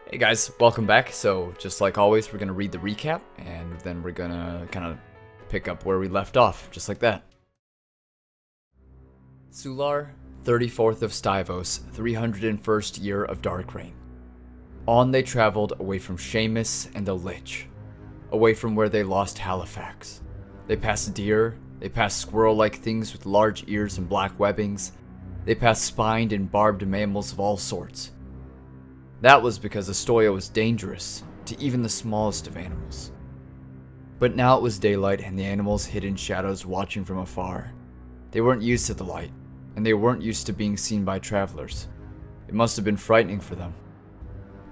Hey guys, welcome back. So just like always, we're going to read the recap and then we're going to kind of pick up where we left off, just like that. Suular, 34th of Stivos, 301st year of Dark Reign. On they traveled away from Seamus and the Lich, away from where they lost Halifax. They passed deer, they passed squirrel-like things with large ears and black webbings, they passed spined and barbed mammals of all sorts. That was because Ostoya was dangerous to even the smallest of animals. But now it was daylight and the animals hid in shadows watching from afar. They weren't used to the light, and they weren't used to being seen by travelers. It must have been frightening for them.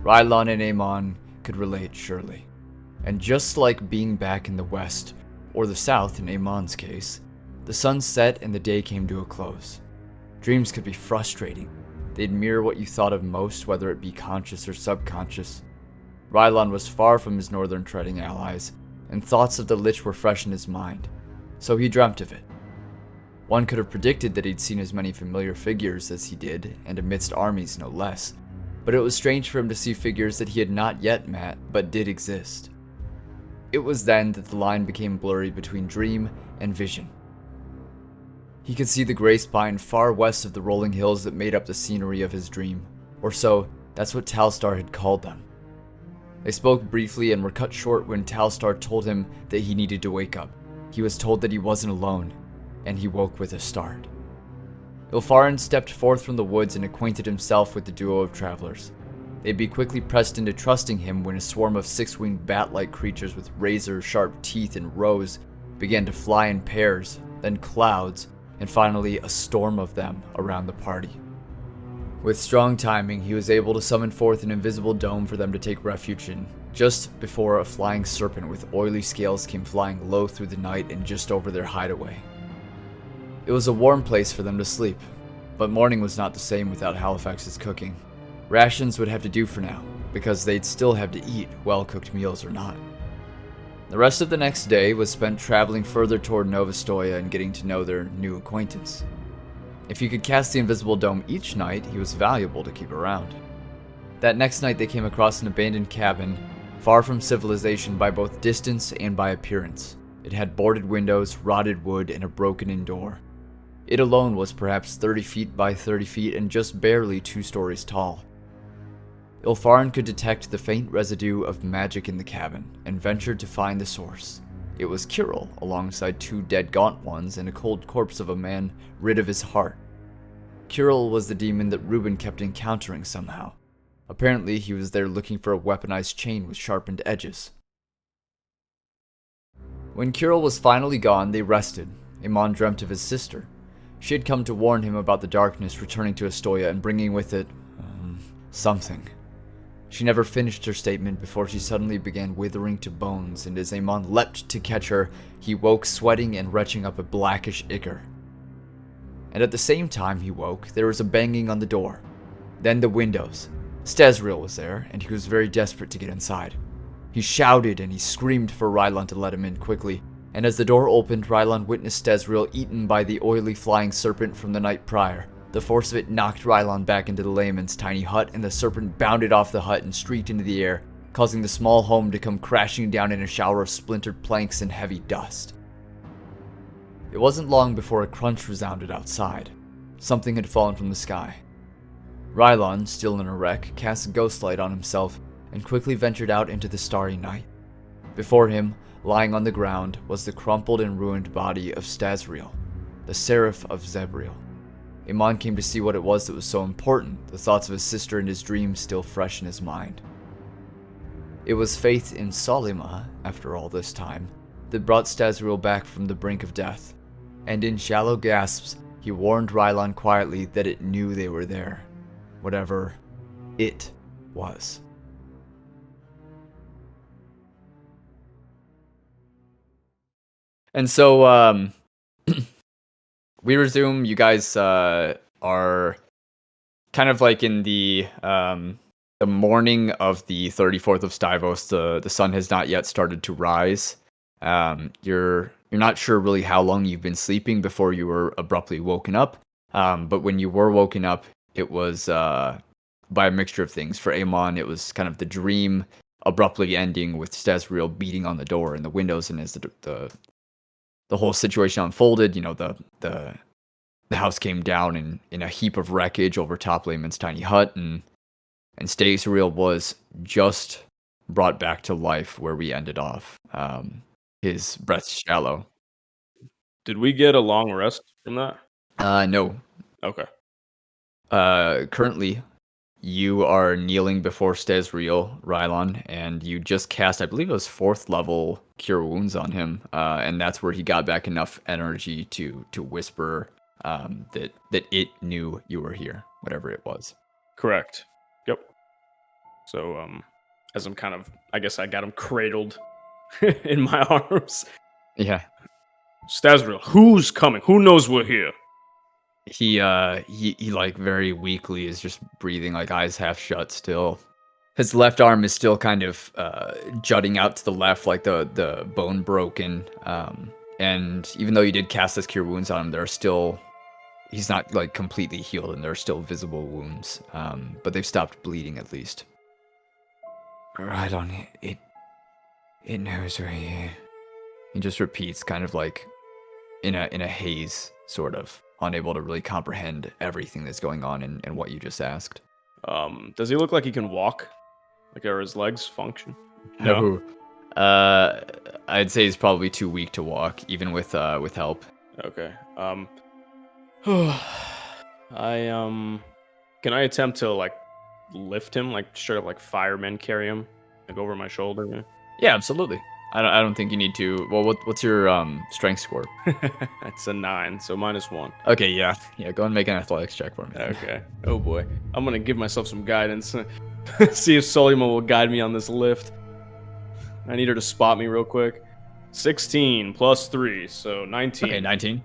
Rylon and Eamon could relate, surely. And just like being back in the west, or the south in Eamon's case, the sun set and the day came to a close. Dreams could be frustrating. They'd mirror what you thought of most, whether it be conscious or subconscious. Rylon was far from his northern treading allies, and thoughts of the Lich were fresh in his mind, so he dreamt of it. One could have predicted that he'd seen as many familiar figures as he did, and amidst armies no less, but it was strange for him to see figures that he had not yet met, but did exist. It was then that the line became blurry between dream and vision. He could see the grey spine far west of the rolling hills that made up the scenery of his dream, or so, that's what Talstar had called them. They spoke briefly and were cut short when Talstar told him that he needed to wake up. He was told that he wasn't alone, and he woke with a start. Ilfharyn stepped forth from the woods and acquainted himself with the duo of travelers. They'd be quickly pressed into trusting him when a swarm of six-winged bat-like creatures with razor-sharp teeth in rows began to fly in pairs, then clouds, and finally a storm of them around the party. With strong timing, he was able to summon forth an invisible dome for them to take refuge in, just before a flying serpent with oily scales came flying low through the night and just over their hideaway. It was a warm place for them to sleep, but morning was not the same without Halifax's cooking. Rations would have to do for now, because they'd still have to eat, well-cooked meals or not. The rest of the next day was spent traveling further toward Nova Ostoya and getting to know their new acquaintance. If he could cast the invisible dome each night, he was valuable to keep around. That next night they came across an abandoned cabin, far from civilization by both distance and by appearance. It had boarded windows, rotted wood, and a broken-in door. It alone was perhaps 30 feet by 30 feet and just barely 2 stories tall. Ilfharyn could detect the faint residue of magic in the cabin, and ventured to find the source. It was Kyril, alongside 2 dead gaunt ones and a cold corpse of a man rid of his heart. Kyril was the demon that Reuben kept encountering somehow. Apparently he was there looking for a weaponized chain with sharpened edges. When Kyril was finally gone, they rested. Eamon dreamt of his sister. She had come to warn him about the darkness returning to Ostoya and bringing with it, something. She never finished her statement before she suddenly began withering to bones, and as Eamon leapt to catch her, he woke sweating and retching up a blackish ichor. And at the same time he woke, there was a banging on the door. Then the windows. Stezril was there, and he was very desperate to get inside. He shouted and he screamed for Rylon to let him in quickly, and as the door opened, Rylon witnessed Stezril eaten by the oily flying serpent from the night prior. The force of it knocked Rylon back into the layman's tiny hut, and the serpent bounded off the hut and streaked into the air, causing the small home to come crashing down in a shower of splintered planks and heavy dust. It wasn't long before a crunch resounded outside. Something had fallen from the sky. Rylon, still in a wreck, cast a ghost light on himself and quickly ventured out into the starry night. Before him, lying on the ground, was the crumpled and ruined body of Stezril, the Seraph of Zebriel. Eamon came to see what it was that was so important, the thoughts of his sister and his dreams still fresh in his mind. It was faith in Solima, after all this time, that brought Stezril back from the brink of death, and in shallow gasps, he warned Rylon quietly that it knew they were there, whatever it was. And so, we resume. You guys are kind of like in the morning of the 34th of Stivos. The sun has not yet started to rise. You're not sure really how long you've been sleeping before you were abruptly woken up. But when you were woken up, it was by a mixture of things. For Eamon, it was kind of the dream abruptly ending with Stazriel beating on the door and the windows, and as the whole situation unfolded, you know, the house came down in a heap of wreckage over top Layman's tiny hut, and Stazriel was just brought back to life where we ended off. His breath shallow. Did we get a long rest from that? No. Okay. Currently, you are kneeling before Stazriel, Rylon, and you just cast, I believe it was 4th level Cure Wounds on him, and that's where he got back enough energy to whisper that it knew you were here, whatever it was. Correct. Yep. So, as I'm kind of, I guess I got him cradled in my arms. Yeah. Stazriel, who's coming? Who knows we're here? He like very weakly is just breathing, like eyes half shut still. His left arm is still kind of jutting out to the left, like the bone broken. And even though you did cast this Cure Wounds on him, there are still, he's not like completely healed, and there are still visible wounds. But they've stopped bleeding at least. Right on it. It knows we're here. He just repeats, kind of like in a haze, sort of, unable to really comprehend everything that's going on and what you just asked. Does he look like he can walk? Like, are his legs function? No. I'd say he's probably too weak to walk, even with help. Okay. Can I attempt to like lift him, like straight up like firemen carry him, like over my shoulder? Yeah, absolutely. I don't think you need to. Well, what's your strength score? It's a 9, so -1. Okay, yeah. Go and make an athletics check for me. Okay. Oh boy, I'm gonna give myself some guidance. See if Solima will guide me on this lift. I need her to spot me real quick. 16 plus 3, so 19. Okay, 19.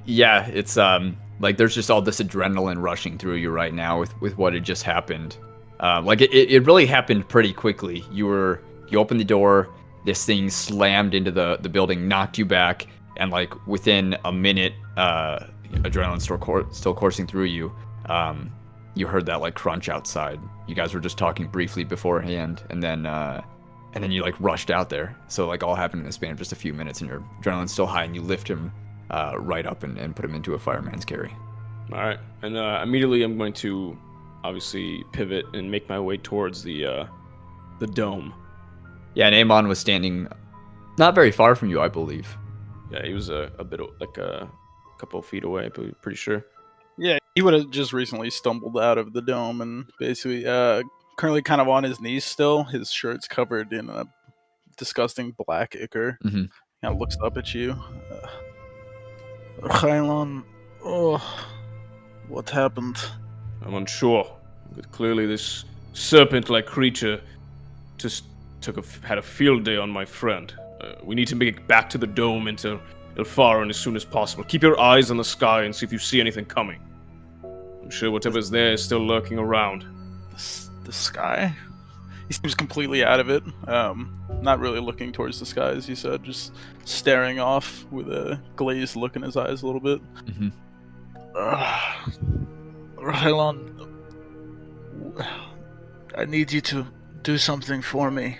Yeah, it's like there's just all this adrenaline rushing through you right now with what had just happened. Like it really happened pretty quickly. You opened the door. This thing slammed into the building, knocked you back, and like within a minute, adrenaline still coursing through you. You heard that like crunch outside. You guys were just talking briefly beforehand, and then you like rushed out there. So like all happened in the span of just a few minutes, and your adrenaline's still high, and you lift him right up and put him into a fireman's carry. All right, and immediately I'm going to obviously pivot and make my way towards the dome. Yeah, and Eamon was standing not very far from you, I believe. Yeah, he was a bit like a couple of feet away, but pretty sure. Yeah, he would have just recently stumbled out of the dome and basically currently kind of on his knees still. His shirt's covered in a disgusting black ichor. Mm-hmm. Kind of looks up at you. Rylon, what happened? I'm unsure. But clearly this serpent-like creature just had a field day on my friend. We need to make it back to the dome into Ilfharyn as soon as possible. Keep your eyes on the sky and see if you see anything coming. I'm sure whatever's there is still lurking around. The sky? He seems completely out of it. Not really looking towards the sky, as you said, just staring off with a glazed look in his eyes a little bit. Mm-hmm. Rylon, I need you to do something for me.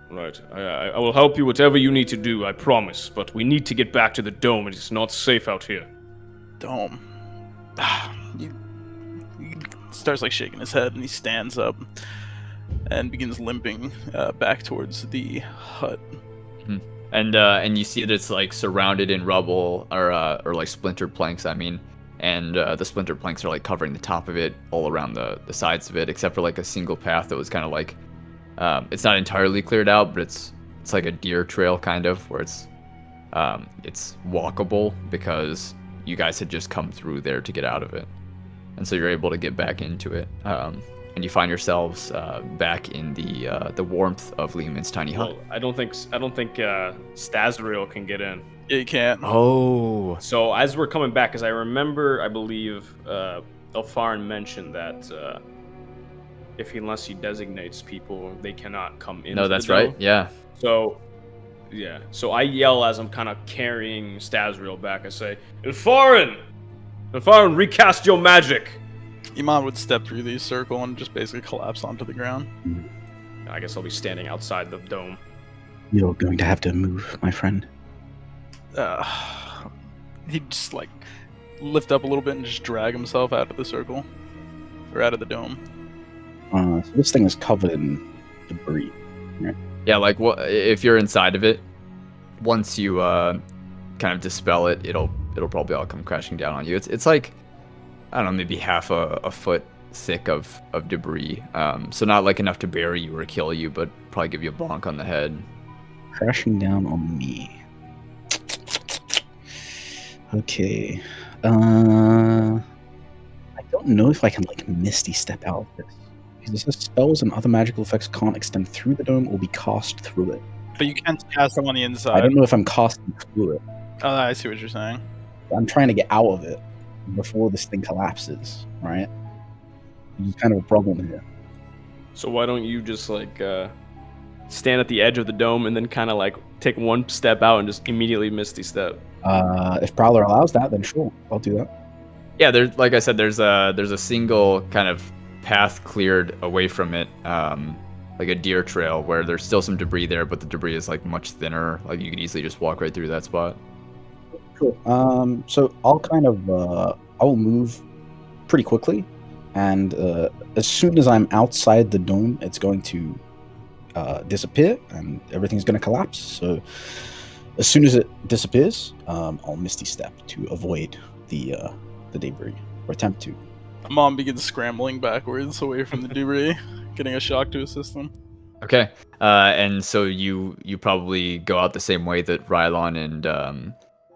Right. I will help you whatever you need to do, I promise. But we need to get back to the dome. It is not safe out here. Dome. He starts like shaking his head, and he stands up and begins limping back towards the hut. Mm-hmm. And you see that it's like surrounded in rubble or like splintered planks. I mean, and the splintered planks are like covering the top of it, all around the sides of it, except for like a single path that was kind of like. It's not entirely cleared out, but it's like a deer trail kind of, where it's walkable because you guys had just come through there to get out of it, and so you're able to get back into it, and you find yourselves back in the warmth of Lehman's tiny hut. Well, I don't think Stazriel can get in. Yeah, you can't. Oh. So as we're coming back, because I believe Ilfharyn mentioned that. Unless he designates people, they cannot come in. No, that's right. Yeah. So I yell as I'm kind of carrying Stazriel back. I say, Ilfharyn, recast your magic. Eamon would step through the circle and just basically collapse onto the ground. I guess I'll be standing outside the dome. You're going to have to move, my friend. He'd just like lift up a little bit and just drag himself out of the circle or out of the dome. So this thing is covered in debris. Right? Yeah, like if you're inside of it, once you kind of dispel it, it'll probably all come crashing down on you. It's like, I don't know, maybe half a foot thick of debris. So not like enough to bury you or kill you, but probably give you a bonk on the head. Crashing down on me. Okay. I don't know if I can like Misty Step out of this. Because it says spells and other magical effects can't extend through the dome or be cast through it. But you can cast them on the inside. I don't know if I'm casting through it. Oh, I see what you're saying. I'm trying to get out of it before this thing collapses, right? There's kind of a problem here. So why don't you just like stand at the edge of the dome and then kind of like take one step out and just immediately Misty Step? If Prowler allows that, then sure, I'll do that. Yeah, there's, like I said, there's a single kind of path cleared away from it, like a deer trail where there's still some debris there, but the debris is like much thinner. Like you could easily just walk right through that spot. Cool. So I'll kind of I will move pretty quickly, and as soon as I'm outside the dome, it's going to disappear, and everything's going to collapse. So as soon as it disappears, I'll Misty Step to avoid the debris, or attempt to. Mom begins scrambling backwards away from the debris, getting a shock to his system. Okay, and so you probably go out the same way that Rylon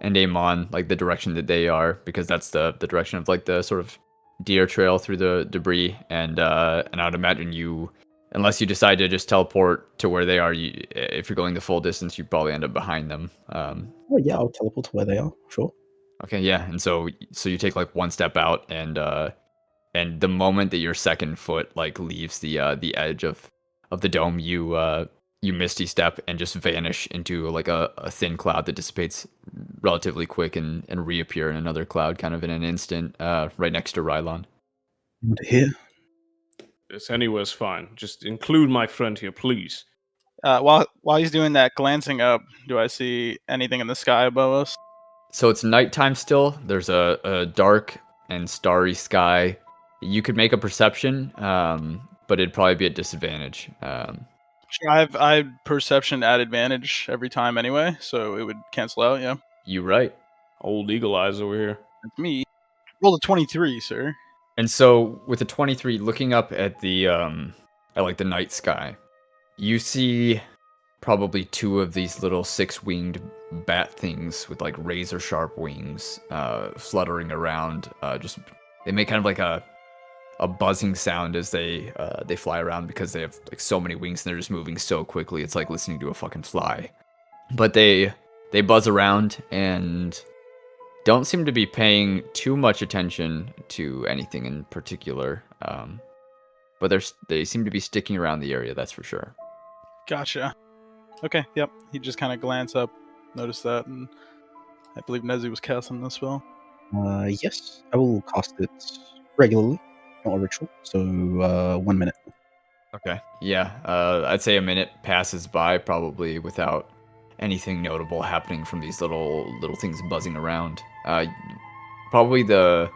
and Eamon, like the direction that they are, because that's the direction of like the sort of deer trail through the debris, and I'd imagine you, unless you decide to just teleport to where they are, if you're going the full distance, you probably end up behind them. Oh yeah, I'll teleport to where they are. Sure. Okay, yeah, and so you take like one step out, and the moment that your second foot like leaves the edge of the dome, you Misty Step and just vanish into like a thin cloud that dissipates relatively quick and reappear in another cloud kind of in an instant, right next to Rylon. Here. This anywhere's fine. Just include my friend here, please. While he's doing that, glancing up, do I see anything in the sky above us? So it's nighttime still. There's a dark and starry sky. You could make a perception, but it'd probably be at disadvantage. Sure, I have perception at advantage every time anyway, so it would cancel out, yeah. You right. Old Eagle Eyes over here. That's me. Rolled a 23, sir. And so with a 23, looking up at the like the night sky, you see probably two of these little six-winged bat things with like razor sharp wings fluttering around. They make kind of like a buzzing sound as they fly around, because they have like so many wings and they're just moving so quickly. It's like listening to a fucking fly. But they buzz around and don't seem to be paying too much attention to anything in particular. But they seem to be sticking around the area, that's for sure. Gotcha. Okay, yep. He just kind of glance up, notice that, and I believe Nezzy was casting this spell. Yes, I will cast it regularly, not a ritual. So 1 minute. Okay. Yeah. I'd say a minute passes by probably without anything notable happening from these little things buzzing around. Probably the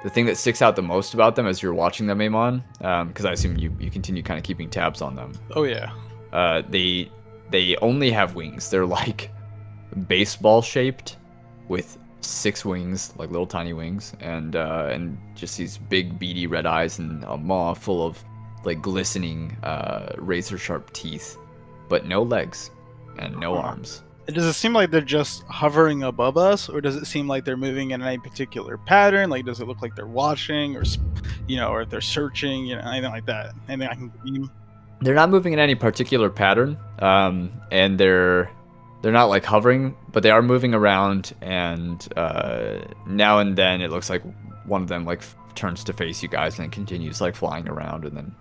thing that sticks out the most about them as you're watching them, Eamon, because I assume you continue kind of keeping tabs on them. Oh yeah. They only have wings. They're like baseball shaped with 6 wings, like little tiny wings, and just these big beady red eyes and a maw full of like glistening razor sharp teeth, but no legs and no arms. Does it seem like they're just hovering above us, or does it seem like they're moving in any particular pattern? Like, does it look like they're watching, or or if they're searching, anything like that? Anything I can glean? They're not moving in any particular pattern, and they're not like hovering, but they are moving around, and now and then it looks like one of them like turns to face you guys and then continues like flying around, and then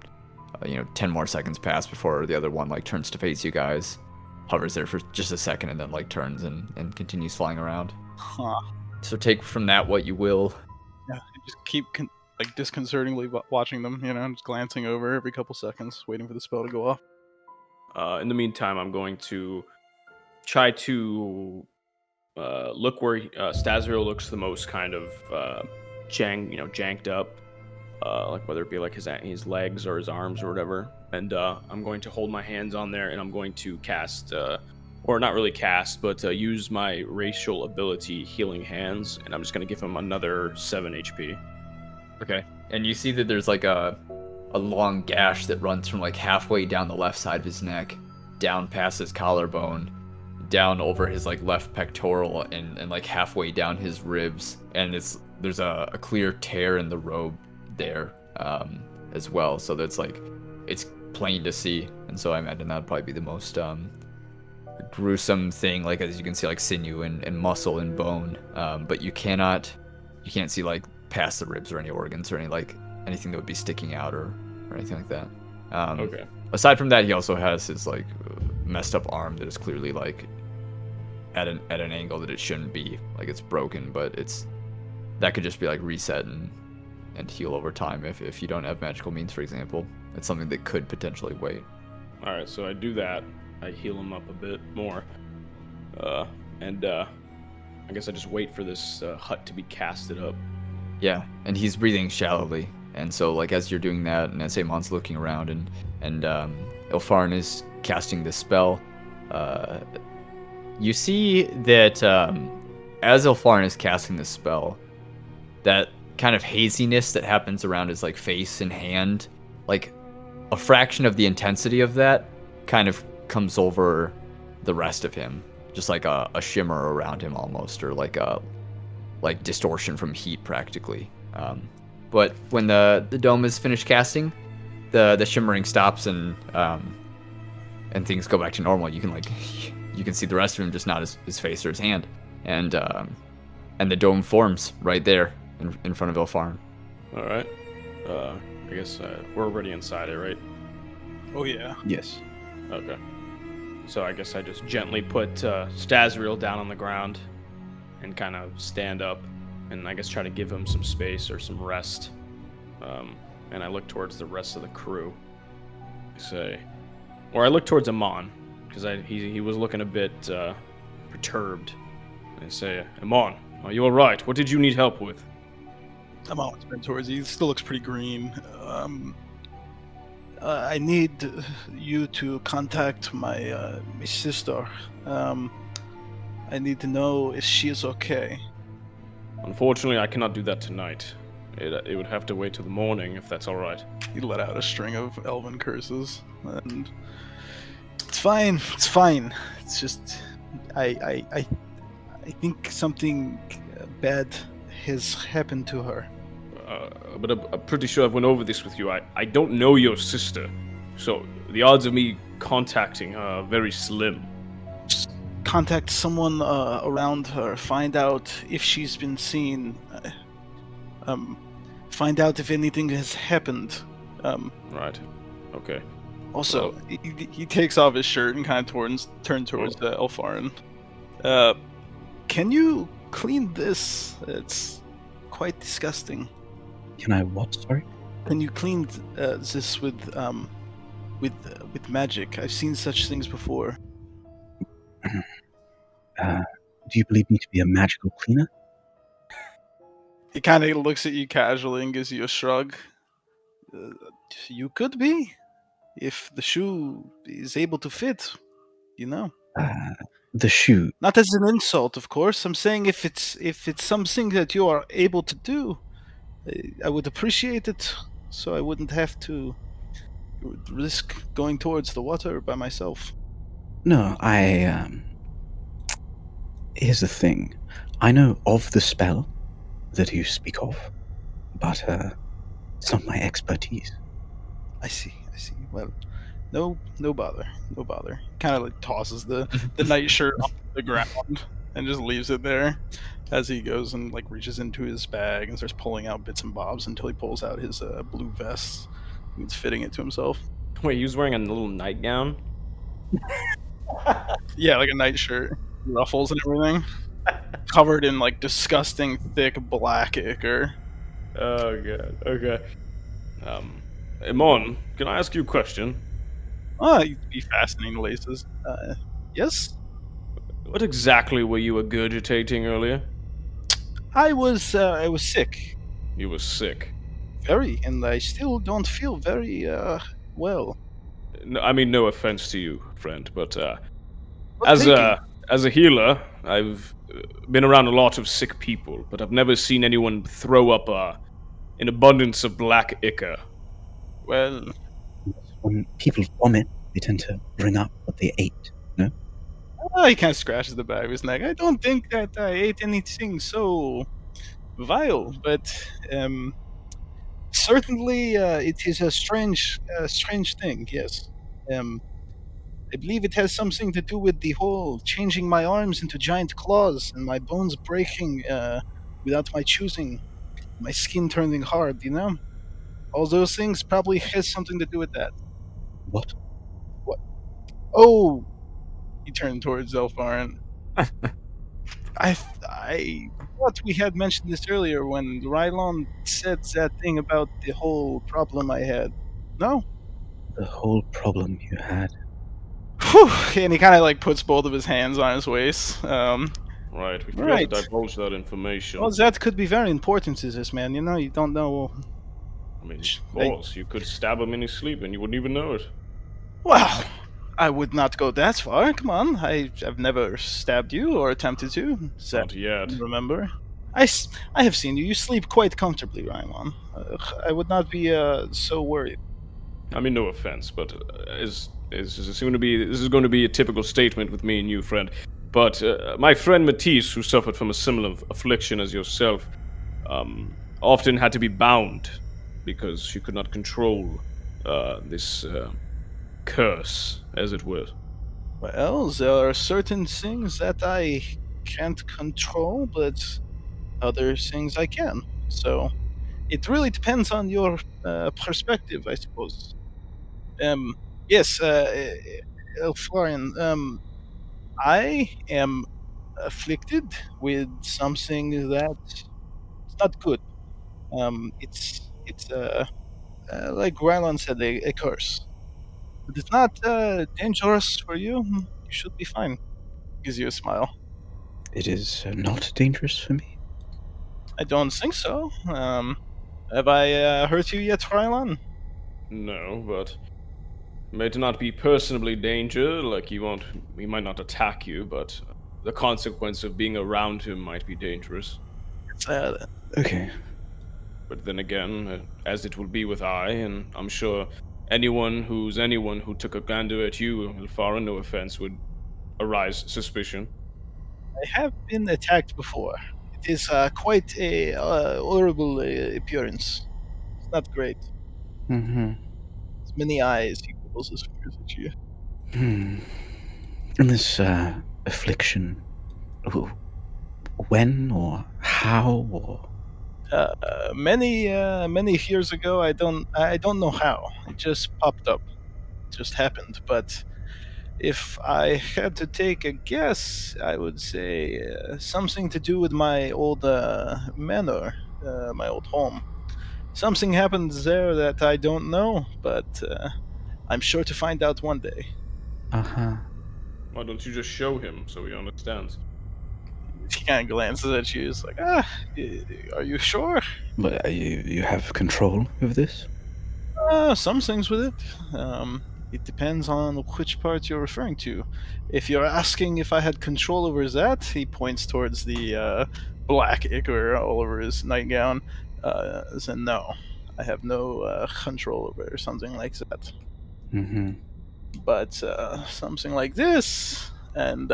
10 more seconds pass before the other one like turns to face you guys, hovers there for just a second, and then like turns and continues flying around. Huh. So take from that what you will. Yeah, just keep like disconcertingly watching them, just glancing over every couple seconds, waiting for the spell to go off. In the meantime, I'm going to try to look where Stazriel looks the most kind of janked up, like whether it be like his legs or his arms or whatever. And I'm going to hold my hands on there, and I'm going to cast, or not really cast, but use my racial ability, Healing Hands, and I'm just going to give him another 7 HP. Okay. And you see that there's like a long gash that runs from like halfway down the left side of his neck, down past his collarbone, down over his like left pectoral, and like halfway down his ribs. And there's a clear tear in the robe there as well. So that's like, it's plain to see. And so I imagine that'd probably be the most gruesome thing, like as you can see like sinew and muscle and bone. But you can't see like past the ribs or any organs or anything that would be sticking out or anything like that. Okay. Aside from that, he also has his like messed up arm that is clearly like at an angle that it shouldn't be, like it's broken, but that could just be like reset and heal over time if you don't have magical means, for example. It's something that could potentially wait. All right, so I do that. I heal him up a bit more, and I guess I just wait for this hut to be casted up. Yeah, and he's breathing shallowly, and so like as you're doing that, and as Eamon's looking around, and Ilfharyn is casting this spell, you see that as Ilfharyn is casting this spell, that kind of haziness that happens around his like face and hand, like a fraction of the intensity of that kind of comes over the rest of him, just like a shimmer around him almost, or like a distortion from heat practically. But when the dome is finished casting, the shimmering stops and things go back to normal. You can see the rest of him, just not his face or his hand, and the dome forms right there in front of Ilfharyn. All right. I guess we're already inside it, right? Oh yeah. Yes. Okay. So I guess I just gently put Stazriel down on the ground and kind of stand up, and I guess try to give him some space or some rest. And I look towards the rest of the crew. I look towards Eamon, because he was looking a bit perturbed. And I say, Eamon, are you all right? What did you need help with? I'm always been towards you. He still looks pretty green. I need you to contact my sister. I need to know if she is okay. Unfortunately, I cannot do that tonight. It would have to wait till the morning, if that's all right. He let out a string of elven curses, and it's fine. It's fine. It's just I think something bad has happened to her. But I'm pretty sure I've went over this with you. I don't know your sister, so the odds of me contacting her are very slim. Just contact someone around her. Find out if she's been seen. Find out if anything has happened. Right. Okay. Also, Well, he takes off his shirt and kind of turns towards Ilfharyn. Can you clean this? It's quite disgusting. Can I what? Sorry. Can you clean this with magic? I've seen such things before. Do you believe me to be a magical cleaner? He kind of looks at you casually and gives you a shrug. You could be, if the shoe is able to fit. The shoe. Not as an insult, of course. I'm saying if it's something that you are able to do, I would appreciate it, so I wouldn't have to risk going towards the water by myself. No, here's the thing. I know of the spell that you speak of, but it's not my expertise. I see. Well, no bother. Kind of like tosses the nightshirt on the ground and just leaves it there as he goes and like reaches into his bag and starts pulling out bits and bobs until he pulls out his blue vest. He's fitting it to himself. wait, he was wearing a little nightgown? Yeah, like a nightshirt, ruffles and everything, covered in like disgusting thick black ichor. Oh god. Okay. Eamon, can I ask you a question? Oh, you'd be fascinating, laces. Yes? What exactly were you regurgitating earlier? I was sick. You were sick. Very, and I still don't feel very, well. No, I mean, no offense to you, friend, but But as thank you. a healer, I've been around a lot of sick people, but I've never seen anyone throw up an abundance of black ichor. Well, When people vomit, they tend to bring up what they ate. No? he kind of scratches the back of his neck. I don't think that I ate anything so vile, but certainly it is a strange thing. Yes, I believe it has something to do with the whole changing my arms into giant claws and my bones breaking without my choosing, my skin turning hard. All those things probably has something to do with that. What? What? Oh, he turned towards Ilfharyn. I thought we had mentioned this earlier when Rylon said that thing about the whole problem I had. No? The whole problem you had. Whew. And he kind of like puts both of his hands on his waist. Right, we forgot Right. to divulge that information. Well, that could be very important to this man. You don't know. I mean, of course, you could stab him in his sleep and you wouldn't even know it. Well, I would not go that far. Come on, I've never stabbed you or attempted to. Not yet. Remember? I have seen you. You sleep quite comfortably, Rylon. I would not be so worried. I mean, no offense, but this is going to be a typical statement with me and you, friend. But my friend Matisse, who suffered from a similar affliction as yourself, often had to be bound because she could not control this curse, as it were. Well, there are certain things that I can't control, but other things I can. So it really depends on your perspective, I suppose. Yes, Elfarian, I am afflicted with something that's not good. It's like Rylon said, a curse. But it's not dangerous for you. You should be fine. Gives you a smile. It is not dangerous for me. I don't think so. Have I hurt you yet, Rylon? No, but may it not be personally danger, like he might not attack you, but the consequence of being around him might be dangerous. Okay. But then again, as it will be with and I'm sure anyone who took a gander at you, Ilfharyn, no offense, would arise suspicion. I have been attacked before. It is quite a horrible appearance. It's not great. Mm-hmm. It's many eyes. He pulls his fingers at you. And this affliction, when or how or Many years ago, I don't know how. It just popped up. It just happened. But if I had to take a guess, I would say something to do with my old manor, my old home. Something happened there that I don't know, but I'm sure to find out one day. uh-huh. Why don't you just show him so he understands? He kind of glances at you. It's like, are you sure? But you have control of this? Some things with it. It depends on which part you're referring to. If you're asking if I had control over that, he points towards the black ichor all over his nightgown. Then no, I have no control over it or something like that. Mm-hmm. But something like this, and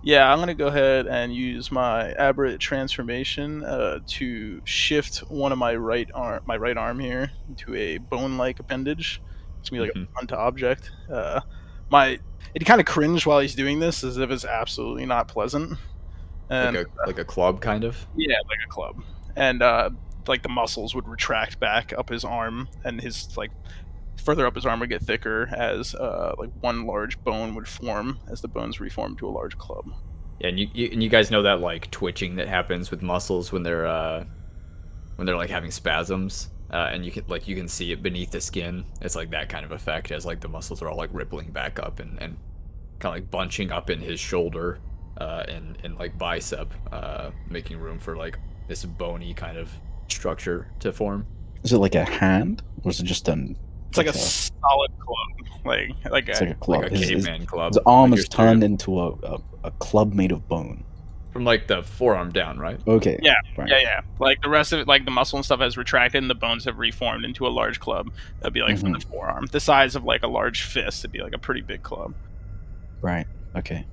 yeah, I'm gonna go ahead and use my aberrant transformation to shift one of my right arm here to a bone-like appendage. It's gonna be like a front object. It kind of cringe while he's doing this, as if it's absolutely not pleasant. And Like a club, kind of. yeah, like a club, and like the muscles would retract back up his arm, and his like further up his arm would get thicker as like one large bone would form as the bones reform to a large club. Yeah, and you guys know that like twitching that happens with muscles when they're when they're like having spasms, and you can see it beneath the skin. It's like that kind of effect as like the muscles are all like rippling back up and kind of like bunching up in his shoulder, and like bicep, making room for like this bony kind of structure to form. Is it like a hand, or is it just an? It's like a solid club, like It's like a club. Like a caveman club. His arm Like is your turned stereotyp- into a club made of bone. from like the forearm down, right? Okay. Yeah, Right. yeah. Like the rest of it, like the muscle and stuff has retracted, and the bones have reformed into a large club. That'd be like from the forearm, the size of like a large fist. It'd be like a pretty big club. Right. Okay.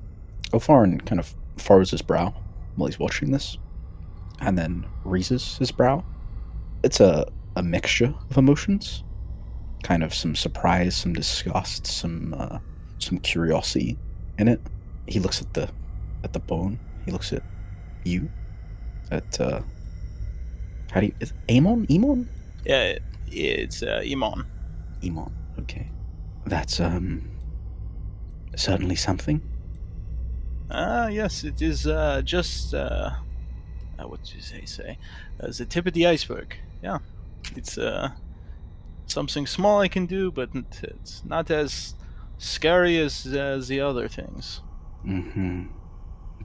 Ilfharyn kind of furrows his brow while he's watching this, and then raises his brow. It's a mixture of emotions, kind of some surprise, some disgust, some curiosity in it. He looks at the bone. He looks at you. At how do you? Is it Eamon? Eamon? Yeah, it's Eamon. Eamon. Okay. That's certainly something. Yes, it is just what did you say? The tip of the iceberg. Yeah, it's something small I can do, but it's not as scary as the other things. Mm-hmm.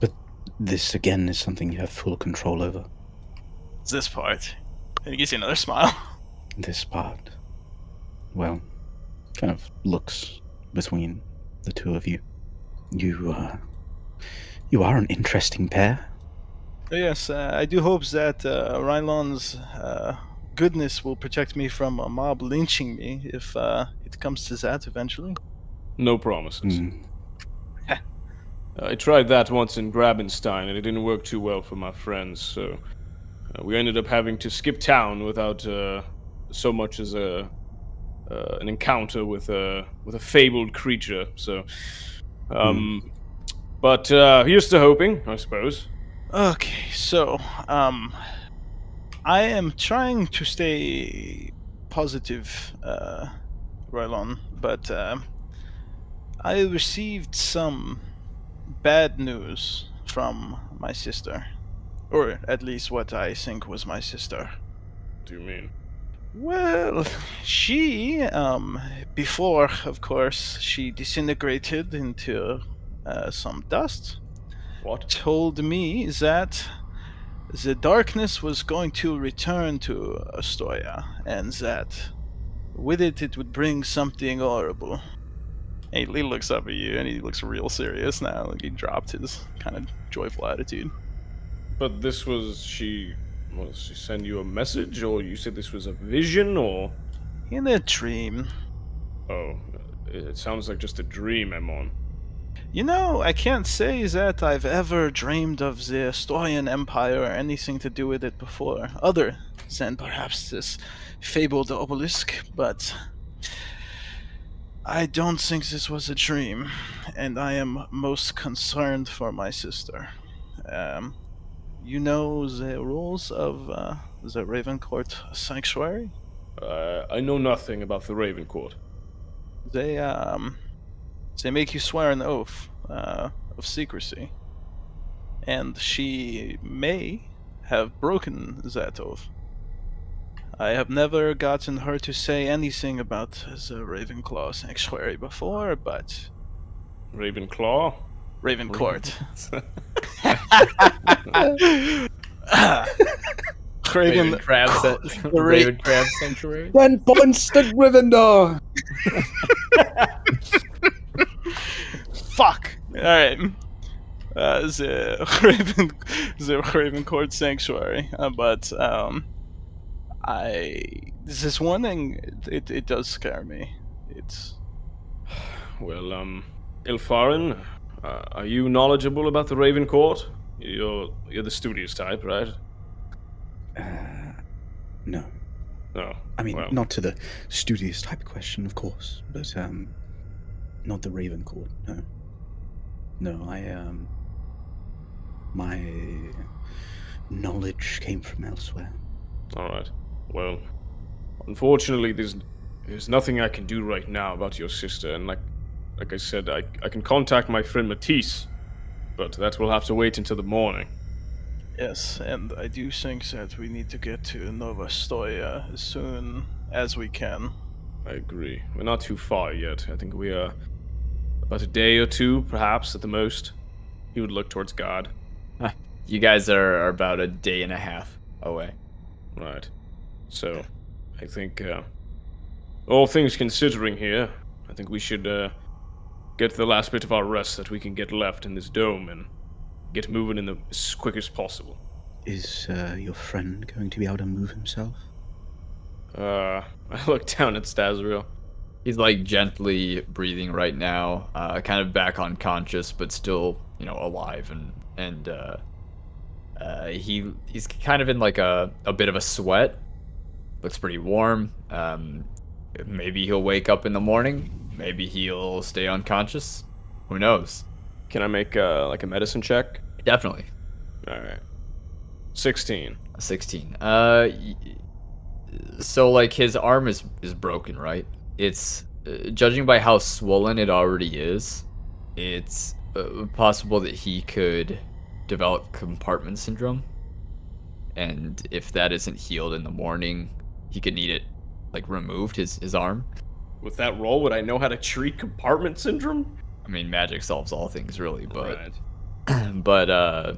But this again is something you have full control over. This part. And he gives you another smile. This part. Well, kind of looks between the two of you. You are an interesting pair. Yes, I do hope that Rylon's goodness will protect me from a mob lynching me if it comes to that eventually. No promises. Mm. I tried that once in Grabenstein, and it didn't work too well for my friends, so we ended up having to skip town without so much as an encounter with a fabled creature. So, but here's to hoping, I suppose. Okay, so I am trying to stay positive, Rylon, but I received some bad news from my sister, or at least what I think was my sister. What do you mean? Well, she, before, of course, she disintegrated into some dust. What? Told me that the darkness was going to return to Ostoya, and that with it would bring something horrible. And he looks up at you, and he looks real serious now. Like he dropped his kind of joyful attitude. But this was she send you a message, or you said this was a vision, or? In a dream. Oh, it sounds like just a dream, Eamon. You know, I can't say that I've ever dreamed of the Ostoyan Empire or anything to do with it before, other than perhaps this fabled obelisk, but I don't think this was a dream, and I am most concerned for my sister. You know the rules of the Ravencourt Sanctuary? I know nothing about the Raven Court. They make you swear an oath of secrecy, and she may have broken that oath. I have never gotten her to say anything about the Ravenclaw Sanctuary before, but Ravenclaw? Ravencourt. Raven Crab Raven Crab Sanctuary. Then Bonstead Rivendell! Fuck! Alright. The Ravencourt Sanctuary. But, this warning, it does scare me. It's... Well, Ilfharyn, are you knowledgeable about the Raven Court? You're the studious type, right? No. No. I mean, well. not to the studious type question, of course, but not the Raven Court. No. No, my knowledge came from elsewhere. All right. Well, unfortunately, there's nothing I can do right now about your sister, and like I said, I can contact my friend Matisse, but that will have to wait until the morning. Yes, and I do think that we need to get to Nova Ostoya as soon as we can. I agree. We're not too far yet. I think we are about a day or two, perhaps, at the most. He would look towards God. You guys are about a day and a half away. Right. So, I think, all things considering here, I think we should, get the last bit of our rest that we can get left in this dome and get moving in as quick as possible. Is your friend going to be able to move himself? I look down at Stazriel. He's like gently breathing right now, kind of back unconscious, but still, alive, and he's kind of in like a bit of a sweat. Looks pretty warm. Maybe he'll wake up in the morning. Maybe he'll stay unconscious. Who knows? Can I make, like a medicine check? Definitely. Alright. 16. 16. So like his arm is broken, right? It's judging by how swollen it already is, it's possible that he could develop compartment syndrome, and if that isn't healed in the morning, he could need it like removed, his arm. With that roll, would I know how to treat compartment syndrome? I mean, magic solves all things, really, but Right. but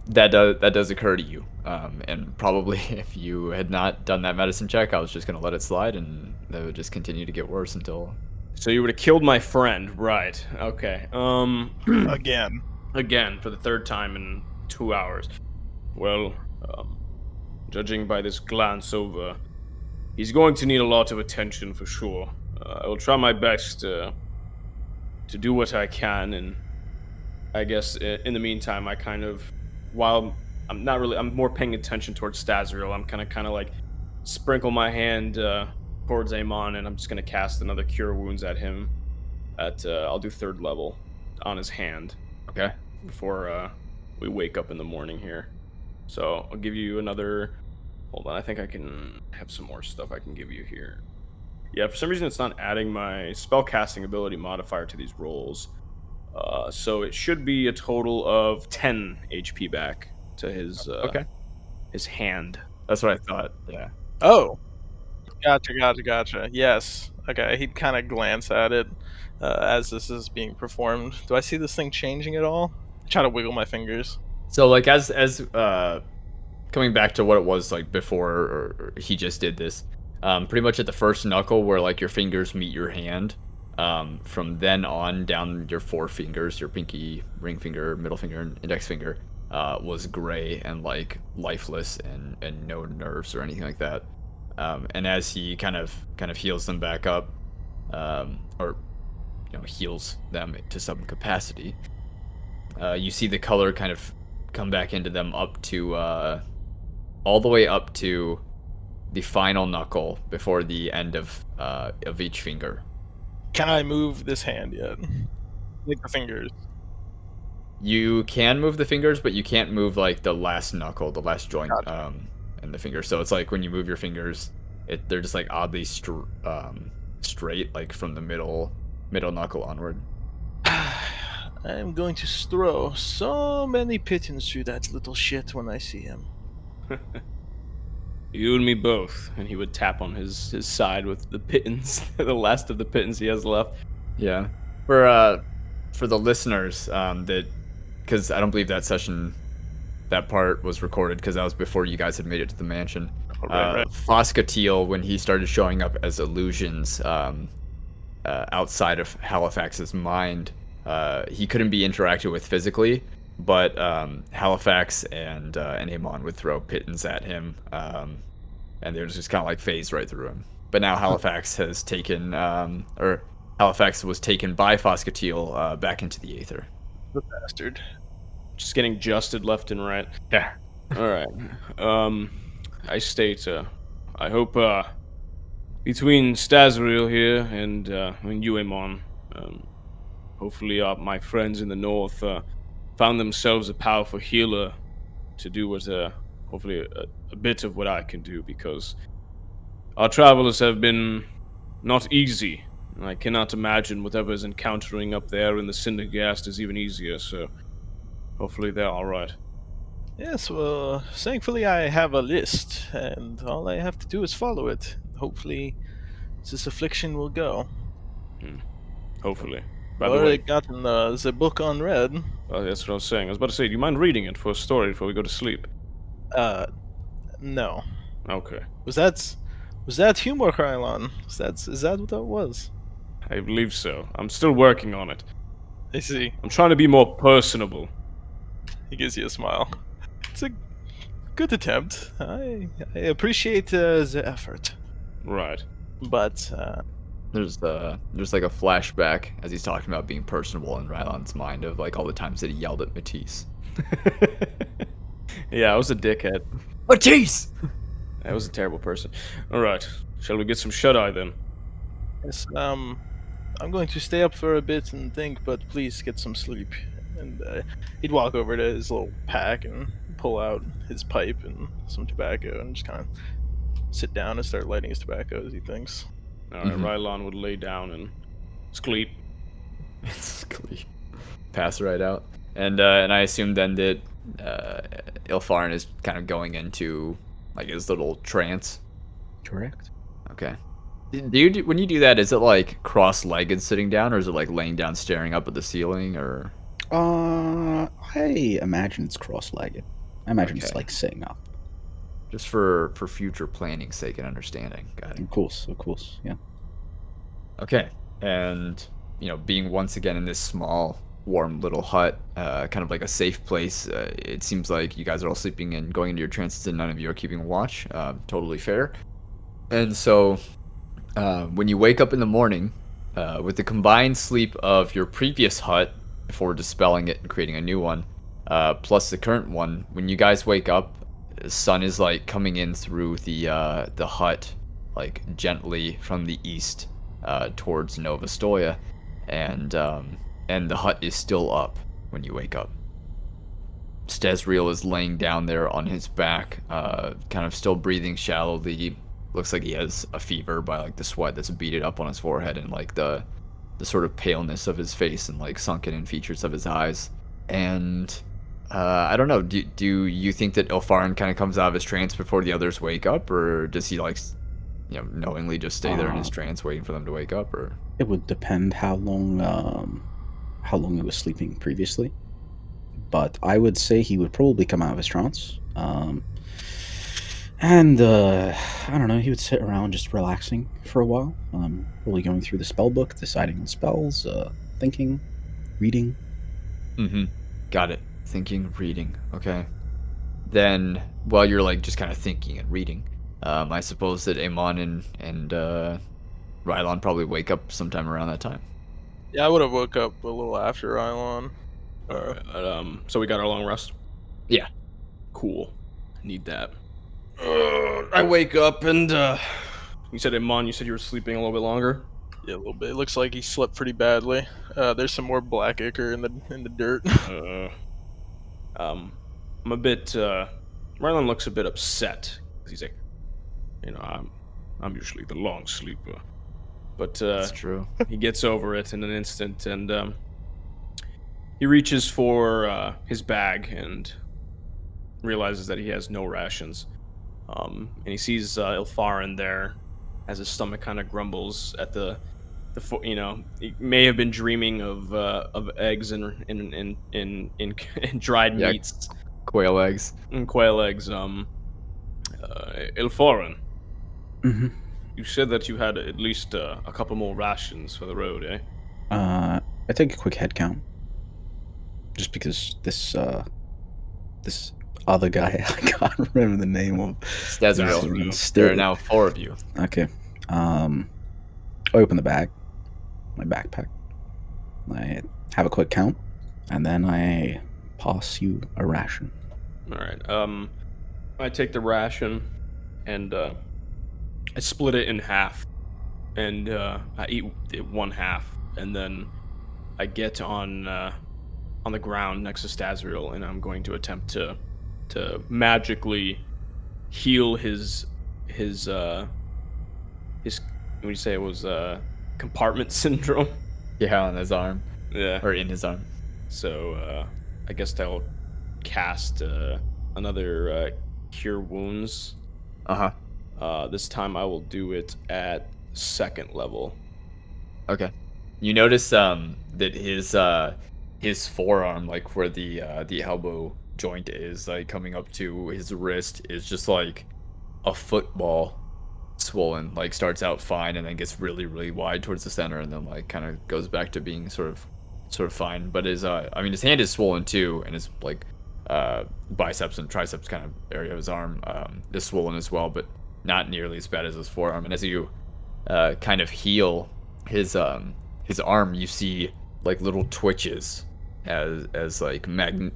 that does occur to you, and probably if you had not done that medicine check, I was just gonna let it slide, and that would just continue to get worse until. So you would have killed my friend, right? Okay. Again. For the third time in 2 hours. Well, judging by this glance over, he's going to need a lot of attention for sure. I will try my best to do what I can, and I guess in the meantime, I kind of, while I'm more paying attention towards Stazriel, I'm kind of like sprinkle my hand towards Eamon, and I'm just gonna cast another Cure Wounds at him. I'll do 3rd level on his hand. Okay. Before we wake up in the morning here. So I'll give you another. Hold on, I think I can have some more stuff I can give you here. Yeah, for some reason it's not adding my spellcasting ability modifier to these rolls. So it should be a total of 10 HP back to his his hand. That's what I thought. Yeah. Oh, gotcha. Yes. Okay, he'd kind of glance at it as this is being performed. Do I see this thing changing at all? I try to wiggle my fingers. So like as coming back to what it was like before, or he just did this. Pretty much at the first knuckle where like your fingers meet your hand. From then on down your 4 fingers, your pinky, ring finger, middle finger, and index finger, was gray and like lifeless and no nerves or anything like that. And as he kind of heals them back up, or heals them to some capacity, you see the color kind of come back into them up to all the way up to the final knuckle before the end of each finger. Can I move this hand yet? Like the fingers. You can move the fingers, but you can't move like the last knuckle, the last joint, Gotcha. in the finger. So it's like when you move your fingers, they're just like oddly straight, like from the middle knuckle onward. I'm going to throw so many pittance through that little shit when I see him. You and me both. And he would tap on his side with the pittance, the last of the pittance he has left. Yeah. For the listeners, that, because I don't believe that part was recorded because that was before you guys had made it to the mansion. Right. Foscateel, when he started showing up as illusions outside of Halifax's mind, he couldn't be interacted with physically, but Halifax and Eamon would throw pittance at him, and they would just kind of like phase right through him. But now Halifax has taken, or Halifax was taken by Foscateel back into the Aether. The bastard. Just getting justed left and right. Yeah. Alright. I state, I hope, between Stazriel here and you, Eamon, hopefully my friends in the north found themselves a powerful healer to do what, hopefully a bit of what I can do, because our travels have been not easy. And I cannot imagine whatever is encountering up there in the Cindergast is even easier, so hopefully they're alright. Yes, well, thankfully I have a list, and all I have to do is follow it. Hopefully, this affliction will go. Hopefully. By I've the already way, gotten the book unread. that's what I was saying. I was about to say, do you mind reading it for a story before we go to sleep? Uh, no. Okay. Was that humor, Rylon? Is that what that was? I believe so. I'm still working on it. I see. I'm trying to be more personable. He gives you a smile. It's a good attempt. I appreciate the effort, Right. but There's like a flashback as he's talking about being personable in Rylon's mind of like all the times that he yelled at Matisse. Yeah, I was a dickhead. Matisse! I was a terrible person. Alright. Shall we get some shut-eye then? yes, I'm going to stay up for a bit and think, but please get some sleep. And he'd walk over to his little pack and pull out his pipe and some tobacco and just kind of sit down and start lighting his tobacco as he thinks. Alright, Mhm. Rylon would lay down and sleep. Sleep. Pass right out. And I assume then that Ilfharyn is kind of going into like his little trance. Correct. Okay. When you do that, is it like cross-legged sitting down, or is it like laying down staring up at the ceiling, or? I imagine it's cross-legged. I imagine it's Okay. like sitting up. Just for future planning's sake and understanding. Got it. Of course, yeah. Okay. And, being once again in this small, warm little hut, kind of like a safe place, it seems like you guys are all sleeping and going into your trances and none of you are keeping watch. Totally fair. And so, when you wake up in the morning, with the combined sleep of your previous hut before dispelling it and creating a new one, plus the current one, when you guys wake up, the sun is like coming in through the hut, like gently from the east, towards Nova Ostoya, and the hut is still up when you wake up. Stezriel is laying down there on his back, kind of still breathing shallowly. Looks like he has a fever by like the sweat that's beaded up on his forehead and like the sort of paleness of his face and like sunken in features of his eyes. And I don't know. Do you think that Ilfharyn kind of comes out of his trance before the others wake up, or does he like, knowingly just stay there in his trance, waiting for them to wake up, or? It would depend how long he was sleeping previously, but I would say he would probably come out of his trance. And I don't know, he would sit around just relaxing for a while, probably going through the spell book, deciding on spells, thinking, reading. Mm-hmm. Got it. Thinking, reading. Okay. Then, while you're like just kind of thinking and reading, I suppose that Eamon and Rylon probably wake up sometime around that time. Yeah, I would have woke up a little after Rylon. So we got our long rest? Yeah. Cool. Need that. I wake up and, you said, Eamon, you said you were sleeping a little bit longer? Yeah, a little bit. It looks like he slept pretty badly. There's some more black ichor in the dirt. I'm a bit, Rylon looks a bit upset. He's like, I'm usually the long sleeper. But, That's true. he gets over it in an instant, and, he reaches for, his bag and realizes that he has no rations. And he sees, Ilfharyn there as his stomach kind of grumbles at he may have been dreaming of eggs and dried Yeah. meats Quail eggs. and quail eggs. Ilfharyn, Mm-hmm. you said that you had at least a couple more rations for the road, eh? I take a quick head count, just because this other guy I can't remember the name of. Stezriel. There are now 4 of you. Okay. I open the bag, my backpack. I have a quick count, and then I pass you a ration. All right. I take the ration and I split it in half, and I eat it one half, and then I get on the ground next to Stazriel, and I'm going to attempt to magically heal his what do you say it was compartment syndrome. Yeah, on his arm. Yeah. Or in his arm. So I guess I'll cast another cure wounds. This time I will do it at 2nd level. Okay. You notice that his forearm, like where the elbow joint is, like coming up to his wrist, is just like a football swollen. Like starts out fine and then gets really, really wide towards the center, and then like kind of goes back to being sort of fine. But his his hand is swollen too, and his like biceps and triceps kind of area of his arm is swollen as well, but not nearly as bad as his forearm. And as you kind of heal his arm, you see like little twitches as like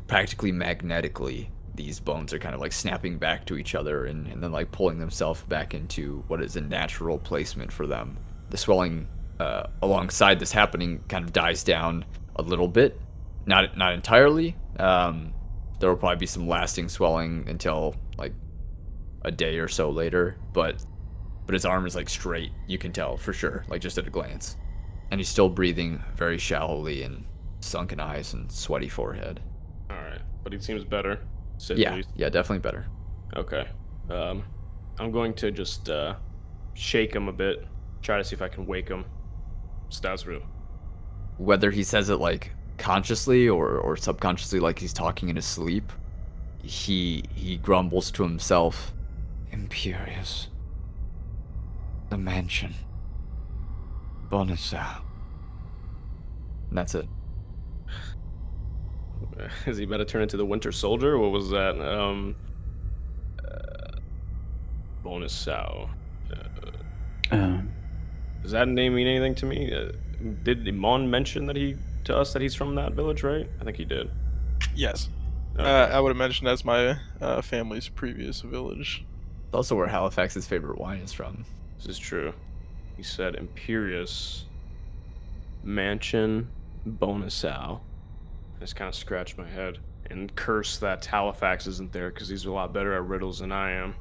practically magnetically these bones are kind of like snapping back to each other and then like pulling themselves back into what is a natural placement for them. The swelling alongside this happening kind of dies down a little bit, not entirely. There will probably be some lasting swelling until like a day or so later, but his arm is like straight, you can tell for sure, like just at a glance. And he's still breathing very shallowly and sunken eyes and sweaty forehead. Alright, but he seems better. Yeah, definitely better. Okay. I'm going to just shake him a bit, try to see if I can wake him. Stasril. Whether he says it like consciously or subconsciously, like he's talking in his sleep, he grumbles to himself, "Imperious. The mansion. Bonusau." And that's it. Is he about to turn into the Winter Soldier? What was that? Bonusau. Does that name mean anything to me? Did Eamon mention to us that he's from that village, right? I think he did. Yes. Okay. I would have mentioned that's my family's previous village. It's also where Halifax's favorite wine is from. This is true. He said Imperious Mansion Bonusau. I just kind of scratched my head and cursed that Halifax isn't there because he's a lot better at riddles than I am.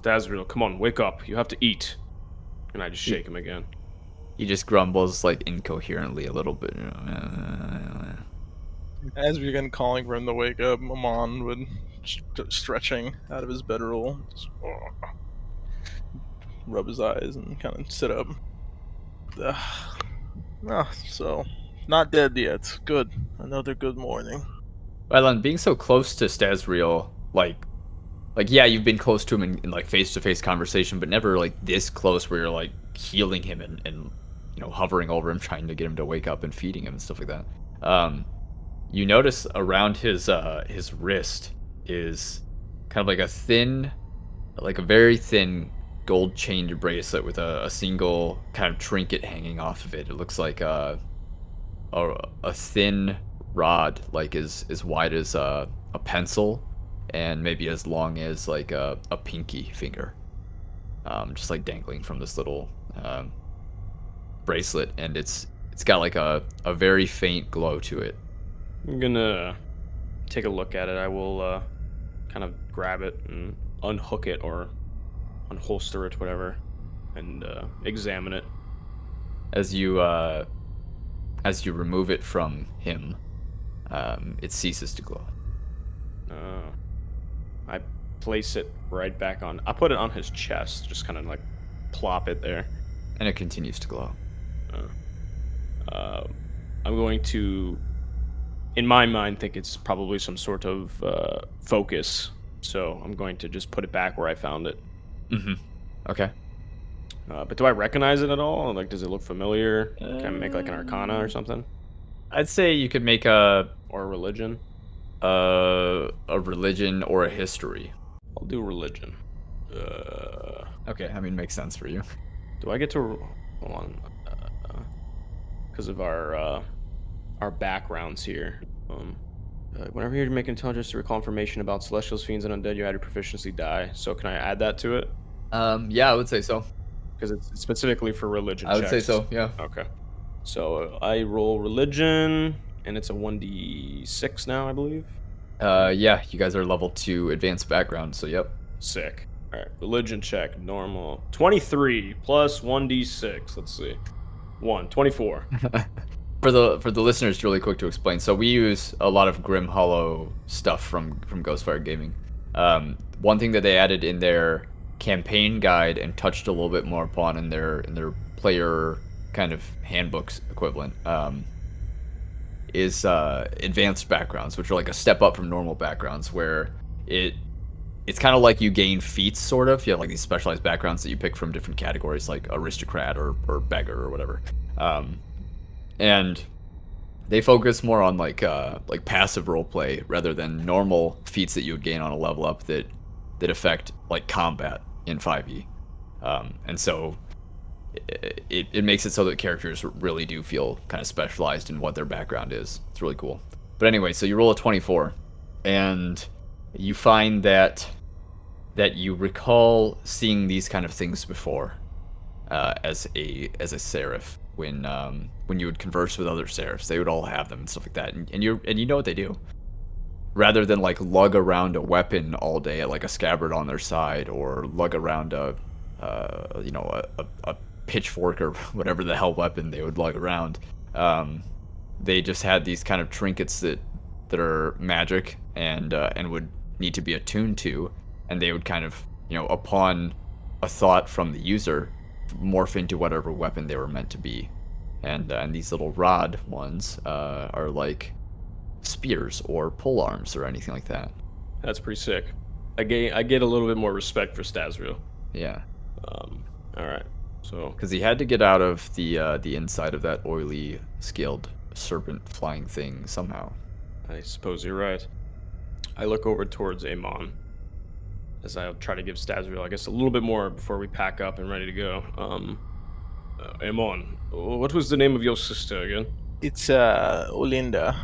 Stasril, come on, wake up. You have to eat. And I just shake him again. He just grumbles like incoherently a little bit. As we begin calling for him to wake up, Eamon would stretching out of his bedroll, just, rub his eyes and kind of sit up. So, not dead yet. Good. Another good morning. Rylon, being so close to Stasril, like yeah, you've been close to him in like face-to-face conversation, but never like this close where you're like healing him and hovering over him, trying to get him to wake up and feeding him and stuff like that. You notice around his wrist is kind of like a very thin gold chained bracelet with a single kind of trinket hanging off of it. It looks like a thin rod, like as wide as a pencil and maybe as long as like a pinky finger, just like dangling from this little bracelet, and it's got like a very faint glow to it. I'm gonna take a look at it. I will kind of grab it and unhook it or unholster it, whatever, and examine it. As you remove it from him, it ceases to glow. I place it right back on. I put it on his chest, just kind of like plop it there, and it continues to glow. I'm going to, in my mind, think it's probably some sort of focus. So I'm going to just put it back where I found it. Mm-hmm. Okay. But do I recognize it at all? Like, does it look familiar? Can I make like an arcana or something? I'd say you could make or a religion. A religion or a history. I'll do religion. Okay, I mean, makes sense for you. Do I get to hold on? Because of our backgrounds here. Whenever you make intelligence to recall information about celestials, fiends, and undead, you add your proficiency die. So can I add that to it? Yeah, I would say so. Because it's specifically for religion. I would say so. Yeah. Okay. So I roll religion, and it's a 1d6 now, I believe. Yeah, you guys are level 2 advanced background, so yep. Sick. All right, religion check, normal. 23 plus 1d6. Let's see. 24. For the listeners, really quick to explain. So we use a lot of Grim Hollow stuff from Ghostfire Gaming. One thing that they added in their campaign guide and touched a little bit more upon in their player kind of handbooks equivalent is advanced backgrounds, which are like a step up from normal backgrounds, where it's kind of like you gain feats, sort of. You have like these specialized backgrounds that you pick from different categories, like aristocrat or beggar or whatever. And they focus more on like passive roleplay rather than normal feats that you would gain on a level up that affect like combat in 5e. And so it makes it so that characters really do feel kind of specialized in what their background is. It's really cool. But anyway, so you roll a 24, and you find that you recall seeing these kind of things before as a seraph. When you would converse with other seraphs, they would all have them and stuff like that, and you know what they do. Rather than like lug around a weapon all day at like a scabbard on their side, or lug around a pitchfork or whatever the hell weapon they would lug around, they just had these kind of trinkets that are magic and would need to be attuned to, and they would kind of, upon a thought from the user, morph into whatever weapon they were meant to be. And these little rod ones are like spears or pole arms or anything like that. That's pretty sick. I get a little bit more respect for Stazriel. Yeah. All right. So because he had to get out of the inside of that oily scaled serpent flying thing somehow. I suppose you're right. I look over towards Eamon as I try to give Stazriel, I guess, a little bit more before we pack up and ready to go. Eamon, what was the name of your sister again? It's Olinda.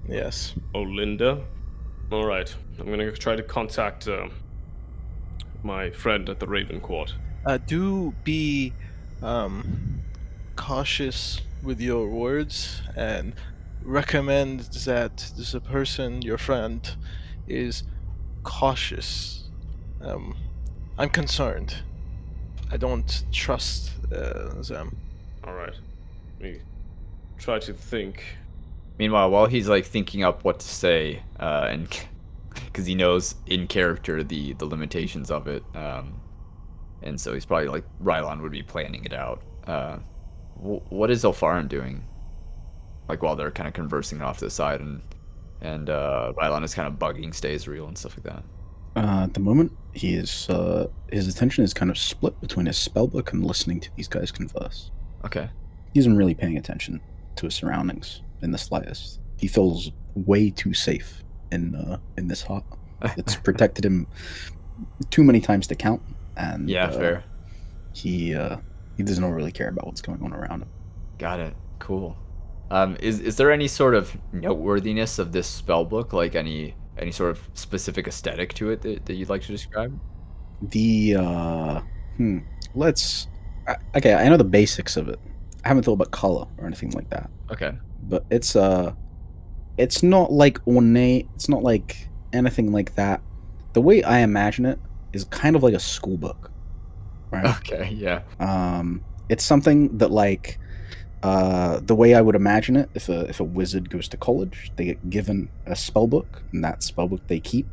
Yes. Olinda? All right. I'm going to try to contact my friend at the Raven Court. Do be cautious with your words, and recommend that the person, your friend, is cautious. I'm concerned. I don't trust them. All right. Let me try to think. Meanwhile, while he's like thinking up what to say, and because he knows in character the limitations of it, and so he's probably like Rylon would be planning it out. What is Ilfharyn doing? Like while they're kind of conversing off to the side, and Rylon is kind of bugging Stazriel and stuff like that. At the moment, he is his attention is kind of split between his spellbook and listening to these guys converse. Okay. He isn't really paying attention to his surroundings in the slightest. He feels way too safe in this hut. It's protected him too many times to count, and yeah, fair. He doesn't really care about what's going on around him. Got it. Cool. Is there any sort of noteworthiness of this spellbook, like any sort of specific aesthetic to it that you'd like to describe? Okay, I know the basics of it. I haven't thought about color or anything like that. Okay. But it's not like ornate, it's not like anything like that. The way I imagine it is kind of like a school book. Right? Okay, yeah. It's something that like the way I would imagine it, if a wizard goes to college, they get given a spell book, and that spell book they keep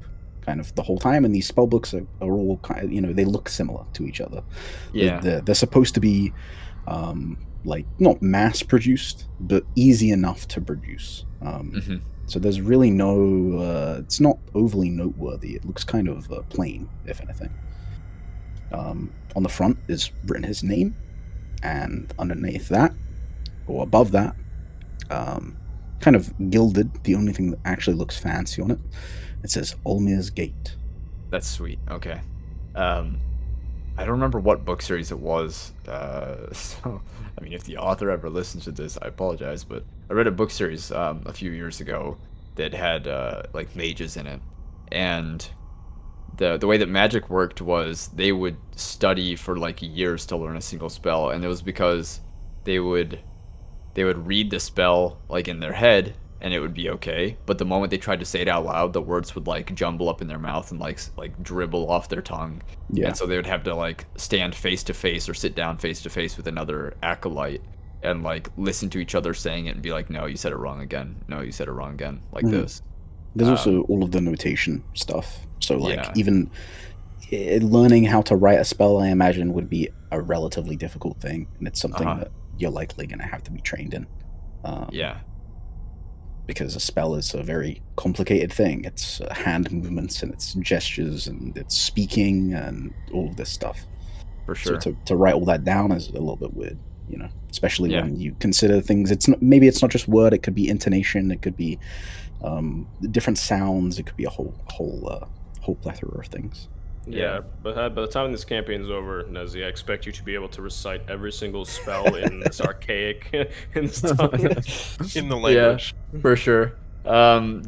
kind of the whole time. And these spell books are all kind of, they look similar to each other. Yeah, they're supposed to be like not mass produced, but easy enough to produce. So there's really no, it's not overly noteworthy. It looks kind of plain, if anything. On the front is written his name, and underneath that, or above that, kind of gilded, the only thing that actually looks fancy on it, it says Olmir's Gate. That's sweet. Okay. I don't remember what book series it was. So, I mean, if the author ever listens to this, I apologize, but I read a book series a few years ago that had like mages in it, and the way that magic worked was they would study for like years to learn a single spell, and it was because they would read the spell like in their head and it would be okay, but the moment they tried to say it out loud, the words would like jumble up in their mouth and like dribble off their tongue. And so they would have to like stand face to face or sit down face to face with another acolyte and like listen to each other saying it and be like, no, you said it wrong again. No, you said it wrong again. Like Mhm. this. There's also all of the notation stuff. So like Yeah. even learning how to write a spell, I imagine, would be a relatively difficult thing, and it's something Uh-huh. that you're likely going to have to be trained in. Yeah. Because a spell is a very complicated thing. It's hand movements and it's gestures and it's speaking and all of this stuff. For sure. So to write all that down is a little bit weird, especially Yeah. when you consider things. Maybe it's not just word. It could be intonation. It could be different sounds. It could be a whole plethora of things. Yeah, but by the time this campaign's over, Nezzy, I expect you to be able to recite every single spell in this archaic in this tongue. In the language. Yeah, for sure.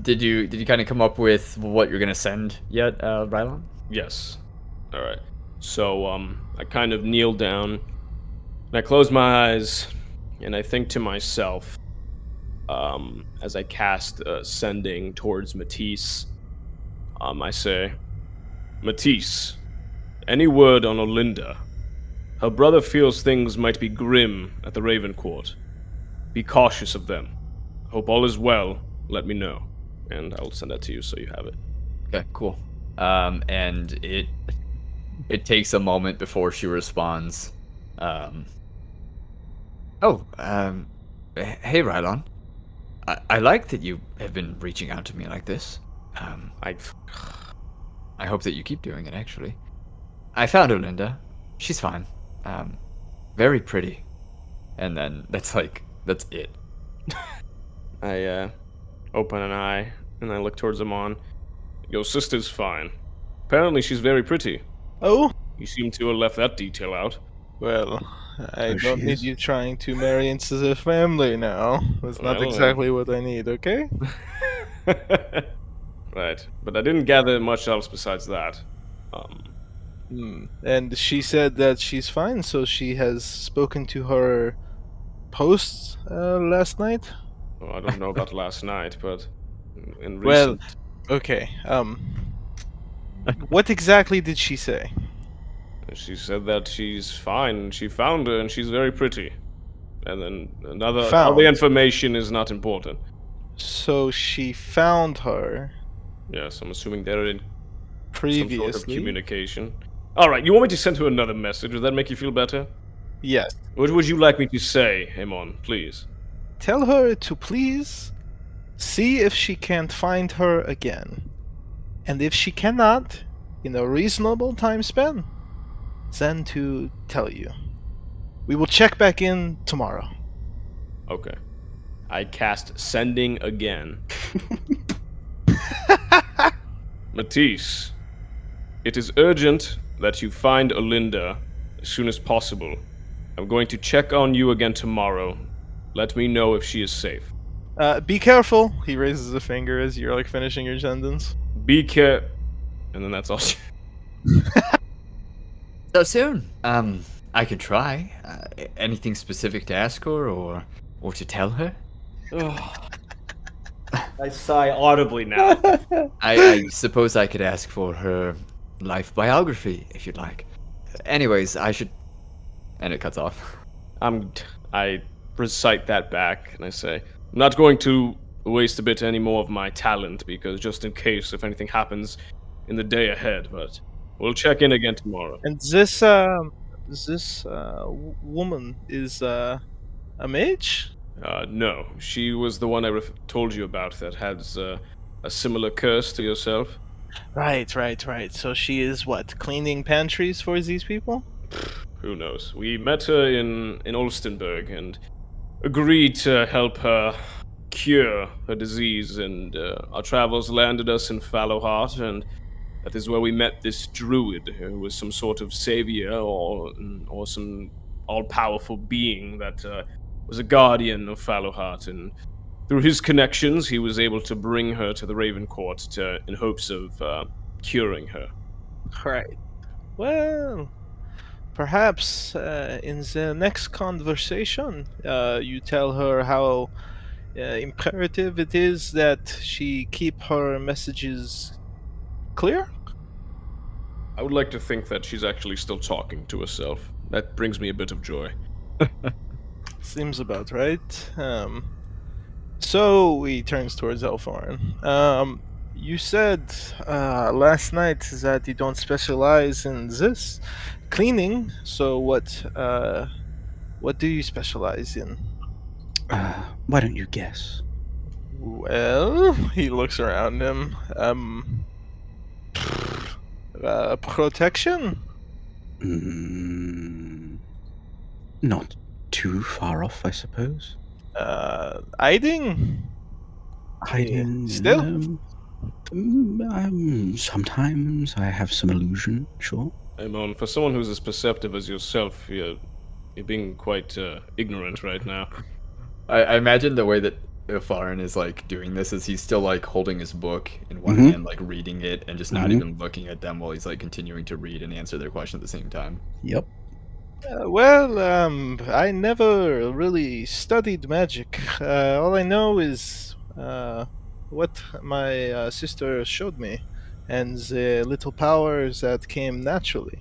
Did you kind of come up with what you're gonna send yet, Rylon? Yes. All right. So I kind of kneel down, and I close my eyes, and I think to myself, as I cast sending towards Matisse, I say, Matisse, any word on Olinda? Her brother feels things might be grim at the Raven Court. Be cautious of them. Hope all is well. Let me know, and I'll send that to you so you have it. Okay, cool. And it takes a moment before she responds. Hey, Rylon. I like that you have been reaching out to me like this. I hope that you keep doing it, actually. I found Olinda. She's fine. Very pretty. And then that's it. I open an eye, and I look towards Eamon. Your sister's fine. Apparently she's very pretty. Oh? You seem to have left that detail out. Well, I There don't she need is. you trying to marry into the family now. That's not Well, exactly what I need, okay? Right, but I didn't gather much else besides that. And she said that she's fine, so she has spoken to her post last night? Well, I don't know about last night, but in Well, recent... okay. What exactly did she say? She said that she's fine, she found her, and she's very pretty. And then all Found. the information is not important. So she found her Yes, I'm assuming they're in some sort of previously. communication. Alright, you want me to send her another message? Would that make you feel better? Yes. What would you like me to say, Eamon, please? Tell her to please see if she can't find her again. And if she cannot, in a reasonable time span, then to tell you. We will check back in tomorrow. Okay. I cast sending again. Matisse, it is urgent that you find Olinda as soon as possible. I'm going to check on you again tomorrow. Let me know if she is safe. Be careful. He raises a finger as you're like finishing your sentence. Be care... And then that's all. So soon. I could try. Anything specific to ask her or to tell her? I sigh audibly now. I suppose I could ask for her life biography, if you'd like. Anyways, I should... And it cuts off. I recite that back, and I say, I'm not going to waste a bit any more of my talent, because just in case if anything happens in the day ahead, but we'll check in again tomorrow. And this woman is a mage? No, she was the one I told you about that has a similar curse to yourself. Right. So she is what, cleaning pantries for these people? Who knows? We met her in Olstenburg and agreed to help her cure her disease, and our travels landed us in Fallowheart, and that is where we met this druid who was some sort of savior or some all-powerful being that was a guardian of Fallowheart, and through his connections he was able to bring her to the Raven Court in hopes of curing her. Right. Well, perhaps in the next conversation, you tell her how imperative it is that she keep her messages clear? I would like to think that she's actually still talking to herself. That brings me a bit of joy. seems about right. So he turns towards Ilfharyn. You said last night that you don't specialize in this cleaning. So what do you specialize in? Why don't you guess? Well, he looks around him. Protection? Not too far off, I suppose. Hiding? Hiding. Still? Sometimes I have some illusion, sure. Eamon, for someone who's as perceptive as yourself, you're being quite ignorant right now. I imagine the way that Ilfharyn is like doing this is he's still like holding his book in one Mhm. hand, like reading it, and just not even looking at them while he's like continuing to read and answer their question at the same time. Yep. I never really studied magic. All I know is what my sister showed me, and the little powers that came naturally.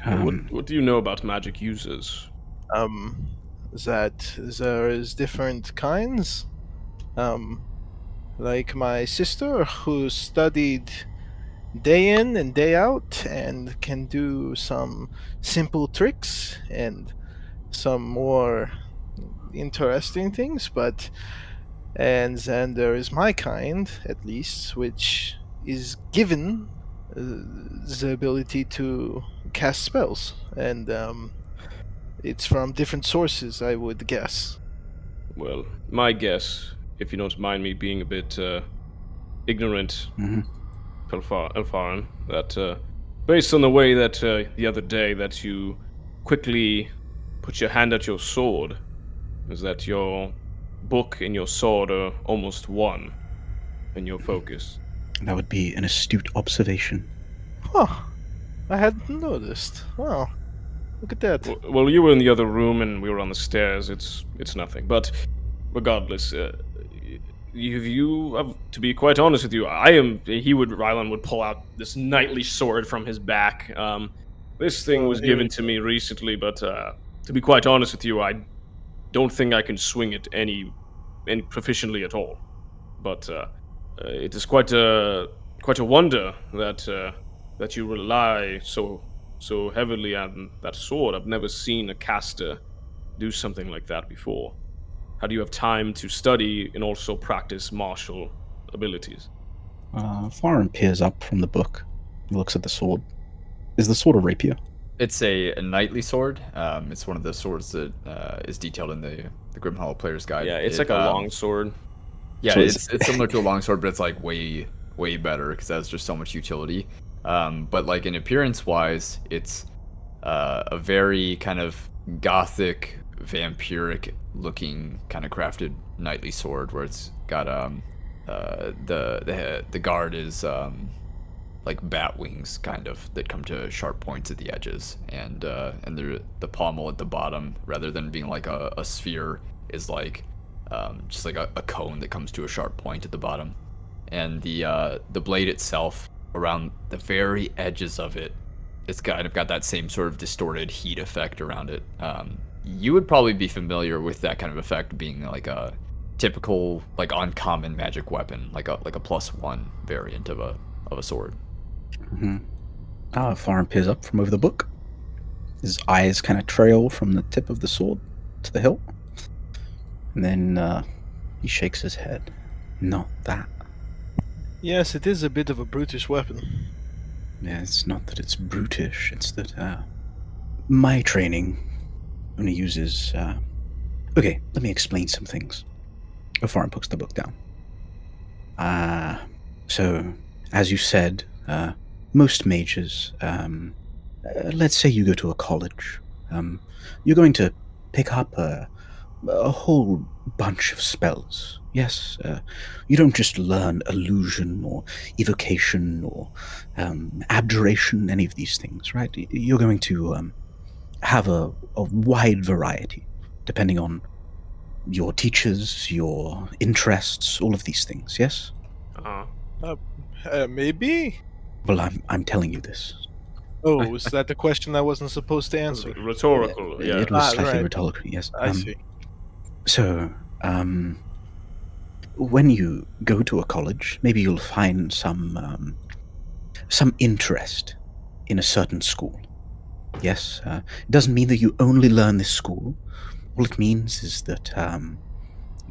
What do you know about magic users? That there is different kinds. Like my sister, who studied day in and day out and can do some simple tricks and some more interesting things, and then there is my kind, at least, which is given the ability to cast spells, and it's from different sources, I would guess. Well, my guess, if you don't mind me being a bit ignorant, Ilfharyn, that based on the way that the other day that you quickly put your hand at your sword, is that your book and your sword are almost one in your focus. That would be an astute observation. Huh. I hadn't noticed. Wow. Look at that. Well, you were in the other room and we were on the stairs. It's nothing. But regardless, to be quite honest with you, Rylon would pull out this knightly sword from his back. This thing was given to me recently, but to be quite honest with you, I don't think I can swing it any proficiently at all. But it is quite a wonder that you rely so heavily on that sword. I've never seen a caster do something like that before. How do you have time to study and also practice martial abilities? Farron peers up from the book. He looks at the sword. Is the Sword of Rapier? It's a knightly sword. It's one of the swords that is detailed in the Grim Hollow Player's Guide. Yeah, it's like a long sword. Yeah, So it's similar to a longsword, but it's like way better because it has just so much utility. But like in appearance wise, it's a very kind of gothic, vampiric looking kind of crafted knightly sword where it's got the guard is like bat wings kind of that come to sharp points at the edges, and the pommel at the bottom, rather than being like a sphere, is like just like a cone that comes to a sharp point at the bottom, and the blade itself around the very edges of it, it's kind of got that same sort of distorted heat effect around it. You would probably be familiar with that kind of effect being like a typical like uncommon magic weapon, like a +1 variant of a sword. Farron peers up from over the book. His eyes kind of trail from the tip of the sword to the hilt. And then he shakes his head. Not that. Yes, it is a bit of a brutish weapon. Yeah, it's not that it's brutish, it's that my training only uses... Okay, let me explain some things. Farron puts the book down. So, as you said, most mages, let's say you go to a college, you're going to pick up a whole bunch of spells. Yes, you don't just learn illusion or evocation or abjuration, any of these things, right? You're going to have a wide variety, depending on your teachers, your interests, all of these things, yes? Maybe? Well, I'm telling you this. Oh, is that the question I wasn't supposed to answer? Rhetorical, yeah. It was slightly right. rhetorical, yes. I see. So, when you go to a college, maybe you'll find some interest in a certain school. Yes, it doesn't mean that you only learn this school. All it means is that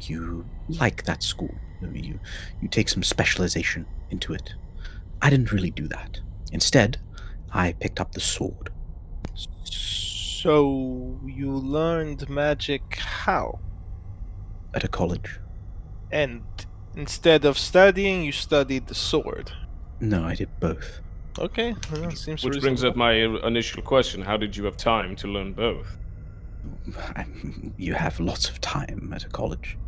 you like that school. You take some specialization into it. I didn't really do that. Instead, I picked up the sword. So you learned magic how? At a college. And instead of studying, you studied the sword. No, I did both. Okay, well, that seems Which brings reasonable. up my initial question: how did you have time to learn both? You have lots of time at a college.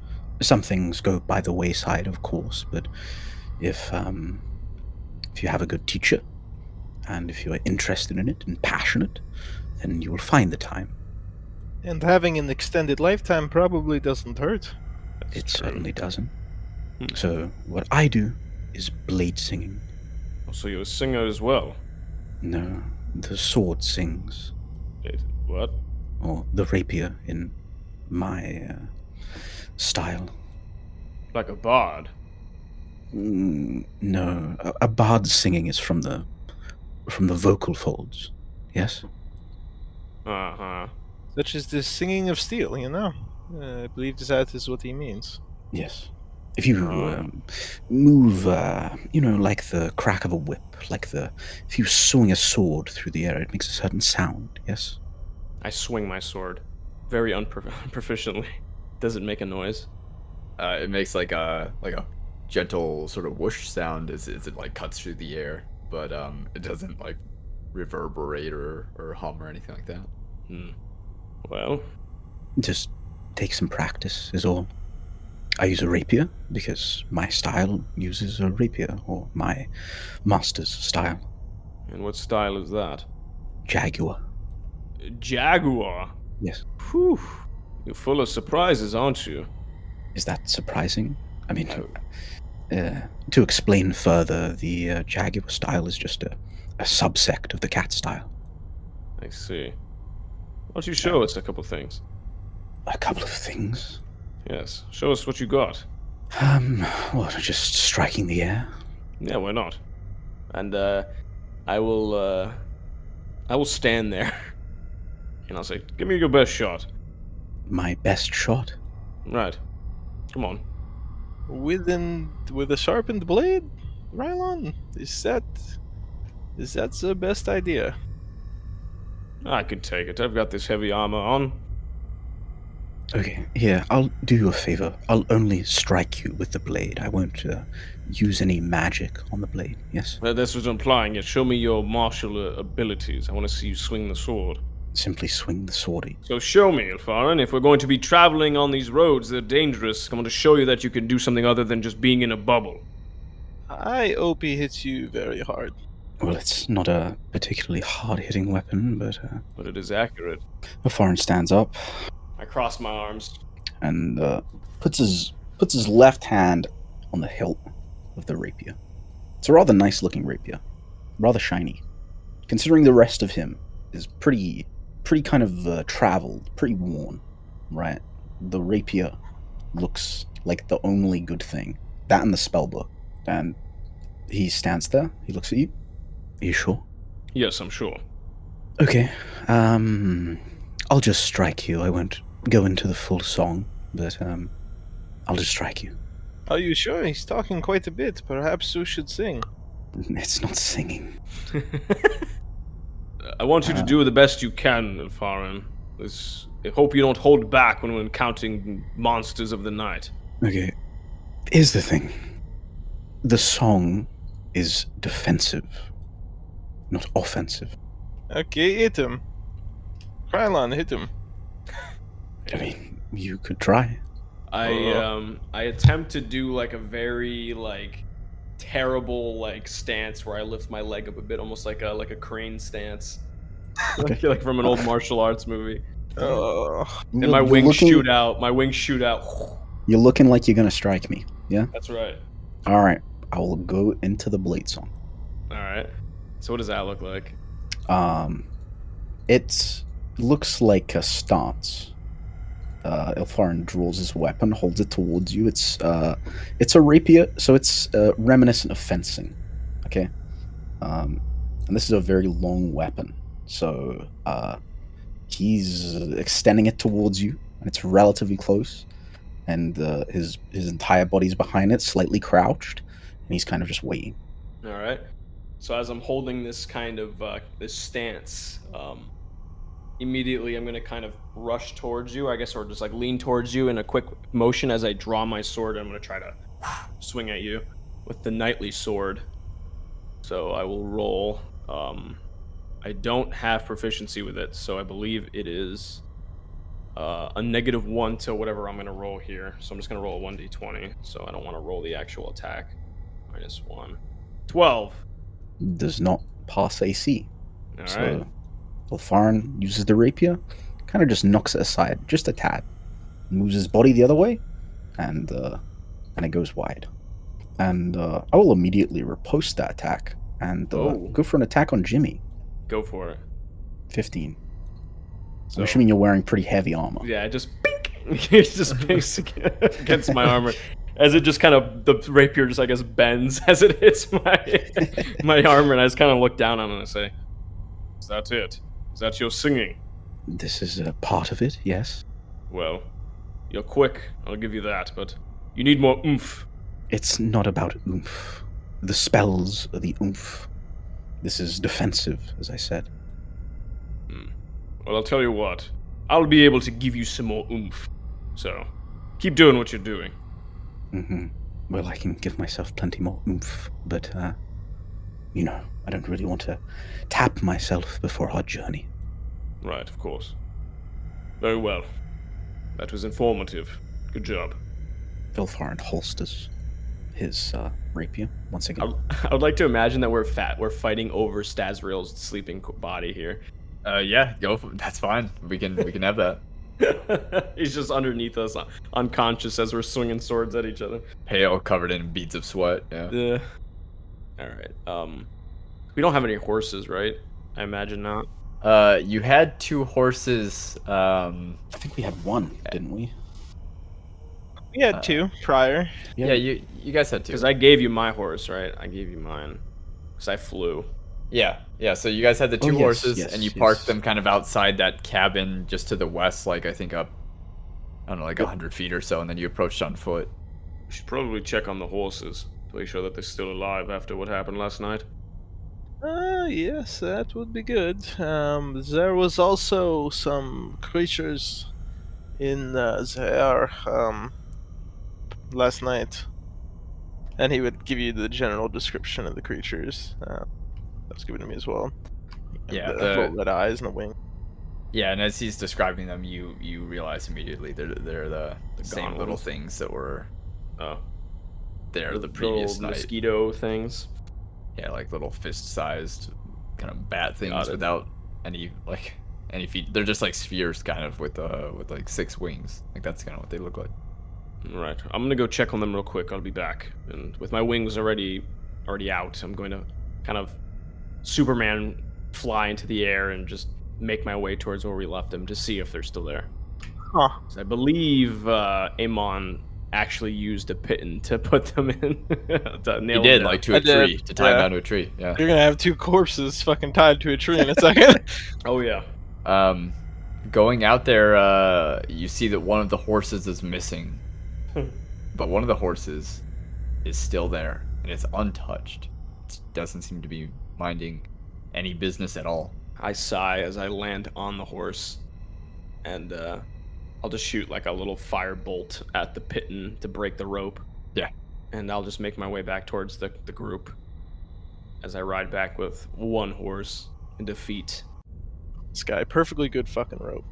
Some things go by the wayside, of course, but if you have a good teacher, and if you are interested in it and passionate, then you will find the time. And having an extended lifetime probably doesn't hurt. It true. certainly doesn't. Hmm. So what I do is blade singing. So you're a singer as well? No, the sword sings, What? or the rapier in my style. Like a bard? No, a bard's singing is from the vocal folds. Yes. Uh-huh. Such as the singing of steel, you know? I believe that is what he means. Yes. If you move, like the crack of a whip, if you swing a sword through the air, it makes a certain sound. Yes. I swing my sword. Very unproficiently. Does it make a noise? It makes like a gentle sort of whoosh sound as it like cuts through the air, but it doesn't like reverberate or hum or anything like that. Well, Just take some practice is all. I use a rapier because my style uses a rapier, or my master's style. and what style is that? Jaguar. Jaguar? Yes. Whew. You're full of surprises, aren't you? Is that surprising? I mean, to explain further, the Jaguar style is just a subsect of the cat style. I see. Why don't you show us a couple things? A couple of things. Yes, show us what you got. What, just striking the air? Yeah, why not? And I will stand there, and I'll say, "Give me your best shot." My best shot? Right. Come on. With a sharpened blade, Rylon? Is that the best idea? I can take it. I've got this heavy armor on. Okay, here, I'll do you a favor. I'll only strike you with the blade. I won't use any magic on the blade, yes? That's what I'm implying. Yeah, show me your martial abilities. I want to see you swing the sword. Simply swing the sword. So show me, Ilfharyn. If we're going to be traveling on these roads, they're dangerous. I want to show you that you can do something other than just being in a bubble. I hope he hits you very hard. Well, it's not a particularly hard-hitting weapon, but But it is accurate. Ilfharyn stands up I cross my arms. and puts his left hand on the hilt of the rapier. It's a rather nice-looking rapier, rather shiny. Considering the rest of him is pretty kind of traveled, pretty worn, right? The rapier looks like the only good thing. That and the spellbook. And he stands there. He looks at you. Are you sure? Yes, I'm sure. Okay. I'll just strike you. I won't go into the full song, but I'll just strike you. Are you sure? He's talking quite a bit. Perhaps you should sing. It's not singing. I want you to do the best you can, Ilfharyn. I hope you don't hold back when we're encountering monsters of the night. Okay. Here's the thing. The song is defensive, not offensive. Okay, hit him. Rylon, hit him. I mean, you could try. I attempt to do like a very terrible stance where I lift my leg up a bit, almost like a crane stance, like from an old martial arts movie. And my wings shoot out. My wings shoot out. You're looking like you're gonna strike me. Yeah. That's right. All right. I will go into the blade song. All right. So what does that look like? It looks like a stance. Ilfharyn draws his weapon, holds it towards you. It's a rapier, so it's reminiscent of fencing. Okay, and this is a very long weapon. So he's extending it towards you, and it's relatively close. And his entire body's behind it, slightly crouched, and he's kind of just waiting. All right. So as I'm holding this kind of this stance, immediately I'm going to kind of rush towards you, I guess, or just like lean towards you in a quick motion as I draw my sword. I'm going to try to swing at you with the knightly sword. So I will roll. I don't have proficiency with it, so I believe it is a -1 to whatever I'm going to roll here. So I'm just going to roll a 1d20, so I don't want to roll the actual attack. -1. 12. Does not pass AC. All So right. Ilfharyn uses the rapier, kind of just knocks it aside, just a tad, moves his body the other way, and it goes wide. And I will immediately riposte that attack and go for an attack on Jimmy. Go for it. 15. So, I'm assuming you're wearing pretty heavy armor. yeah, just pink. It just pinks against my armor. As it just kind of, the rapier just, I guess, bends as it hits my armor, and I just kind of look down on it and I say, "Is that it? Is that your singing?" This is a part of it, yes. Well, you're quick, I'll give you that, but you need more oomph. It's not about oomph. The spells are the oomph. This is defensive, as I said. Well, I'll tell you what. I'll be able to give you some more oomph. So, keep doing what you're doing. Mm-hmm. Well, I can give myself plenty more oomph, but, I don't really want to tap myself before our journey. Right, of course. Very well. That was informative. Good job. Ilfharyn holsters his rapier once again. I would like to imagine that we're fighting over Stazriel's sleeping body here. Yeah, go for it. That's fine. We can have that. He's just underneath us, unconscious as we're swinging swords at each other. Pale, covered in beads of sweat. Yeah. Yeah. All right. We don't have any horses, right? I imagine not. You had 2 horses. I think we had one, didn't we? We had 2 prior. Yeah, you guys had 2. Because I gave you my horse, right? I gave you mine. Because I flew. Yeah. So you guys had the 2 yes, horses, yes, and you yes. parked them kind of outside that cabin just to the west, like I think up, I don't know, like 100 feet or so, and then you approached on foot. We should probably check on the horses to make sure that they're still alive after what happened last night. Yes, that would be good. There was also some creatures in there last night. And he would give you the general description of the creatures. That was given to me as well. Yeah, The little red eyes and the wing. Yeah, and as he's describing them, you realize immediately they're the same gone little ones. things that were Oh. there the previous little night. mosquito things. Yeah, like little fist-sized kind of bat things Got it. without any feet. They're just like spheres, kind of with like 6 wings. Like that's kind of what they look like. Right. I'm gonna go check on them real quick. I'll be back. And with my wings already out, I'm going to kind of Superman fly into the air and just make my way towards where we left them to see if they're still there. Huh. 'Cause I believe Eamon actually used a pitten to put them in. To He nail did, them like down. to a I did, tree, to tie him yeah. down to a tree. Yeah. You're gonna have 2 corpses fucking tied to a tree in a second. Oh yeah. Going out there, you see that one of the horses is missing, but one of the horses is still there, and it's untouched. It doesn't seem to be minding any business at all. I sigh as I land on the horse, and I'll just shoot like a little fire bolt at the pitten to break the rope. Yeah. And I'll just make my way back towards the group as I ride back with one horse in defeat. This guy, perfectly good fucking rope.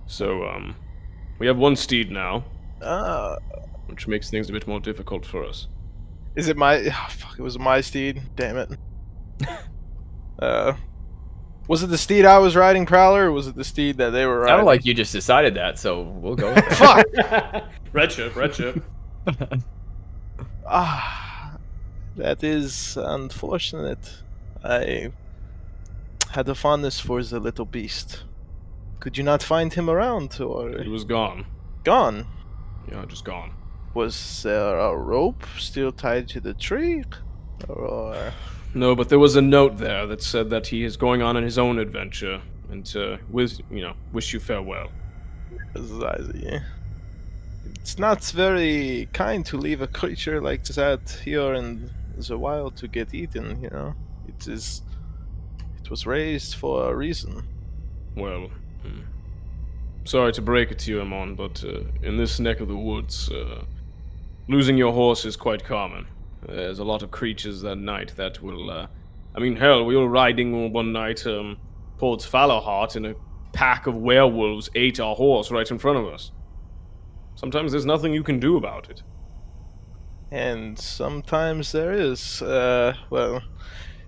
So, we have 1 steed now, Ah, which makes things a bit more difficult for us. is it my? Oh, fuck! It was my steed. Damn it. Was it the steed I was riding, Prowler, or was it the steed that they were riding? Sounded like you just decided that, so we'll go with that. Fuck! Red ship. Ah, that is unfortunate. had a fondness for the little beast. Could you not find him around, or He was gone. gone? Yeah, just gone. Was there a rope still tied to the tree? Or No, but there was a note there that said that he is going on his own adventure, and wish you farewell. it's not very kind to leave a creature like that here in the wild to get eaten, you know. It was raised for a reason. Well, sorry to break it to you, Eamon, but in this neck of the woods, losing your horse is quite common. There's a lot of creatures that night that will, hell, we were riding one night towards Fallowheart, and a pack of werewolves ate our horse right in front of us. Sometimes there's nothing you can do about it. And sometimes there is.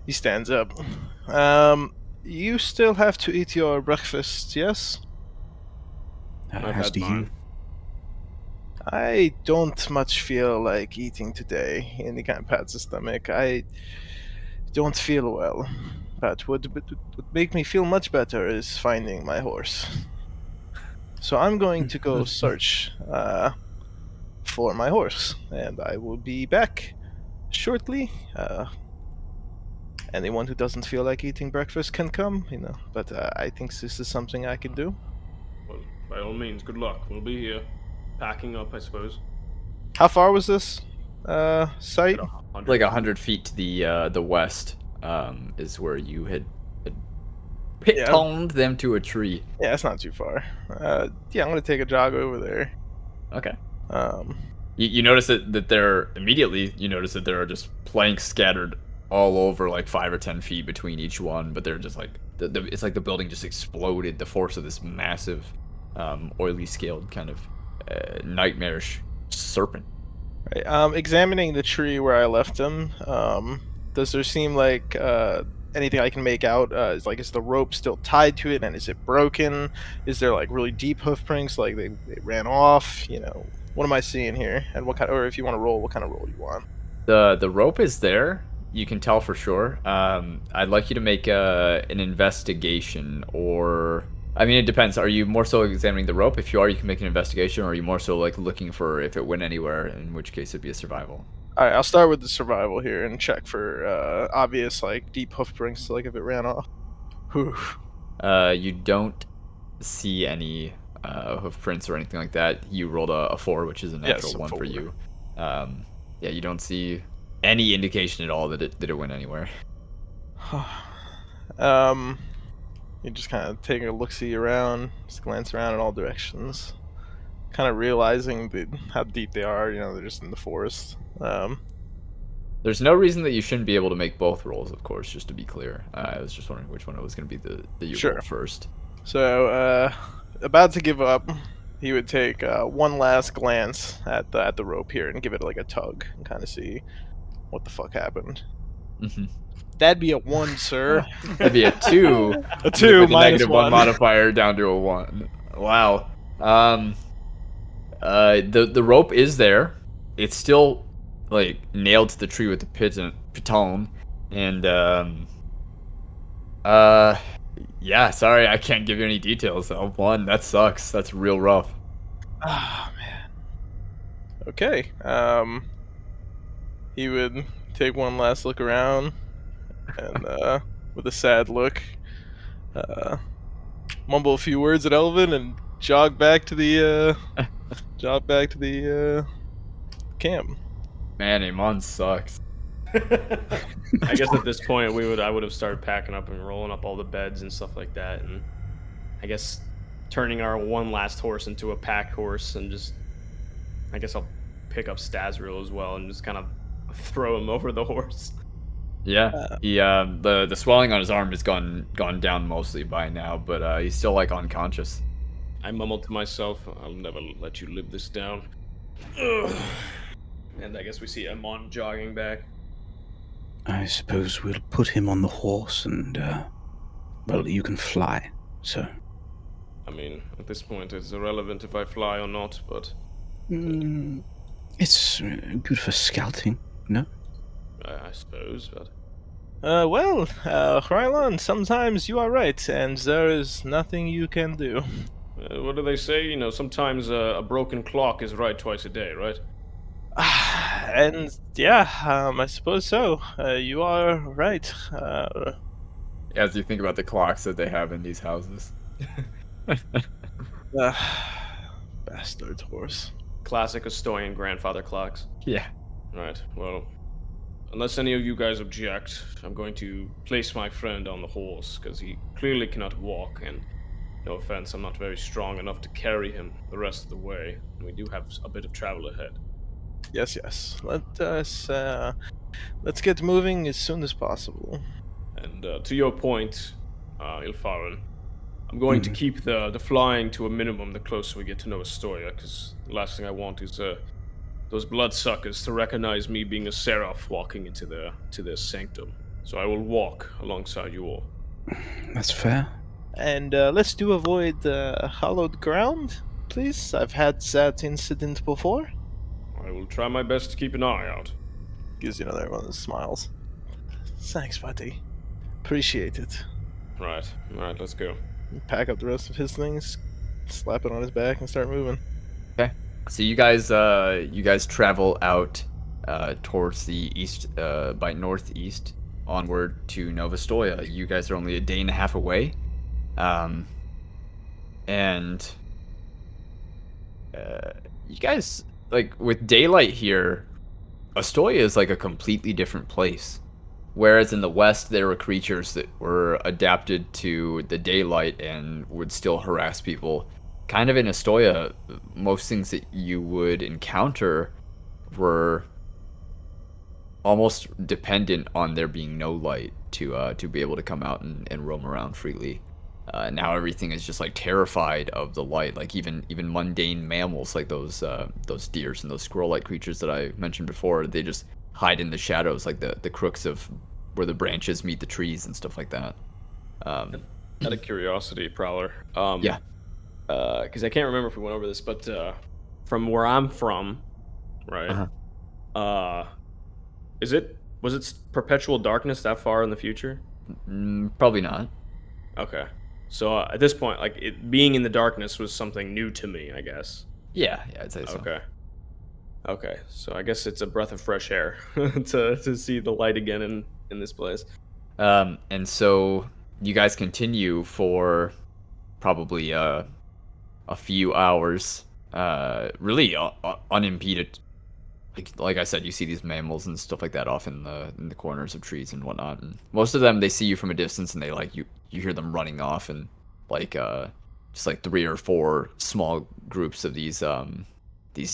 He stands up. You still have to eat your breakfast, yes? I've As had do mine. you. I don't much feel like eating today. And he kind of pats his stomach. I don't feel well. But what would make me feel much better is finding my horse. So I'm going to go search for my horse, and I will be back shortly. Anyone who doesn't feel like eating breakfast can come, you know. But I think this is something I can do. Well, by all means, good luck. We'll be here, packing up, I suppose. How far was this site? 100. Like 100 feet to the west is where you had pitoned them to a tree. Yeah, it's not too far. Yeah, I'm gonna take a jog over there. Okay. Um, You notice that you notice that there are just planks scattered all over, like 5 or 10 feet between each one, but they're just like it's like the building just exploded. The force of this massive, oily scaled kind of nightmarish serpent. right. Examining the tree where I left him. Does there seem like anything I can make out? Is the rope still tied to it, and is it broken? Is there like really deep hoof prints, like they ran off? You know, what am I seeing here? And what kind? Or if you want to roll, what kind of roll you want? The rope is there. You can tell for sure. I'd like you to make an investigation, or it depends. Are you more so examining the rope? If you are, you can make an investigation, or are you more so like looking for if it went anywhere? In which case, it'd be a survival. All right, I'll start with the survival here and check for obvious like deep hoof prints, like if it ran off. Whew. You don't see any hoof prints or anything like that. You rolled a 4, which is a natural Yes, a one for 4. you. You don't see any indication at all that it went anywhere. You just kind of taking a look-see around, just glance around in all directions, kind of realizing how deep they are. You know, they're just in the forest. There's no reason that you shouldn't be able to make both rolls, of course, just to be clear. I was just wondering which one it was going to be that you Sure. rolled first. So, about to give up, he would take one last glance at the rope here and give it like a tug and kind of see what the fuck happened. Mm-hmm. That'd be a 1, sir. That'd be a 2. A 2 with a minus negative 1 modifier down to a 1. Wow. The rope is there. It's still like nailed to the tree with the piton, and sorry, I can't give you any details. 1, that sucks. That's real rough. Ah, man. Okay. He would take one last look around, and with a sad look, mumble a few words at Elvin, and jog back to the camp. Man, Eamon sucks. I guess at this point I would have started packing up and rolling up all the beds and stuff like that, and I guess turning our one last horse into a pack horse, and I guess I'll pick up Stazriel as well and just kind of throw him over the horse. Yeah, the swelling on his arm has gone down mostly by now, but he's still like unconscious. I mumbled to myself, "I'll never let you live this down." Ugh. And I guess we see Eamon jogging back. I suppose we'll put him on the horse and, you can fly, so. At this point, it's irrelevant if I fly or not, but... It's good for scouting, no? I suppose, but... Rylon, sometimes you are right, and there is nothing you can do. What do they say? You know, sometimes a broken clock is right twice a day, right? And yeah, I suppose so. You are right. As you think about the clocks that they have in these houses. Uh, bastard horse. Classic Ostoyan grandfather clocks. Yeah. Right, well, unless any of you guys object, I'm going to place my friend on the horse, because he clearly cannot walk, and no offense, I'm not very strong enough to carry him the rest of the way, and we do have a bit of travel ahead. Yes, yes. Let's get moving as soon as possible. And to your point, Ilfharyn, I'm going to keep the flying to a minimum the closer we get to Nova Ostoya, because the last thing I want is those bloodsuckers to recognize me being a seraph walking into their sanctum. So I will walk alongside you all. That's fair. And let's do avoid hollowed ground, please. I've had that incident before. I will try my best to keep an eye out. Gives you another one of those smiles. Thanks, buddy. Appreciate it. Right, let's go. Pack up the rest of his things, slap it on his back, and start moving. Okay. So you guys travel out towards the east by northeast onward to Nova Ostoya. You guys are only a day and a half away. And you guys, like, with daylight here, Ostoya is like a completely different place. Whereas in the west, there were creatures that were adapted to the daylight and would still harass people. Kind of in Ostoya, most things that you would encounter were almost dependent on there being no light to be able to come out and roam around freely. Now everything is just like terrified of the light. Like even mundane mammals like those deers and those squirrel-like creatures that I mentioned before, they just hide in the shadows, like the crooks of where the branches meet the trees and stuff like that. Out of curiosity, Prowler. Yeah. Because I can't remember if we went over this, but from where I'm from, right? Was it perpetual darkness that far in the future? Probably not. Okay. So at this point, like, it being in the darkness was something new to me, I guess. Yeah, I'd say so. Okay. So I guess it's a breath of fresh air to see the light again in this place. And so you guys continue for probably a few hours, really unimpeded. Like I said, you see these mammals and stuff like that off in the corners of trees and whatnot. And most of them, they see you from a distance and they you hear them running off, and just like 3 or 4 small groups of these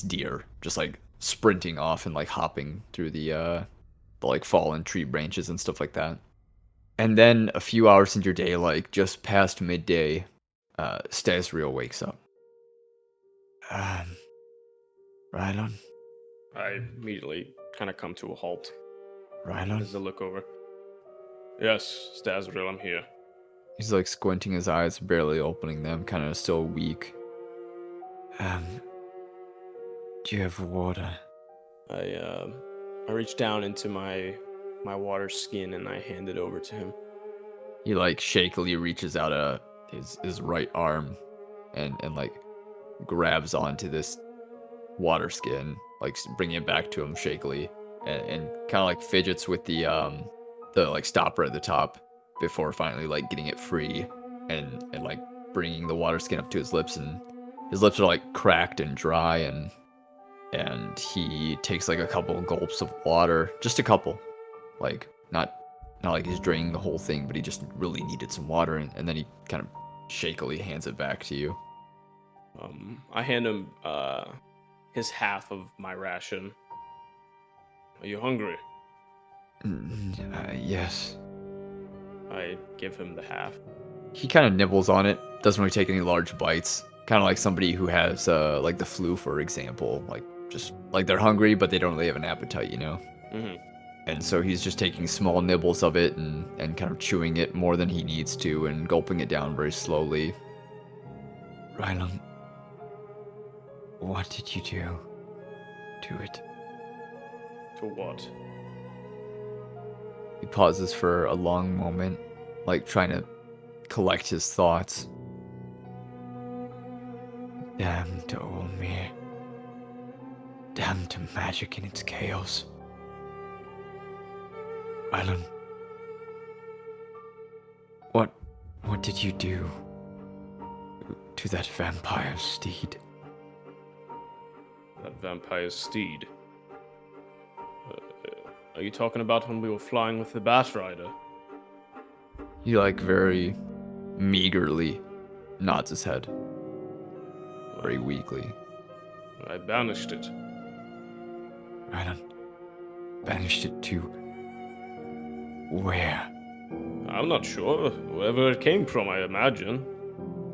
deer just like sprinting off and like hopping through the like fallen tree branches and stuff like that. And then a few hours into your day, like just past midday, Stasriel wakes up. Rylon? I immediately kind of come to a halt Rylon? as I look over. Yes, Stasriel, I'm here. He's like squinting his eyes, barely opening them, kind of still weak. Do you have water? I reach down into my water skin and I hand it over to him. He like shakily reaches out his right arm and like grabs onto this water skin, like bringing it back to him shakily, and kind of like fidgets with the like stopper at the top before finally like getting it free and like bringing the water skin up to his lips, and his lips are like cracked and dry, and he takes like a couple gulps of water, just a couple, like not like he's draining the whole thing, but he just really needed some water, and then he kind of shakily hands it back to you. I hand him his half of my ration. Are you hungry? Yes. I give him the half. He kind of nibbles on it, doesn't really take any large bites. Kind of like somebody who has like the flu, for example, like just like they're hungry, but they don't really have an appetite, you know? Mm-hmm. And so he's just taking small nibbles of it and kind of chewing it more than he needs to and gulping it down very slowly. Rylon, what did you do to it? To what? He pauses for a long moment, like trying to collect his thoughts. Damn to Olmir. Damn to magic in its chaos. Rylon, what did you do to that vampire steed? That vampire steed. Are you talking about when we were flying with the Bat Rider? He very meagerly nods his head. Very weakly. I banished it. Rylon, banished it to where? I'm not sure. Wherever it came from, I imagine.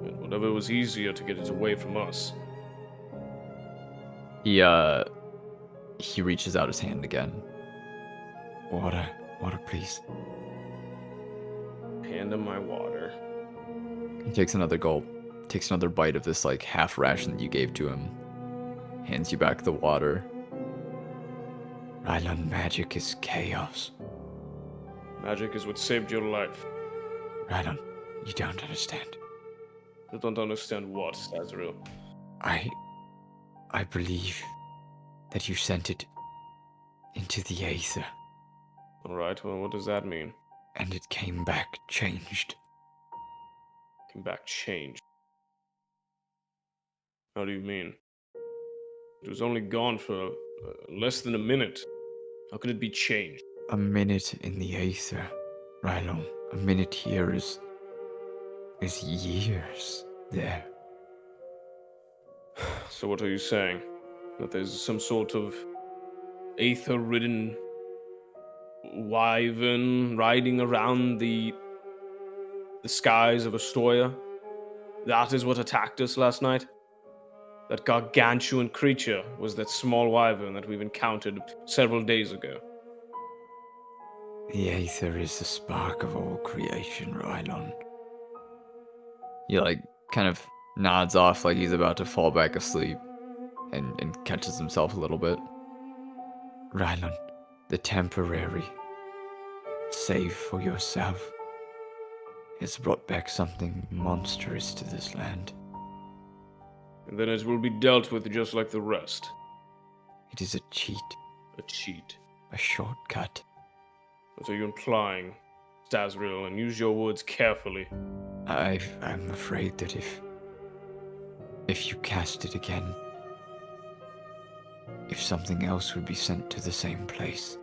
And whatever was easier to get it away from us. He reaches out his hand again. Water, please. Hand him my water. He takes another gulp, takes another bite of this half ration that you gave to him, hands you back the water. Rylon, magic is chaos. Magic is what saved your life. Rylon, you don't understand. I don't understand what, Azrael. I believe that you sent it into the aether, Alright, well, what does that mean? and it came back changed. Came back changed. How do you mean? It was only gone for less than a minute. How could it be changed? A minute in the aether, Rylon. A minute here is years there. So what are you saying? That there's some sort of aether-ridden wyvern riding around the skies of Ostoya? That is what attacked us last night? That gargantuan creature was that small wyvern that we've encountered several days ago. The aether is the spark of all creation, Rylon. He kind of nods off like he's about to fall back asleep and catches himself a little bit. Rylon, the temporary save for yourself has brought back something monstrous to this land. And then it will be dealt with just like the rest. It is a cheat, A cheat. a shortcut. What are you implying, Stazriel? And use your words carefully. I'm afraid that if you cast it again, if something else would be sent to the same place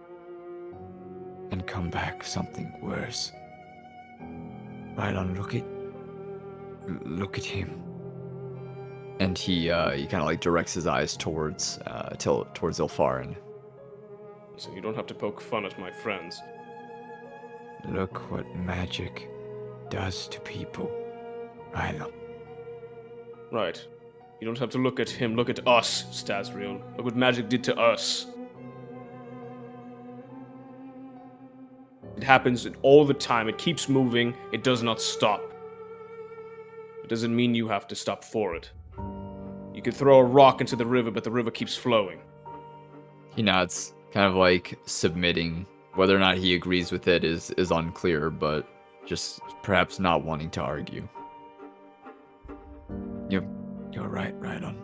and come back something worse. Rylon, look at him. And he kind of directs his eyes towards Ilfharyn. So you don't have to poke fun at my friends. Look what magic does to people, Rylon. Right. You don't have to look at him, look at us, Stazriel. Look what magic did to us. It happens all the time. It keeps moving. It does not stop. It doesn't mean you have to stop for it. You can throw a rock into the river, but the river keeps flowing. He nods, kind of submitting. Whether or not he agrees with it is unclear, but just perhaps not wanting to argue. You're right, Rylon.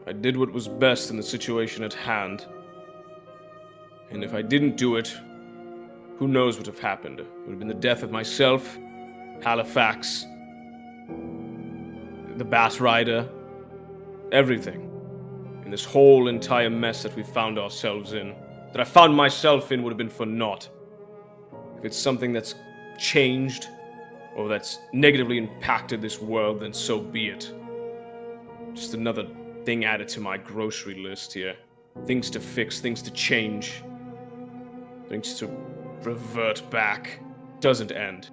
I did what was best in the situation at hand. And if I didn't do it, who knows what would have happened? It would have been the death of myself, Halifax, the Bat Rider, everything. In this whole entire mess that we found ourselves in, that I found myself in, would have been for naught. If it's something that's changed, or that's negatively impacted this world, then so be it. Just another thing added to my grocery list here. Things to fix, things to change. Things to revert back. Doesn't end.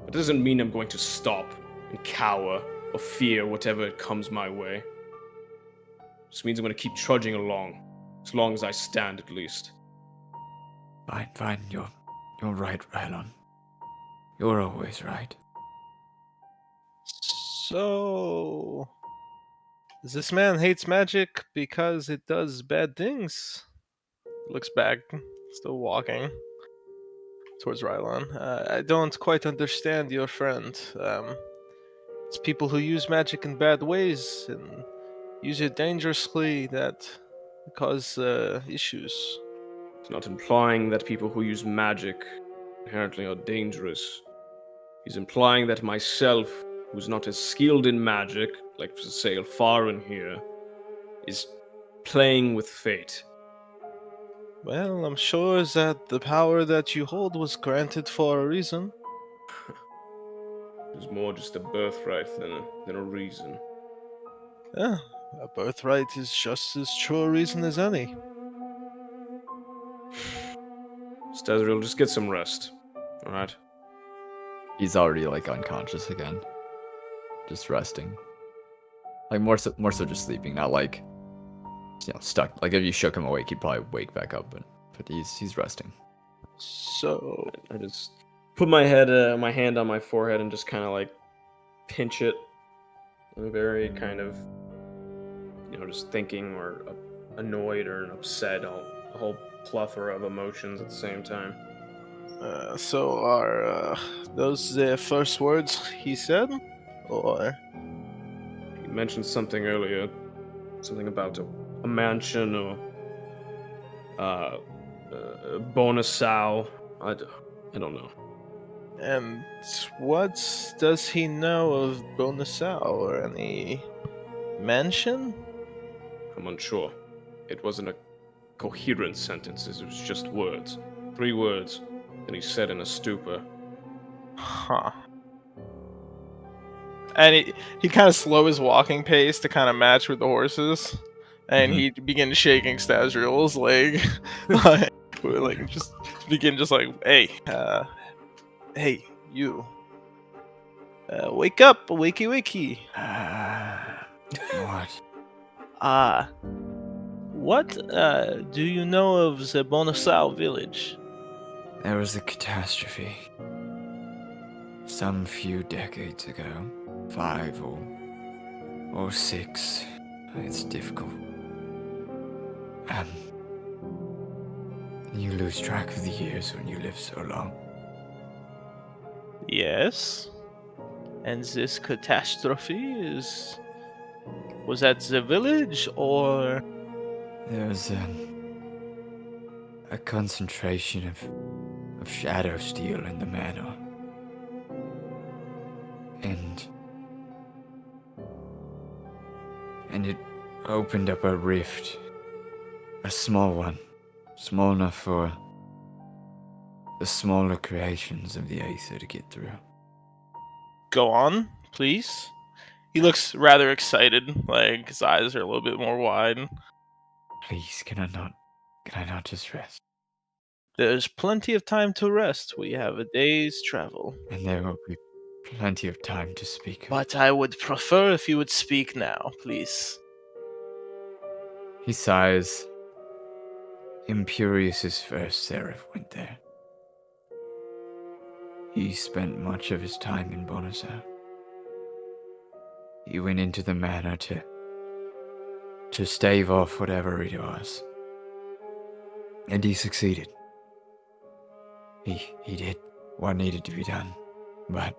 It doesn't mean I'm going to stop and cower or fear whatever comes my way. It just means I'm going to keep trudging along. As long as I stand, at least. Fine. You're right, Rylon. You're always right. So, this man hates magic because it does bad things. Looks back, still walking. towards Rylon. I don't quite understand your friend. It's people who use magic in bad ways and use it dangerously that cause issues. It's not implying that people who use magic inherently are dangerous. He's implying that myself, who's not as skilled in magic, like say Ilfharyn here, is playing with fate. Well, I'm sure that the power that you hold was granted for a reason. It's more just a birthright than a reason. Yeah, a birthright is just as true a reason as any. Stazriel, just get some rest. Alright? He's already like unconscious again, just resting. Like more so just sleeping, not like stuck. Like if you shook him awake, he'd probably wake back up, but he's resting. So I just put my hand on my forehead and just kind of like pinch it. I'm very kind of, just thinking or annoyed or upset, a whole plethora of emotions at the same time. So are those the first words he said? Or He mentioned something earlier, something about a mansion or a bonus sow. I don't know. and what does he know of Bonasau or any mansion? I'm unsure. It wasn't a coherent sentence, it was just words. 3 words, and he said in a stupor. Huh. And he kind of slow his walking pace to kind of match with the horses, and he begins shaking Stazriel's leg, hey, you, wake up, wakey. What? What do you know of the Bonasau village? There was a catastrophe. Some few decades ago. 5 or 6. It's difficult. You lose track of the years when you live so long. Yes. And this catastrophe was at the village, or? There was a concentration of shadow steel in the manor. And it opened up a rift. A small one. Small enough for the smaller creations of the Aether to get through. Go on, please. He looks rather excited, like his eyes are a little bit more wide. Please, can I not just rest? There's plenty of time to rest. We have a day's travel. And there will be plenty of time to speak of. But I would prefer if you would speak now, please. He sighs. Imperius's first seraph went there. He spent much of his time in Bonasau. He went into the manor to stave off whatever it was. And he succeeded. He did what needed to be done. But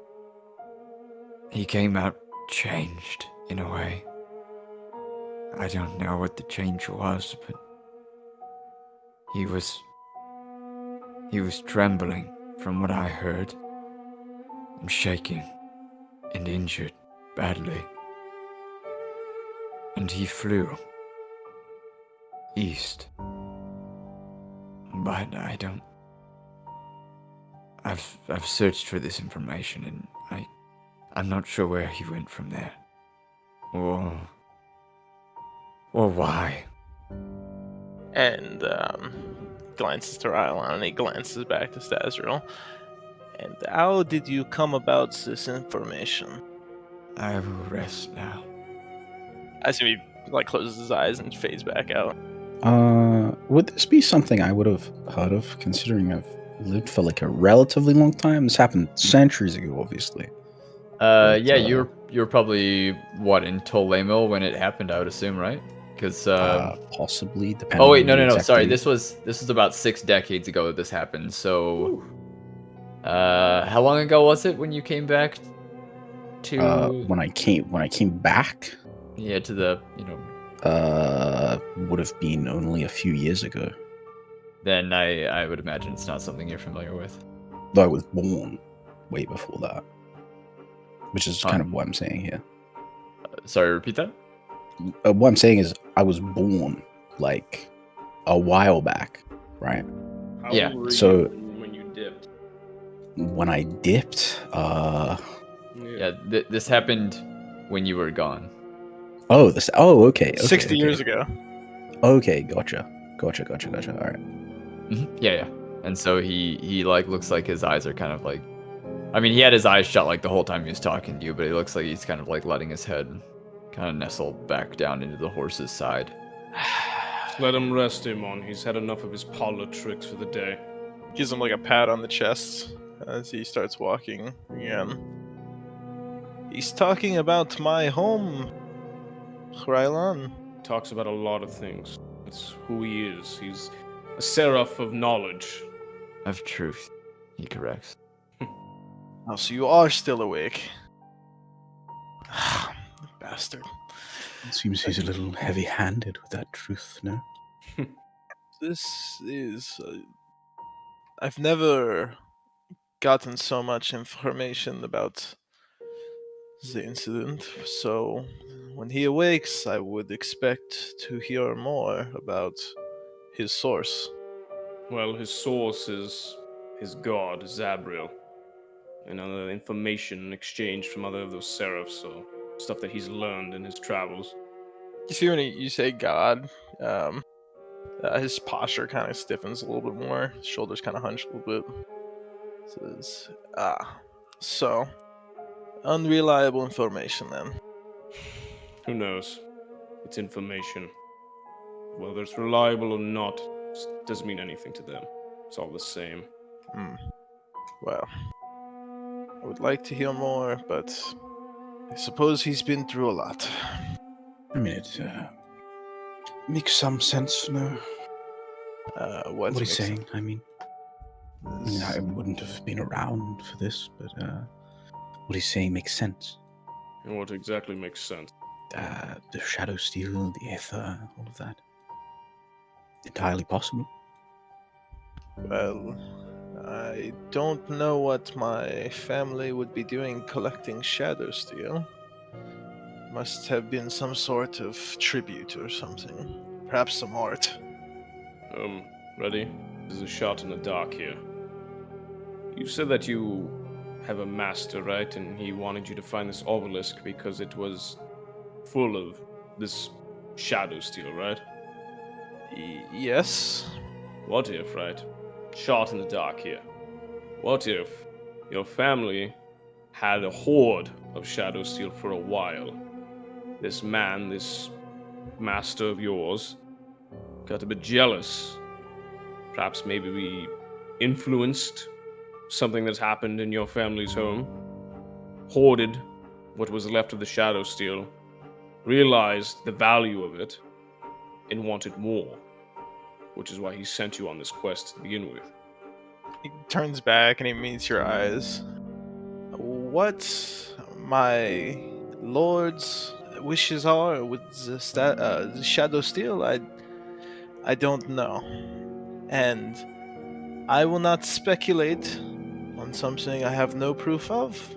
he came out changed in a way. I don't know what the change was, but he was trembling from what I heard, and shaking, and injured badly. And he flew east. But I don't... I've searched for this information, and I'm not sure where he went from there. Or why. And glances to Rylon, and he glances back to Stazriel. And how did you come about this information? I will rest now. I see he closes his eyes and fades back out. Would this be something I would have heard of, considering I've lived for a relatively long time? This happened centuries ago, obviously. Yeah, you were probably in Tolemil when it happened, I would assume, right? Because possibly, depending. Oh wait, no, exact sorry. date. This was about 6 decades ago that this happened. So How long ago was it when you came back to When I came back, yeah, to the, would have been only a few years ago. then I would imagine it's not something you're familiar with. Though I was born way before that, which is Huh. kind of what I'm saying here. Sorry, repeat that? What I'm saying is I was born like a while back, right? How Yeah, old were so- you when you dipped? When I dipped, Yeah, this happened when you were gone. okay. 60 okay. years ago. Okay, gotcha. All right. Yeah. And so he like looks like his eyes are kind of like, I mean, he had his eyes shut like the whole time he was talking to you, but it looks like he's kind of like letting his head kind of nestle back down into the horse's side. Let him rest, Eamon. He's had enough of his parlor tricks for the day. Gives him like a pat on the chest as he starts walking again. He's talking about my home, Rylon. Talks about a lot of things. That's who he is. He's a seraph of knowledge. Of truth, he corrects. Oh, so you are still awake. Bastard. It seems he's a little heavy-handed with that truth, no? This is. I've never gotten so much information about the incident, so when he awakes, I would expect to hear more about his source. Well, his source is his god, Zabriel. And other information exchanged from other of those seraphs, so stuff that he's learned in his travels. You see when you say God, his posture kind of stiffens a little bit more. His shoulders kind of hunch a little bit. Says, so unreliable information then. Who knows? It's information. Whether it's reliable or not, doesn't mean anything to them. It's all the same. Well, I would like to hear more, but I suppose he's been through a lot. I mean, it makes some sense, no? What he's makes saying, I mean, sense? I wouldn't have been around for this, but what he's saying makes sense. And what exactly makes sense? The shadow steel, the ether, all of that. Entirely possible. Well, I don't know what my family would be doing collecting shadow steel. Must have been some sort of tribute or something. Perhaps some art. Ready? This is a shot in the dark here. You said that you have a master, right? And he wanted you to find this obelisk because it was full of this shadow steel, right? Yes. What if, right? Shot in the dark here. What if your family had a hoard of shadow steel for a while? This man, this master of yours, got a bit jealous. Perhaps maybe we influenced something that's happened in your family's home, hoarded what was left of the shadow steel, realized the value of it, and wanted more, which is why he sent you on this quest to begin with. He turns back and he meets your eyes. What my lord's wishes are with the shadow steel, I don't know. And I will not speculate on something I have no proof of,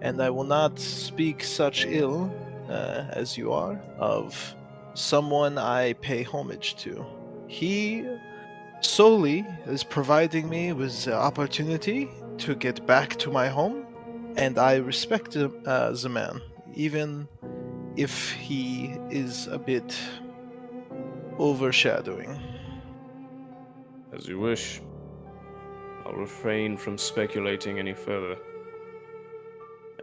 and I will not speak such ill as you are of someone I pay homage to. He solely is providing me with the opportunity to get back to my home, and I respect the man, even if he is a bit overshadowing. As you wish. I'll refrain from speculating any further.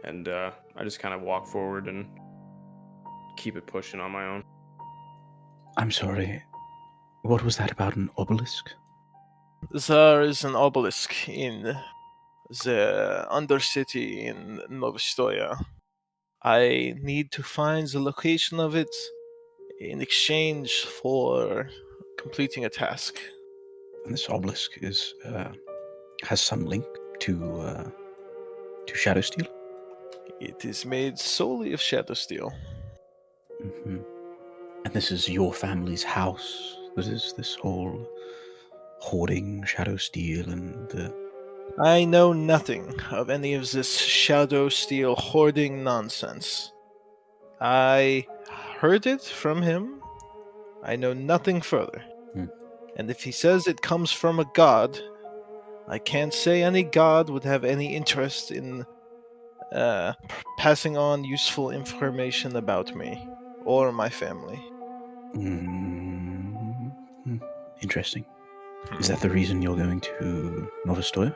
And I just kind of walk forward and keep it pushing on my own. I'm sorry. What was that about an obelisk? There is an obelisk in the Undercity in Ostoya. I need to find the location of it in exchange for completing a task. And this obelisk is has some link to shadow steel? It is made solely of shadow steel. Hmm. And this is your family's house. This is this whole hoarding shadow steel and the. I know nothing of any of this shadow steel hoarding nonsense. I heard it from him. I know nothing further. Hmm. And if he says it comes from a god, I can't say any god would have any interest in passing on useful information about me or my family. Mm-hmm. Interesting. Is that the reason you're going to Ostoya?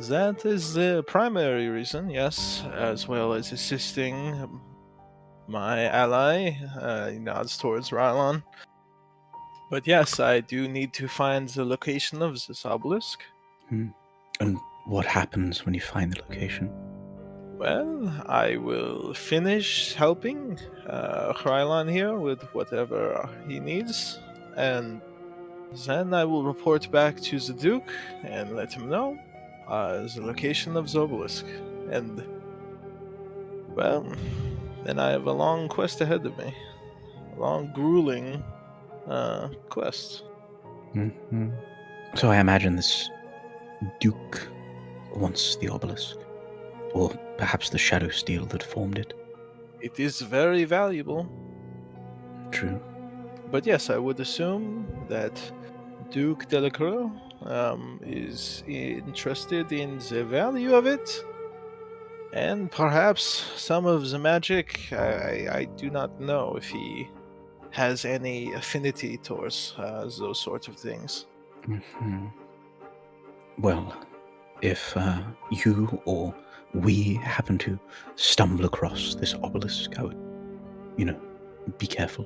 That is the primary reason, yes, as well as assisting my ally. He nods towards Rylon. But yes, I do need to find the location of this obelisk. And what happens when you find the location? Well, I will finish helping Rylon here with whatever he needs, and then I will report back to the Duke and let him know the location of the obelisk. And, well, then I have a long quest ahead of me. A long, grueling quest. Mm-hmm. So I imagine this Duke wants the obelisk. Or perhaps the shadow steel that formed it. It is very valuable. True. But yes, I would assume that Duke Delacroix is interested in the value of it, and perhaps some of the magic. I do not know if he has any affinity towards those sorts of things. Mm-hmm. Well, if you or we happen to stumble across this obelisk, I would, be careful.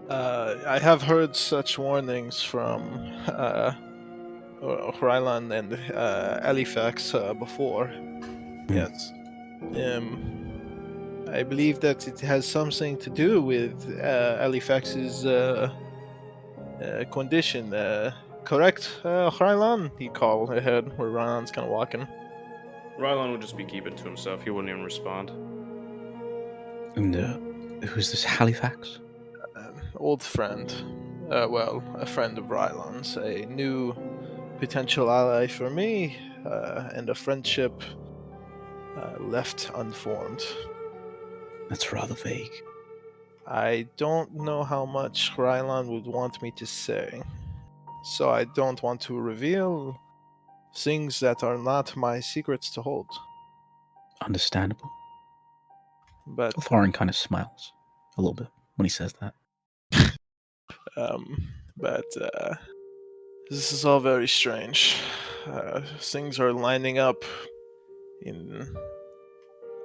I have heard such warnings from Rylon and Halifax before. Yes. I believe that it has something to do with Halifax's condition. Correct, Rylon? He called ahead where Rylon's kind of walking. Rylon would just be keeping to himself. He wouldn't even respond. And who's this Halifax? Old friend. Well, a friend of Rylon's. A new potential ally for me, and a friendship left unformed. That's rather vague. I don't know how much Rylon would want me to say, so I don't want to reveal things that are not my secrets to hold. Understandable. But Ilfharyn kind of smiles a little bit when he says that. but this is all very strange. Things are lining up in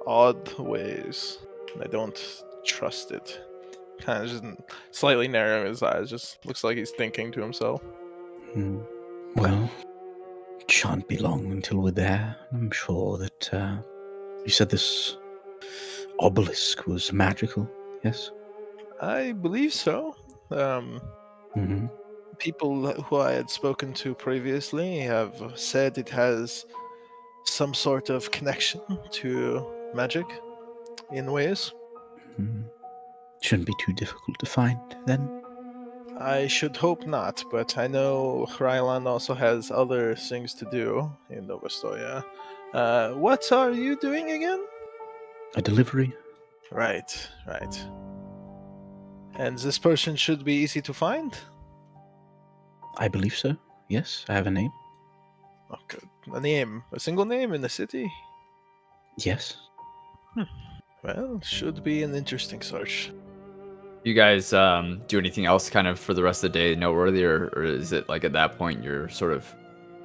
odd ways. I don't trust it. Kind of just slightly narrowing his eyes, just looks like he's thinking to himself. Well, it shan't be long until we're there. I'm sure that you said this obelisk was magical, yes? I believe so. Mm-hmm. People who I had spoken to previously have said it has some sort of connection to magic in ways. Mm-hmm. Shouldn't be too difficult to find, then. I should hope not, but I know Rylon also has other things to do in Ostoya. What are you doing again? A delivery? Right. And this person should be easy to find? I believe so. Yes, I have a name. Oh, good. A name. A single name in the city? Yes. Well, should be an interesting search. You guys do anything else kind of for the rest of the day noteworthy, or is it like at that point you're sort of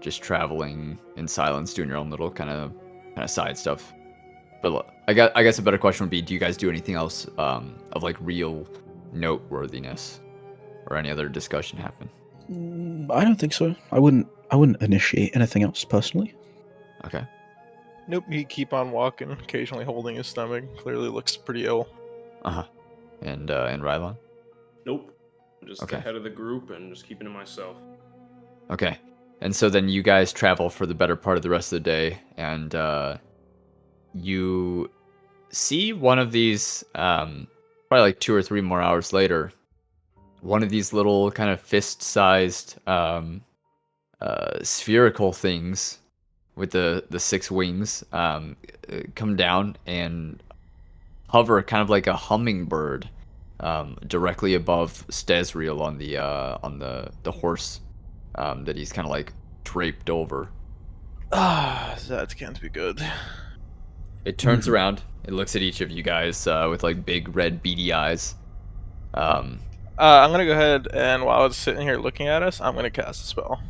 just traveling in silence, doing your own little kind of side stuff? But I guess a better question would be, do you guys do anything else of like real noteworthiness, or any other discussion happen? I don't think so. I wouldn't initiate anything else personally. Okay. Nope, he keep on walking, occasionally holding his stomach. Clearly looks pretty ill. Uh-huh. And Rylon? Nope. I'm just Okay. the head of the group and just keeping to myself. Okay. And so then you guys travel for the better part of the rest of the day, and you see one of these, probably like 2 or 3 more hours later, one of these little kind of fist-sized spherical things with the 6 wings come down and hover kind of like a hummingbird directly above Stezriel on the horse that he's kind of like draped over. That can't be good. It turns around. It looks at each of you guys with like big red beady eyes. I'm gonna go ahead and while it's sitting here looking at us, I'm gonna cast a spell,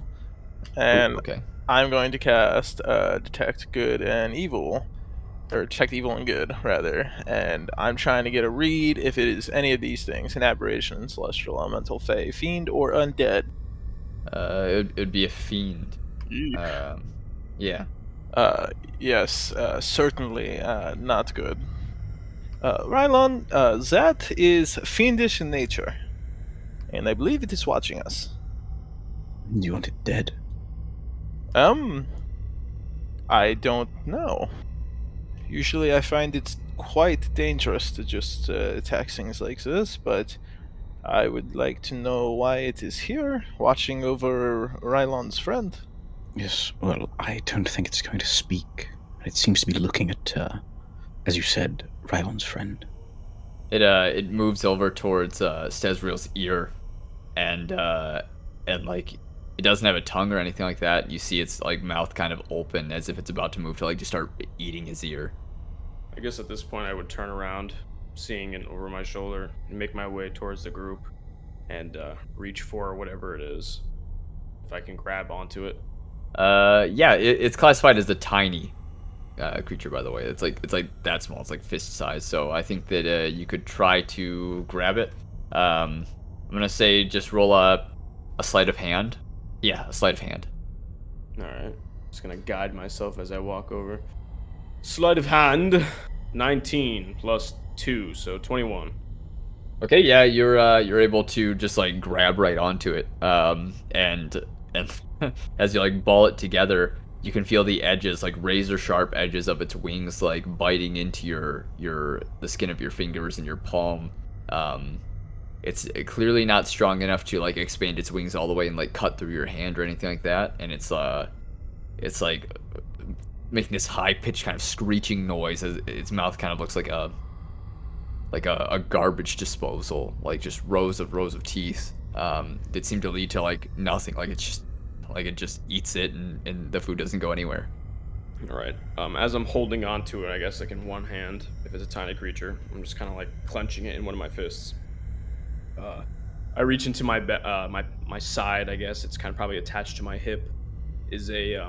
and Okay. I'm going to cast Detect Good and Evil, or Detect Evil and Good rather, and I'm trying to get a read if it is any of these things: an aberration, celestial, elemental, fey, fiend, or undead. It'd be a fiend. Yeah. Yes, certainly not good. Rylon, that is fiendish in nature, and I believe it is watching us. You want it dead? I don't know. Usually I find it quite dangerous to just attack things like this, but I would like to know why it is here, watching over Rylon's friend. Yes, well, I don't think it's going to speak. It seems to be looking at, as you said, Rylon's friend. It moves over towards Stezriel's ear, and like it doesn't have a tongue or anything like that. You see its like mouth kind of open as if it's about to move to like just start eating his ear. I guess at this point I would turn around, seeing it over my shoulder, and make my way towards the group, and reach for whatever it is, if I can grab onto it. Yeah, it's classified as a tiny creature, by the way. It's like that small. It's like fist size. So I think that you could try to grab it. I'm gonna say just roll a sleight of hand. Yeah, a sleight of hand. All right, just gonna guide myself as I walk over. Sleight of hand, 19 plus 2, so 21. Okay, yeah, you're able to just like grab right onto it, and as you like ball it together, you can feel the edges, like razor sharp edges of its wings, like biting into the skin of your fingers and your palm. It's clearly not strong enough to like expand its wings all the way and like cut through your hand or anything like that, and it's like making this high-pitched kind of screeching noise as its mouth kind of looks like a garbage disposal, like just rows of teeth that seem to lead to like nothing. Like it just eats it and the food doesn't go anywhere. All right. As I'm holding on to it, I guess like in one hand, if it's a tiny creature, I'm just kind of like clenching it in one of my fists. I reach into my my side. I guess it's kind of probably attached to my hip. Is a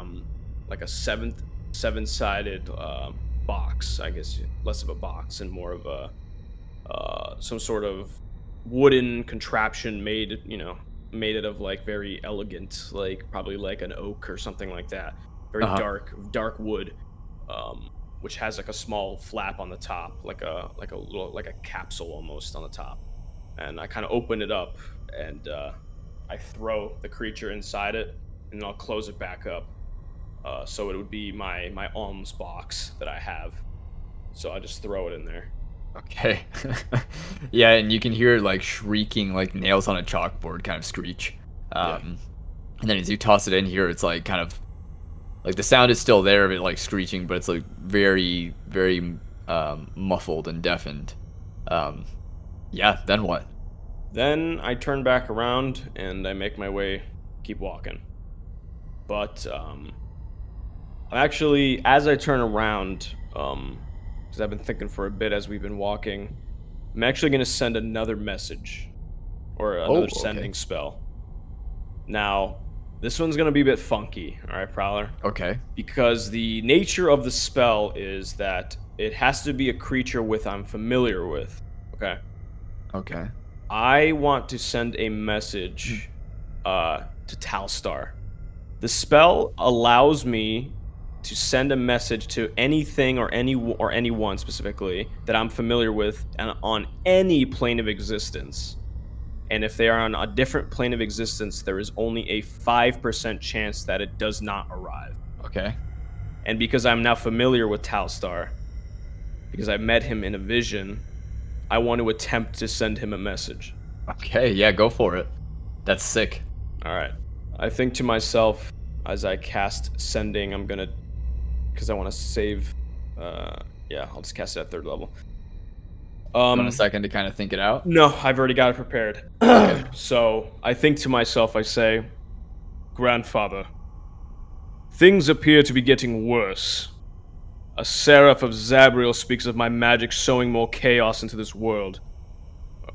like a seven-sided box. I guess less of a box and more of a some sort of wooden contraption made it of like very elegant, like probably like an oak or something like that. Very dark wood, which has like a small flap on the top, like a capsule almost on the top. And I kind of open it up and I throw the creature inside it, and then I'll close it back up. So it would be my alms box that I have. So I just throw it in there. Okay. Yeah, and you can hear like shrieking, like nails on a chalkboard kind of screech. And then as you toss it in here, it's like kind of like the sound is still there of it like screeching, but it's like very, very muffled and deafened. Yeah, then what? Then I turn back around and I make my way, keep walking. But I'm actually, as I turn around, because I've been thinking for a bit as we've been walking, I'm actually going to send another message, or another sending spell. Now, this one's going to be a bit funky, alright, Prowler? Okay. Because the nature of the spell is that it has to be a creature I'm familiar with, okay? Okay. I want to send a message to Talstar. The spell allows me to send a message to anything or anyone specifically that I'm familiar with and on any plane of existence. And if they are on a different plane of existence, there is only a 5% chance that it does not arrive. Okay. And because I'm now familiar with Talstar, because I met him in a vision, I want to attempt to send him a message. Okay, yeah, go for it. That's sick. Alright. I think to myself, as I cast Sending, I'm gonna... Because I want to save... yeah, I'll just cast it at 3rd level. You want a second to kind of think it out? No, I've already got it prepared. So, I think to myself, I say, Grandfather, things appear to be getting worse. A seraph of Zabriel speaks of my magic sowing more chaos into this world.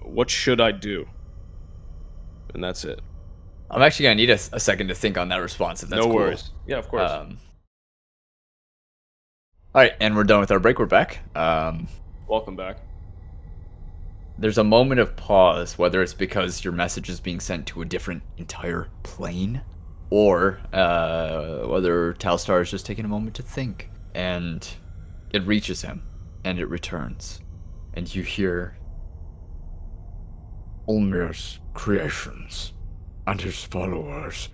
What should I do? And that's it. I'm actually going to need a second to think on that response, if that's No cool. worries. Yeah, of course. Alright, and we're done with our break. We're back. Welcome back. There's a moment of pause, whether it's because your message is being sent to a different entire plane, or whether Talstar is just taking a moment to think. And it reaches him, and it returns. And you hear... Ulmir's creations and his followers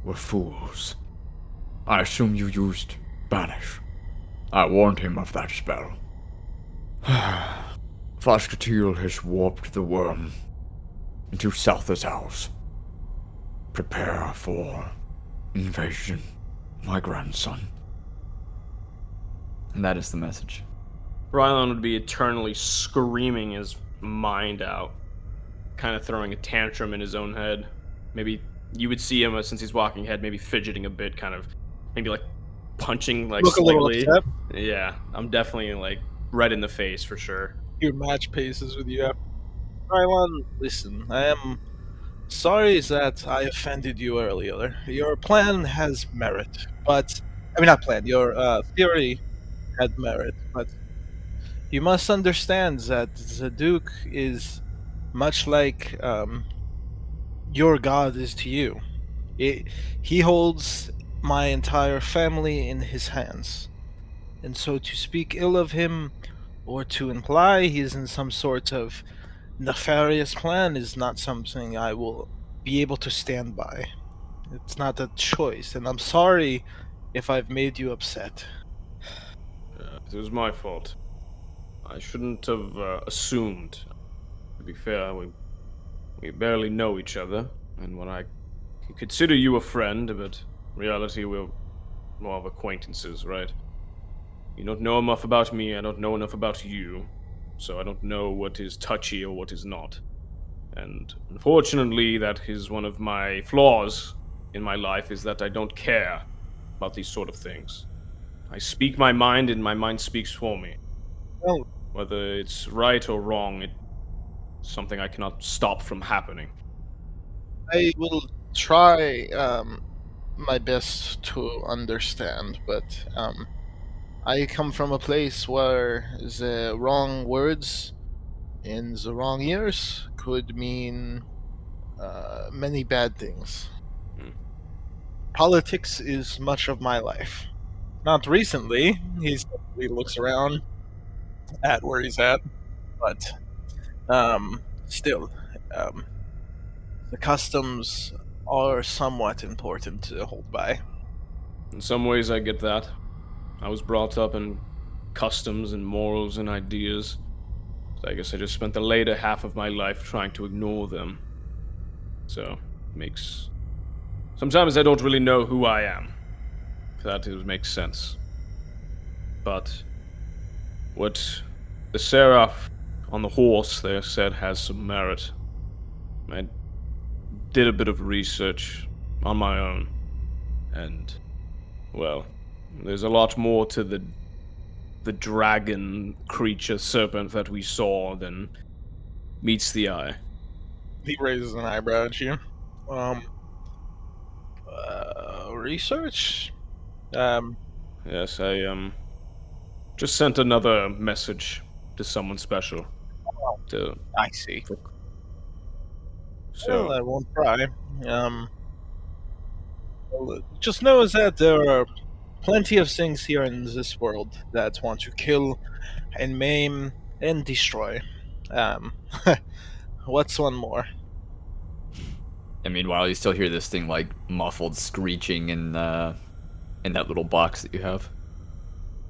were fools. I assume you used Banish. I warned him of that spell. Foskatil has warped the worm into South's house. Prepare for invasion, my grandson. And that is the message. Rylon would be eternally screaming his mind out, kind of throwing a tantrum in his own head. Maybe you would see him, since he's walking ahead, maybe fidgeting a bit, kind of, maybe like punching like Look slightly. a little upset. Yeah, I'm definitely like red in the face for sure. Your match paces with you. Rylon, listen, I am sorry that I offended you earlier. Your plan has merit, but I mean not plan. Your theory had merit, but you must understand that the Duke is much like your god is to you. He holds my entire family in his hands. And so to speak ill of him, or to imply he is in some sort of nefarious plan, is not something I will be able to stand by. It's not a choice, and I'm sorry if I've made you upset. It was my fault. I shouldn't have assumed. To be fair, we barely know each other, and when I consider you a friend, but in reality we're more of acquaintances, right? You don't know enough about me, I don't know enough about you, so I don't know what is touchy or what is not. And unfortunately, that is one of my flaws in my life, is that I don't care about these sort of things. I speak my mind, and my mind speaks for me. Well, Whether it's right or wrong, it's something I cannot stop from happening. I will try my best to understand, but I come from a place where the wrong words in the wrong ears could mean many bad things. Politics is much of my life. Not recently. He looks around at where he's at, but still, the customs are somewhat important to hold by. In some ways, I get that. I was brought up in customs and morals and ideas. So I guess I just spent the later half of my life trying to ignore them. So, makes... Sometimes I don't really know who I am. If that makes sense. But what the seraph on the horse there said has some merit. I did a bit of research on my own, and, well, there's a lot more to the dragon creature serpent that we saw than meets the eye. He raises an eyebrow at you. Research? Yes, I just sent another message to someone special. I see. So, Well, I won't try. Well, just know that there are plenty of things here in this world that want to kill and maim and destroy. What's one more? And meanwhile, you still hear this thing like muffled screeching in that little box that you have.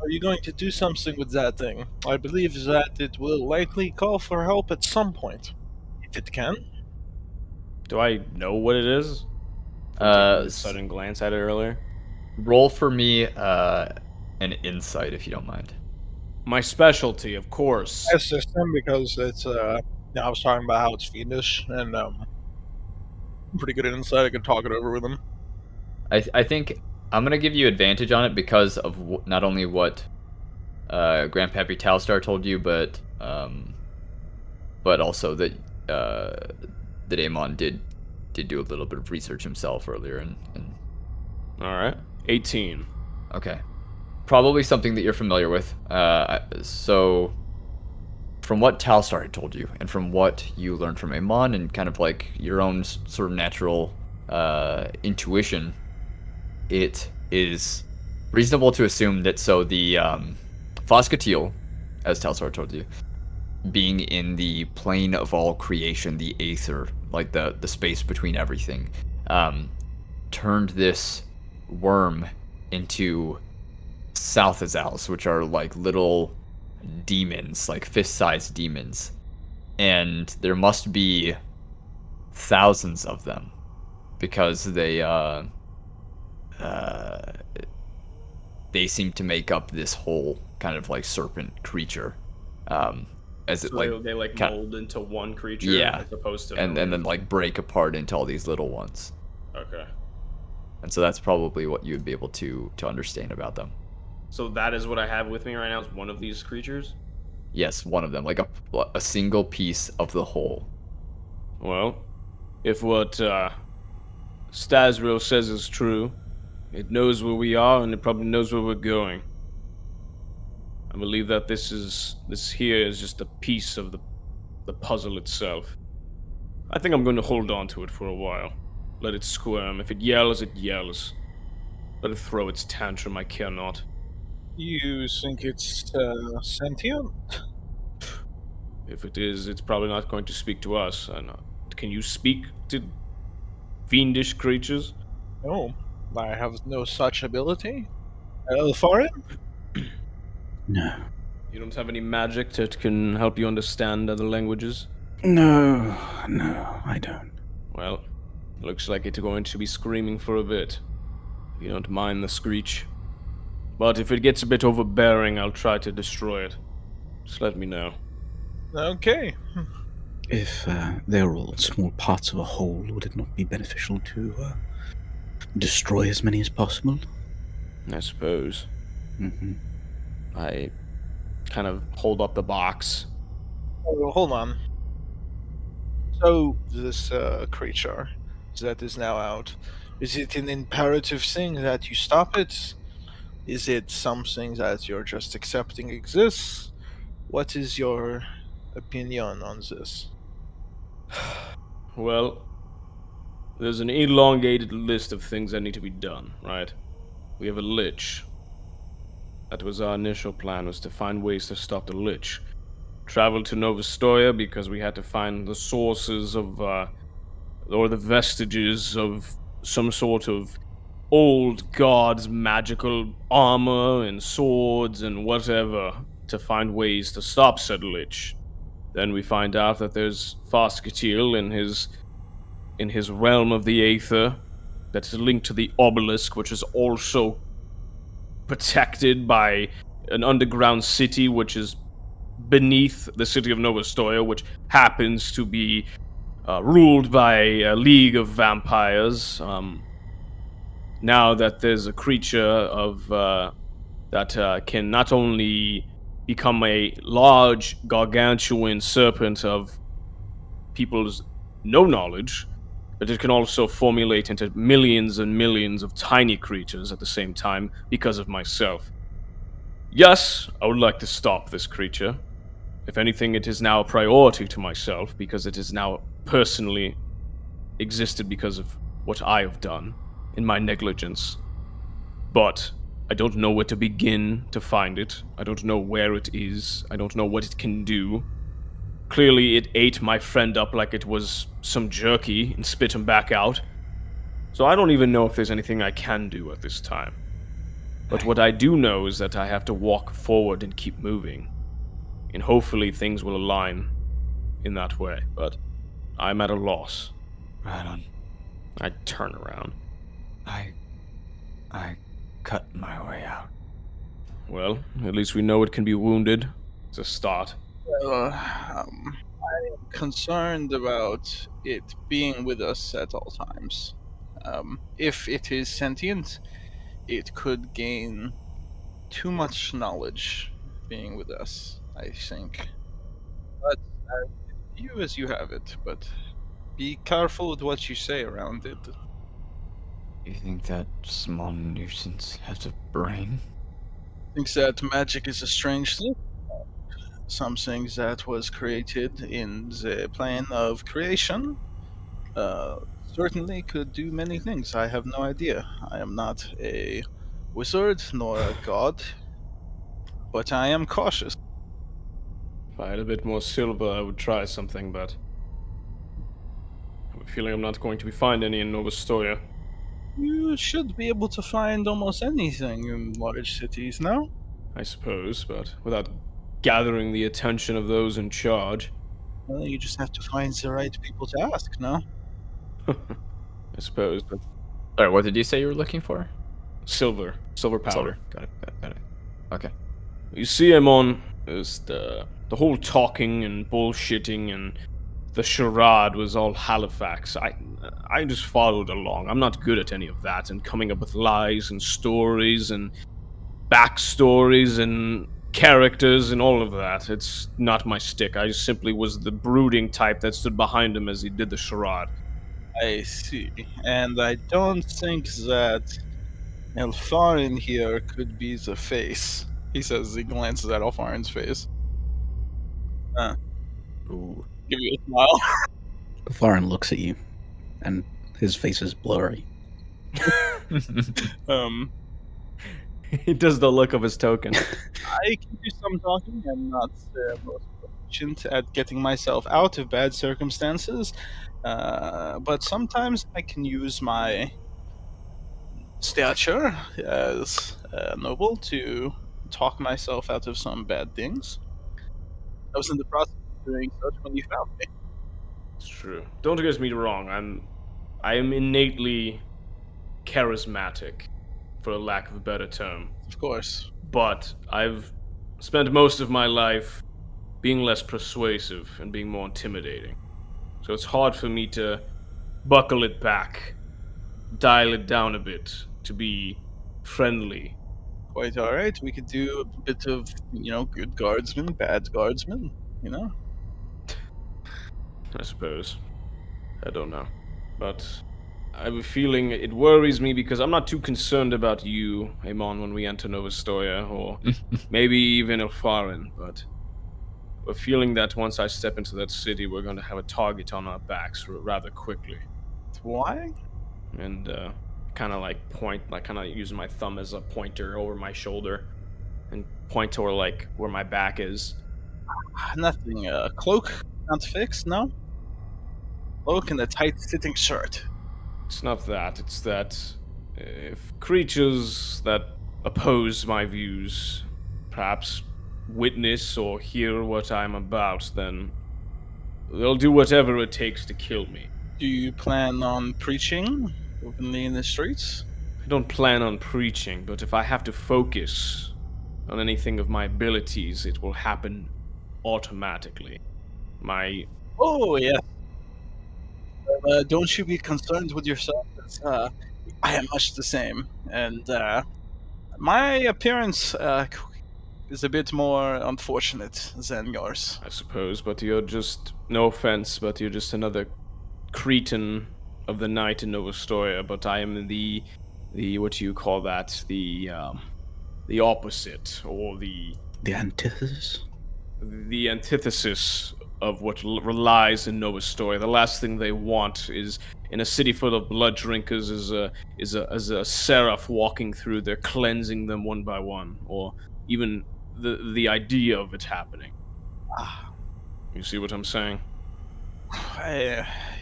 Are you going to do something with that thing? I believe that it will likely call for help at some point. If it can. Do I know what it is? From taking a sudden glance at it earlier. Roll for me an insight if you don't mind. My specialty, of course. I assist him because it's, I was talking about how it's fiendish, and, pretty good at insight. I could talk it over with him. I think I'm gonna give you advantage on it because of not only what Grandpappy Talstar told you, but also that Eamon did do a little bit of research himself earlier, and All right, 18. Okay, probably something that you're familiar with. So, from what Talstar had told you, and from what you learned from Eamon, and kind of like your own sort of natural intuition, it is reasonable to assume that the Foscatil, as Talstar told you, being in the plane of all creation, the aether, like the space between everything, turned this worm into Southazals, which are like little demons, like fist-sized demons. And there must be thousands of them because they seem to make up this whole kind of like serpent creature. As it So they like mold into one creature, yeah, as opposed to and then like break apart into all these little ones. Okay. And so that's probably what you would be able to understand about them. So that is what I have with me right now, is one of these creatures? Yes, one of them, like a single piece of the whole. Well, if what Stasriel says is true, it knows where we are and it probably knows where we're going. I believe that this here is just a piece of the puzzle itself. I think I'm going to hold on to it for a while. Let it squirm. If it yells, it yells. Let it throw its tantrum, I care not. You think it's sentient? If it is, it's probably not going to speak to us. Can you speak to fiendish creatures? No, I have no such ability. Ilfharyn? No. You don't have any magic that can help you understand other languages? No, I don't. Well, looks like it's going to be screaming for a bit. If you don't mind the screech. But if it gets a bit overbearing, I'll try to destroy it. Just let me know. Okay. If they're all small parts of a whole, would it not be beneficial to destroy as many as possible? I suppose. Mm-hmm. I kind of hold up the box. Oh, hold on. So, this creature that is now out, is it an imperative thing that you stop it? Is it something that you're just accepting exists? What is your opinion on this? Well, there's an elongated list of things that need to be done, right? We have a lich. That was our initial plan, was to find ways to stop the lich. Traveled to Ostoya because we had to find the sources of, or the vestiges of some sort of old god's magical armor and swords and whatever to find ways to stop said lich. Then we find out that there's Foscatil in his realm of the Aether that's linked to the obelisk, which is also protected by an underground city which is beneath the city of Ostoya, which happens to be ruled by a league of vampires. Now that there's a creature of that can not only become a large, gargantuan serpent of people's no knowledge, but it can also formulate into millions and millions of tiny creatures at the same time because of myself. Yes, I would like to stop this creature. If anything, it is now a priority to myself because it is now personally existed because of what I have done in my negligence. But I don't know where to begin to find it. I don't know where it is. I don't know what it can do. Clearly, it ate my friend up like it was some jerky and spit him back out. So I don't even know if there's anything I can do at this time. But what I do know is that I have to walk forward and keep moving. And hopefully things will align in that way. But I'm at a loss. Rylon, I turn around. I cut my way out. Well, at least we know it can be wounded. It's a start. I'm concerned about it being with us at all times. If it is sentient, it could gain too much knowledge being with us, I think. But you as you have it, but be careful with what you say around it. You think that small nuisance has a brain? Thinks that magic is a strange thing. Something that was created in the plane of creation certainly could do many things. I have no idea. I am not a wizard nor a god, but I am cautious. If I had a bit more silver, I would try something, but I have a feeling I'm not going to find any in Nova Ostoya. You should be able to find almost anything in large cities now. I suppose, but without gathering the attention of those in charge. Well, you just have to find the right people to ask, no? I suppose, but Sorry, what did you say you were looking for? silver powder. Silver. Got it. Okay. You see, Eamon, is the whole talking and bullshitting and the charade was all Halifax. I just followed along. I'm not good at any of that, and coming up with lies and stories and backstories and characters and all of that. It's not my stick. I just simply was the brooding type that stood behind him as he did the charade. I see. And I don't think that Ilfharyn here could be the face. He says as he glances at Ilfaryn's face. Ooh. Give you a smile. Ilfharyn looks at you, and his face is blurry. He does the look of his token. I can do some talking. I'm not most proficient at getting myself out of bad circumstances, but sometimes I can use my stature as a noble to talk myself out of some bad things. I was in the process of doing such when you found me. It's true. Don't get me wrong. I am innately charismatic, for lack of a better term. Of course. But I've spent most of my life being less persuasive and being more intimidating. So it's hard for me to buckle it back, dial it down a bit to be friendly. Quite alright. We could do a bit of, good guardsman, bad guardsman, I suppose. I don't know. But I have a feeling it worries me because I'm not too concerned about you, Eamon, when we enter Nova Ostoya, or maybe even Ilfharyn, but a feeling that once I step into that city, we're going to have a target on our backs rather quickly. Why? And kind of using my thumb as a pointer over my shoulder and point toward where my back is. Nothing. Cloak not fixed, no? Cloak and a tight-fitting shirt. It's not that. It's that if creatures that oppose my views perhaps witness or hear what I'm about, then they'll do whatever it takes to kill me. Do you plan on preaching openly in the streets? I don't plan on preaching, but if I have to focus on anything of my abilities, it will happen automatically. Oh, yeah. Don't you be concerned with yourself. I am much the same. And my appearance is a bit more unfortunate than yours. I suppose, but you're just, no offense, but you're just another Cretan of the night in Nova Ostoya, but I am the what do you call that? The opposite, or the antithesis? The antithesis of what lies in Nova Ostoya. The last thing they want is, in a city full of blood drinkers, is a seraph walking through there, cleansing them one by one, or even the idea of it happening. You see what I'm saying?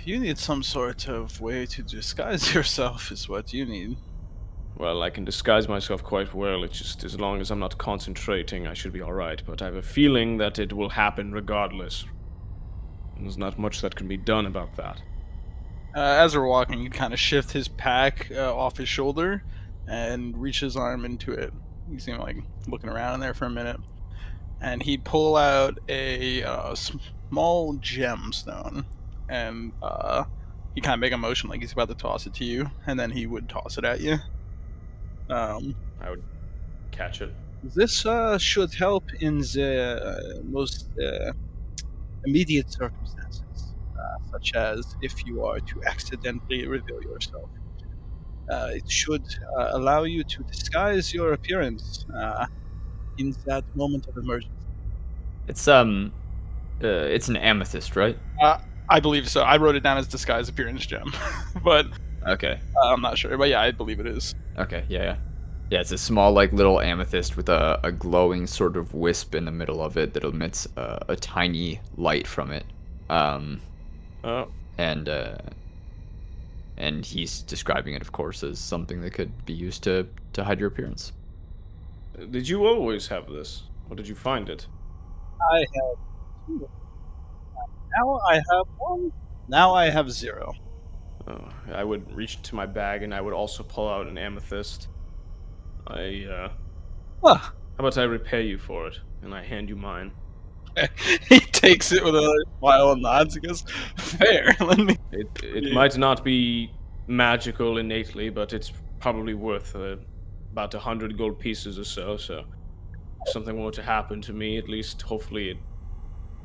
You need some sort of way to disguise yourself, is what you need. Well, I can disguise myself quite well. It's just as long as I'm not concentrating, I should be alright. But I have a feeling that it will happen regardless. There's not much that can be done about that. As we're walking, you kind of shift his pack off his shoulder and reach his arm into it. You see him like looking around in there for a minute, and he'd pull out a small gemstone, and he kind of make a motion like he's about to toss it to you, and then he would toss it at you. I would catch it. This should help in the most immediate circumstances, such as if you are to accidentally reveal yourself. It should allow you to disguise your appearance in that moment of emergency. It's an amethyst, right? I believe so. I wrote it down as disguise appearance gem, but Okay. I'm not sure. But yeah, I believe it is. Okay, yeah. Yeah, it's a small, like, little amethyst with a glowing sort of wisp in the middle of it that emits a tiny light from it. And he's describing it, of course, as something that could be used to hide your appearance. Did you always have this? Or did you find it? I have 2. Now I have 1. Now I have 0. Oh, I would reach into my bag and I would also pull out an amethyst. How about I repay you for it, and I hand you mine? He takes it with a smile and nods. He goes, "Fair. Let me." It might not be magical innately, but it's probably worth about 100 gold pieces or so. So, if something were to happen to me, at least hopefully it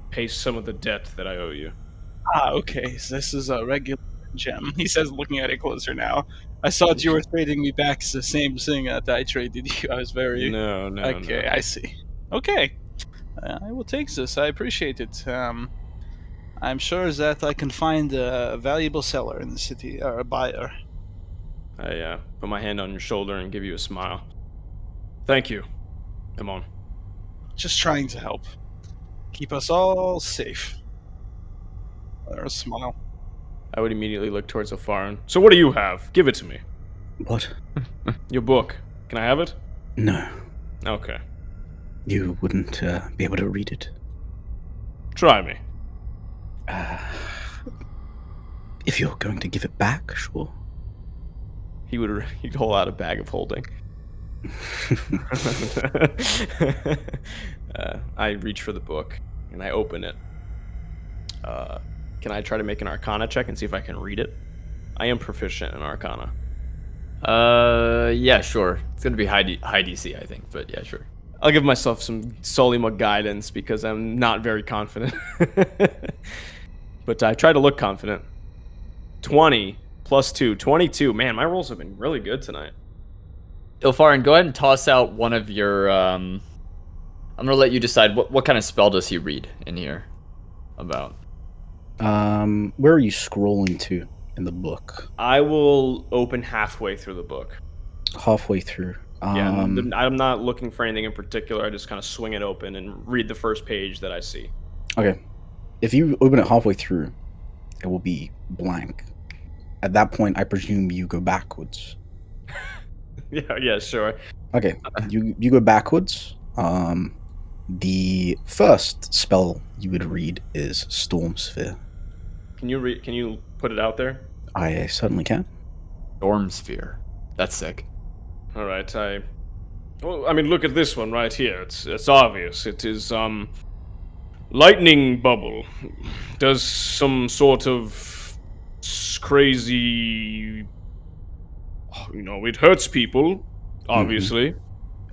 pays some of the debt that I owe you. Okay. So this is a regular gem. He says, looking at it closer now. I thought you were trading me back the same thing that I traded you. I was very... No. Okay, no. I see. Okay. I will take this. I appreciate it. I'm sure that I can find a valuable seller in the city, or a buyer. I put my hand on your shoulder and give you a smile. Thank you. Come on. Just trying to help. Keep us all safe. Or a smile. I would immediately look towards Ilfharyn. So what do you have? Give it to me. What? Your book. Can I have it? No. Okay. You wouldn't be able to read it. Try me. If you're going to give it back, sure. He'd hold out a bag of holding. I reach for the book and I open it. Can I try to make an Arcana check and see if I can read it? I am proficient in Arcana. Yeah, sure. It's gonna be high DC, I think, but yeah, sure. I'll give myself some Solima guidance because I'm not very confident. But I try to look confident. 20 plus 2, 22. Man, my rolls have been really good tonight. Ilfharyn, go ahead and toss out one of your. I'm gonna let you decide what kind of spell does he read in here about. Where are you scrolling to in the book? I will open halfway through the book. Halfway through. Yeah, I'm not looking for anything in particular. I just kind of swing it open and read the first page that I see. Okay. If you open it halfway through, it will be blank. At that point, I presume you go backwards. Yeah, sure. Okay, you go backwards. The first spell you would read is Storm Sphere. Can you put it out there? I certainly can. Storm Sphere. That's sick. All right. Well, I mean, look at this one right here. It's obvious. It is lightning bubble. Does some sort of crazy. It hurts people, obviously,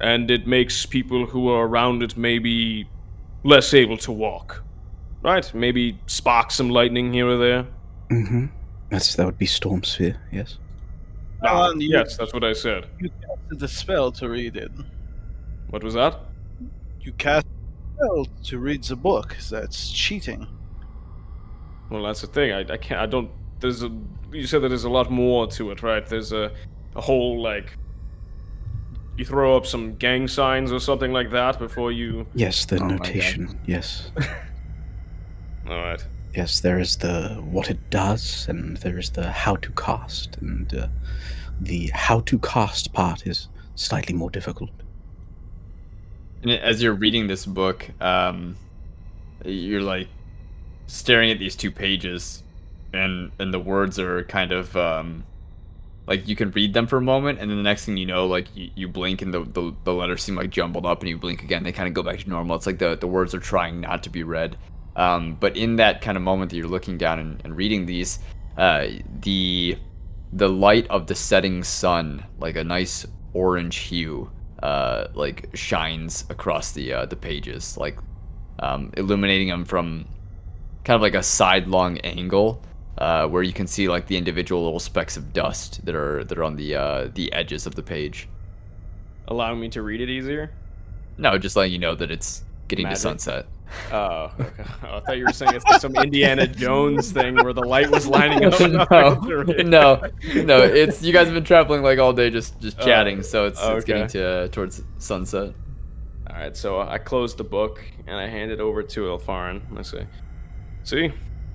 and it makes people who are around it maybe less able to walk. Right? Maybe spark some lightning here or there. Mm-hmm. That would be Storm Sphere, yes. Yes, that's what I said. You casted the spell to read it. What was that? You cast the spell to read the book. That's cheating. Well, that's the thing. I can't. I don't. You said that there's a lot more to it, right? There's a whole like. You throw up some gang signs or something like that before you. Yes, the notation. Yes. All right. Yes, there is the what it does, and there is the how to cast, and the how to cast part is slightly more difficult. And as you're reading this book, you're like staring at these 2 pages, and the words are kind of like you can read them for a moment, and then the next thing you know, like you blink and the letters seem like jumbled up, and you blink again, they kind of go back to normal. It's like the words are trying not to be read. But in that kind of moment that you're looking down and reading these, the light of the setting sun, like a nice orange hue, like shines across the pages, like illuminating them from kind of like a sidelong angle, where you can see like the individual little specks of dust that are on the edges of the page. Allowing me to read it easier? No, just letting you know that it's getting Magic? to sunset. Oh, okay. I thought you were saying it's some Indiana Jones thing where the light was lining up. no. It's you guys have been traveling like all day, just chatting, so it's getting okay. towards sunset. All right, so I closed the book and I hand it over to Ilfharyn. I say, "See,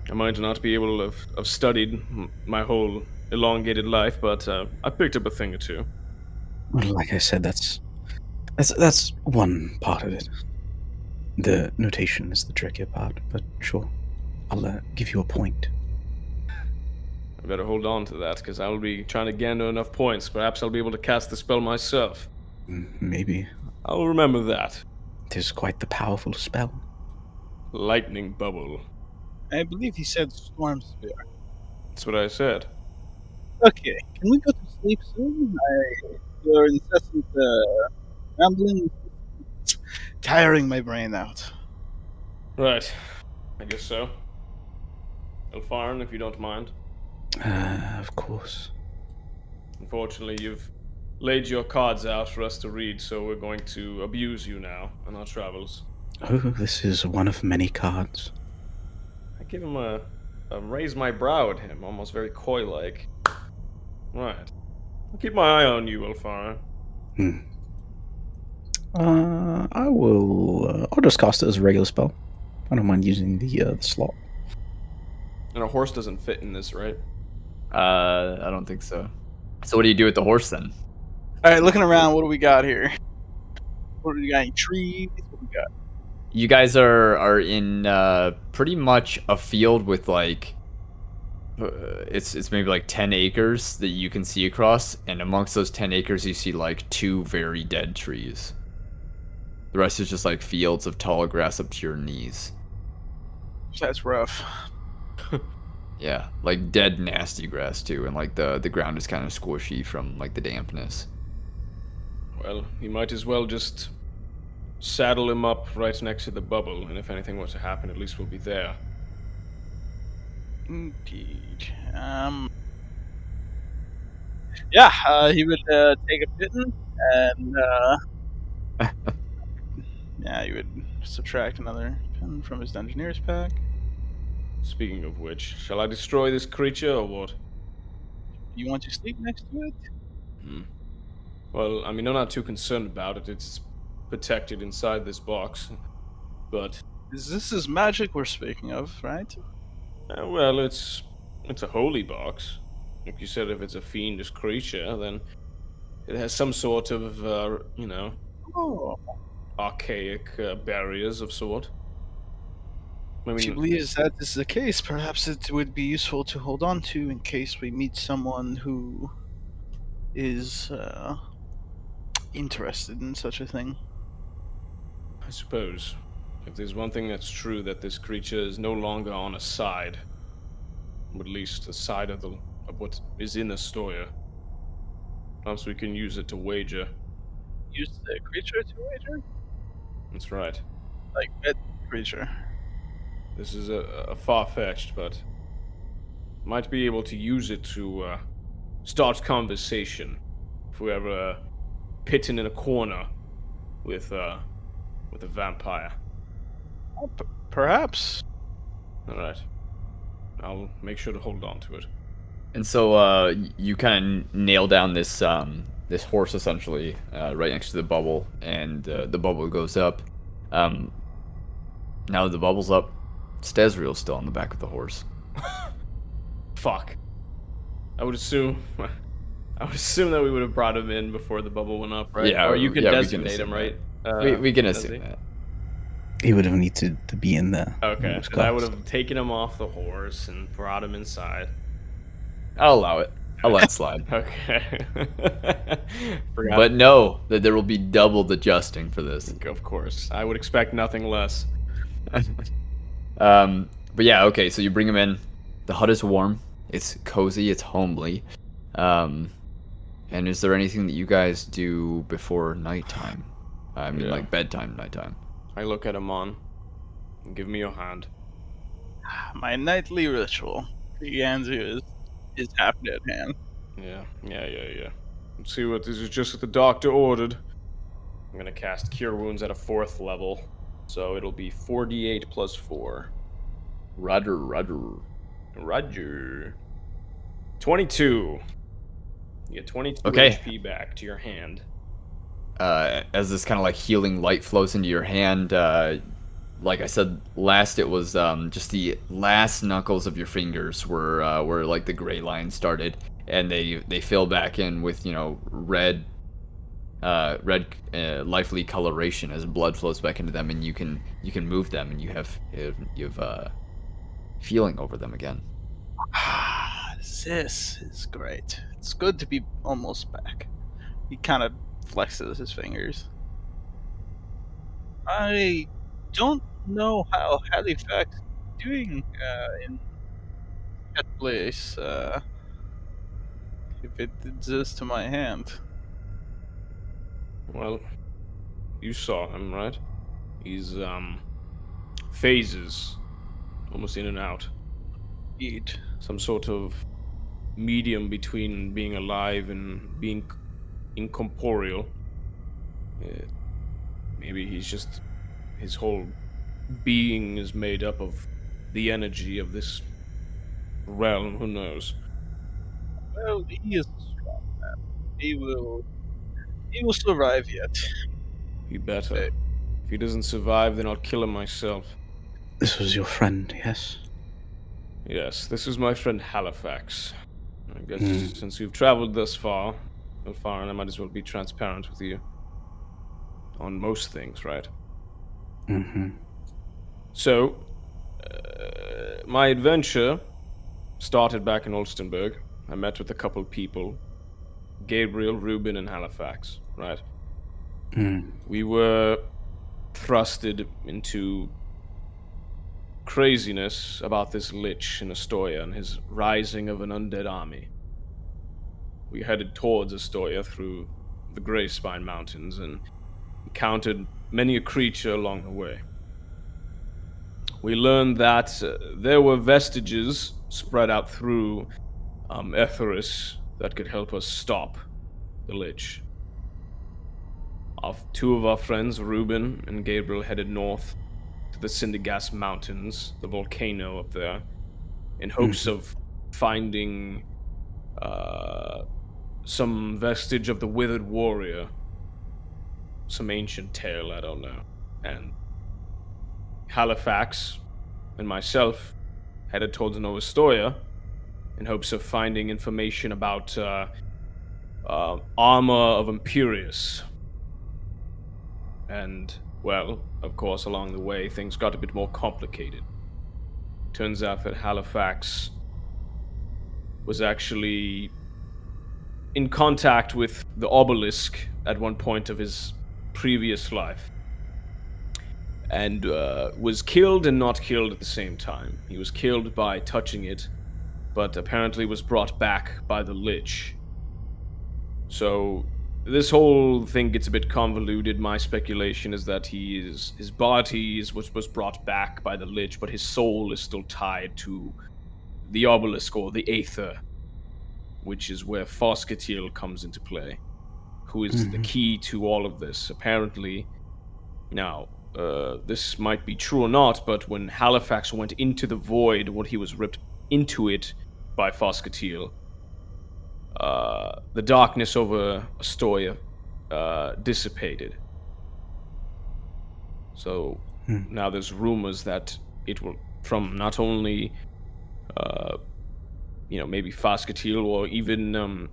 I might not be able to have studied my whole elongated life, but I picked up a thing or two." Well, like I said, that's one part of it. The notation is the trickier part, but sure, I'll give you a point. I better hold on to that, because I will be trying to gander enough points. Perhaps I'll be able to cast the spell myself. Maybe. I'll remember that. It is quite the powerful spell. Lightning bubble. I believe he said storm spear. That's what I said. Okay, can we go to sleep soon? Your incessant rambling is tiring my brain out. Right. I guess so. Ilfharyn, if you don't mind. Of course. Unfortunately, you've laid your cards out for us to read, so we're going to abuse you now on our travels. Oh, this is one of many cards. I give him a raise my brow at him, almost very coy-like. Right. I'll keep my eye on you, Ilfharyn. I'll just cast it as a regular spell. I don't mind using the slot. And a horse doesn't fit in this, right? I don't think so. So what do you do with the horse then? Alright, looking around, what do we got here? What do we got? Any trees? What do we got? You guys are in pretty much a field with like it's maybe like 10 acres that you can see across, and amongst those 10 acres you see like 2 very dead trees. The rest is just like fields of tall grass up to your knees. That's rough. Yeah, like dead nasty grass too, and like the ground is kind of squishy from like the dampness. Well, you might as well just saddle him up right next to the bubble, and if anything were to happen, at least we'll be there. Indeed. Yeah, he would take a bitten, and yeah, he would subtract another pen from his Dungeoneer's pack. Speaking of which, shall I destroy this creature or what? You want to sleep next to it? Well, I mean, I'm not too concerned about it. It's protected inside this box. But This is magic we're speaking of, right? well, it's a holy box. Like you said, if it's a fiendish creature, then it has some sort of, Oh. archaic barriers of sort. I If she mean, believes that is the case, perhaps it would be useful to hold on to in case we meet someone who is interested in such a thing. I suppose if there's one thing that's true, that this creature is no longer on a side, or at least a side of what is in Ostoya. Perhaps we can use it to wager. Use the creature to wager? That's right. Like, bet creature. This is a far-fetched, but might be able to use it to start conversation. If we're ever pitting in a corner with a vampire. Perhaps. All right. I'll make sure to hold on to it. And so you kind of nail down this this horse essentially right next to the bubble, and the bubble goes up. Now that the bubble's up, Stezriel's still on the back of the horse. Fuck. I would assume that we would have brought him in before the bubble went up, right? Yeah, Or you can yeah, we can designate him, assume right? We can does assume he? that. He would have needed to be in there. Okay, because I would have taken him off the horse and brought him inside. I'll allow it. I'll let it slide. Okay. But no, that there will be double adjusting for this. Of course. I would expect nothing less. But yeah, okay, so you bring him in. The hut is warm. It's cozy. It's homely. And is there anything that you guys do before nighttime? I mean, Yeah. like bedtime, nighttime. I look at Eamon. Give me your hand. My nightly ritual begins is happening at hand. Yeah. Let's see what this is. Just what the doctor ordered. I'm gonna cast Cure Wounds at a 4th level, so it'll be 4d8 plus 4. Rudder. Roger. 22. You get 22 Okay. HP back to your hand. As this kind of like healing light flows into your hand, like I said last, it was just the last knuckles of your fingers where like the gray line started, and they fill back in with red lively coloration as blood flows back into them, and you can move them, and you have feeling over them again. This is great. It's good to be almost back. He kind of flexes his fingers. I don't know how Halifax is doing in that place. If it exists to my hand. Well, you saw him, right? He's, phases. Almost in and out. Eat. Some sort of medium between being alive and being incorporeal. Maybe he's just... his whole being is made up of the energy of this realm, who knows? Well, he is a strong man. He will survive yet. He better. If he doesn't survive, then I'll kill him myself. This was your friend, yes? Yes, this is my friend Halifax. I guess since you've traveled thus far, Ilfharyn, I might as well be transparent with you. On most things, right? Mm-hmm. So, my adventure started back in Ulstenburg. I met with a couple people. Gabriel, Reuben, and Halifax, right? We were thrusted into craziness about this Lich in Ostoya and his rising of an undead army. We headed towards Ostoya through the Grey Spine Mountains and encountered many a creature along the way. We learned that there were vestiges spread out through Etheris that could help us stop the Lich. Two of our friends, Reuben and Gabriel, headed north to the Cindergas Mountains, the volcano up there, in hopes of finding some vestige of the Withered Warrior. Some ancient tale, I don't know. And Halifax and myself headed towards Nova Ostoya in hopes of finding information about armor of Imperius. And, well, of course, along the way, things got a bit more complicated. Turns out that Halifax was actually in contact with the obelisk at one point of his previous life. And was killed and not killed at the same time. He was killed by touching it, but apparently was brought back by the Lich. So this whole thing gets a bit convoluted. My speculation is that his body was brought back by the Lich, but his soul is still tied to the obelisk or the Aether, which is where Foscatiel comes into play, who is the key to all of this. Apparently, now, this might be true or not, but when Halifax went into the void, when he was ripped into it by Foscatiel, the darkness over Ostoya dissipated. So now there's rumors that from not only, maybe Fascatil or even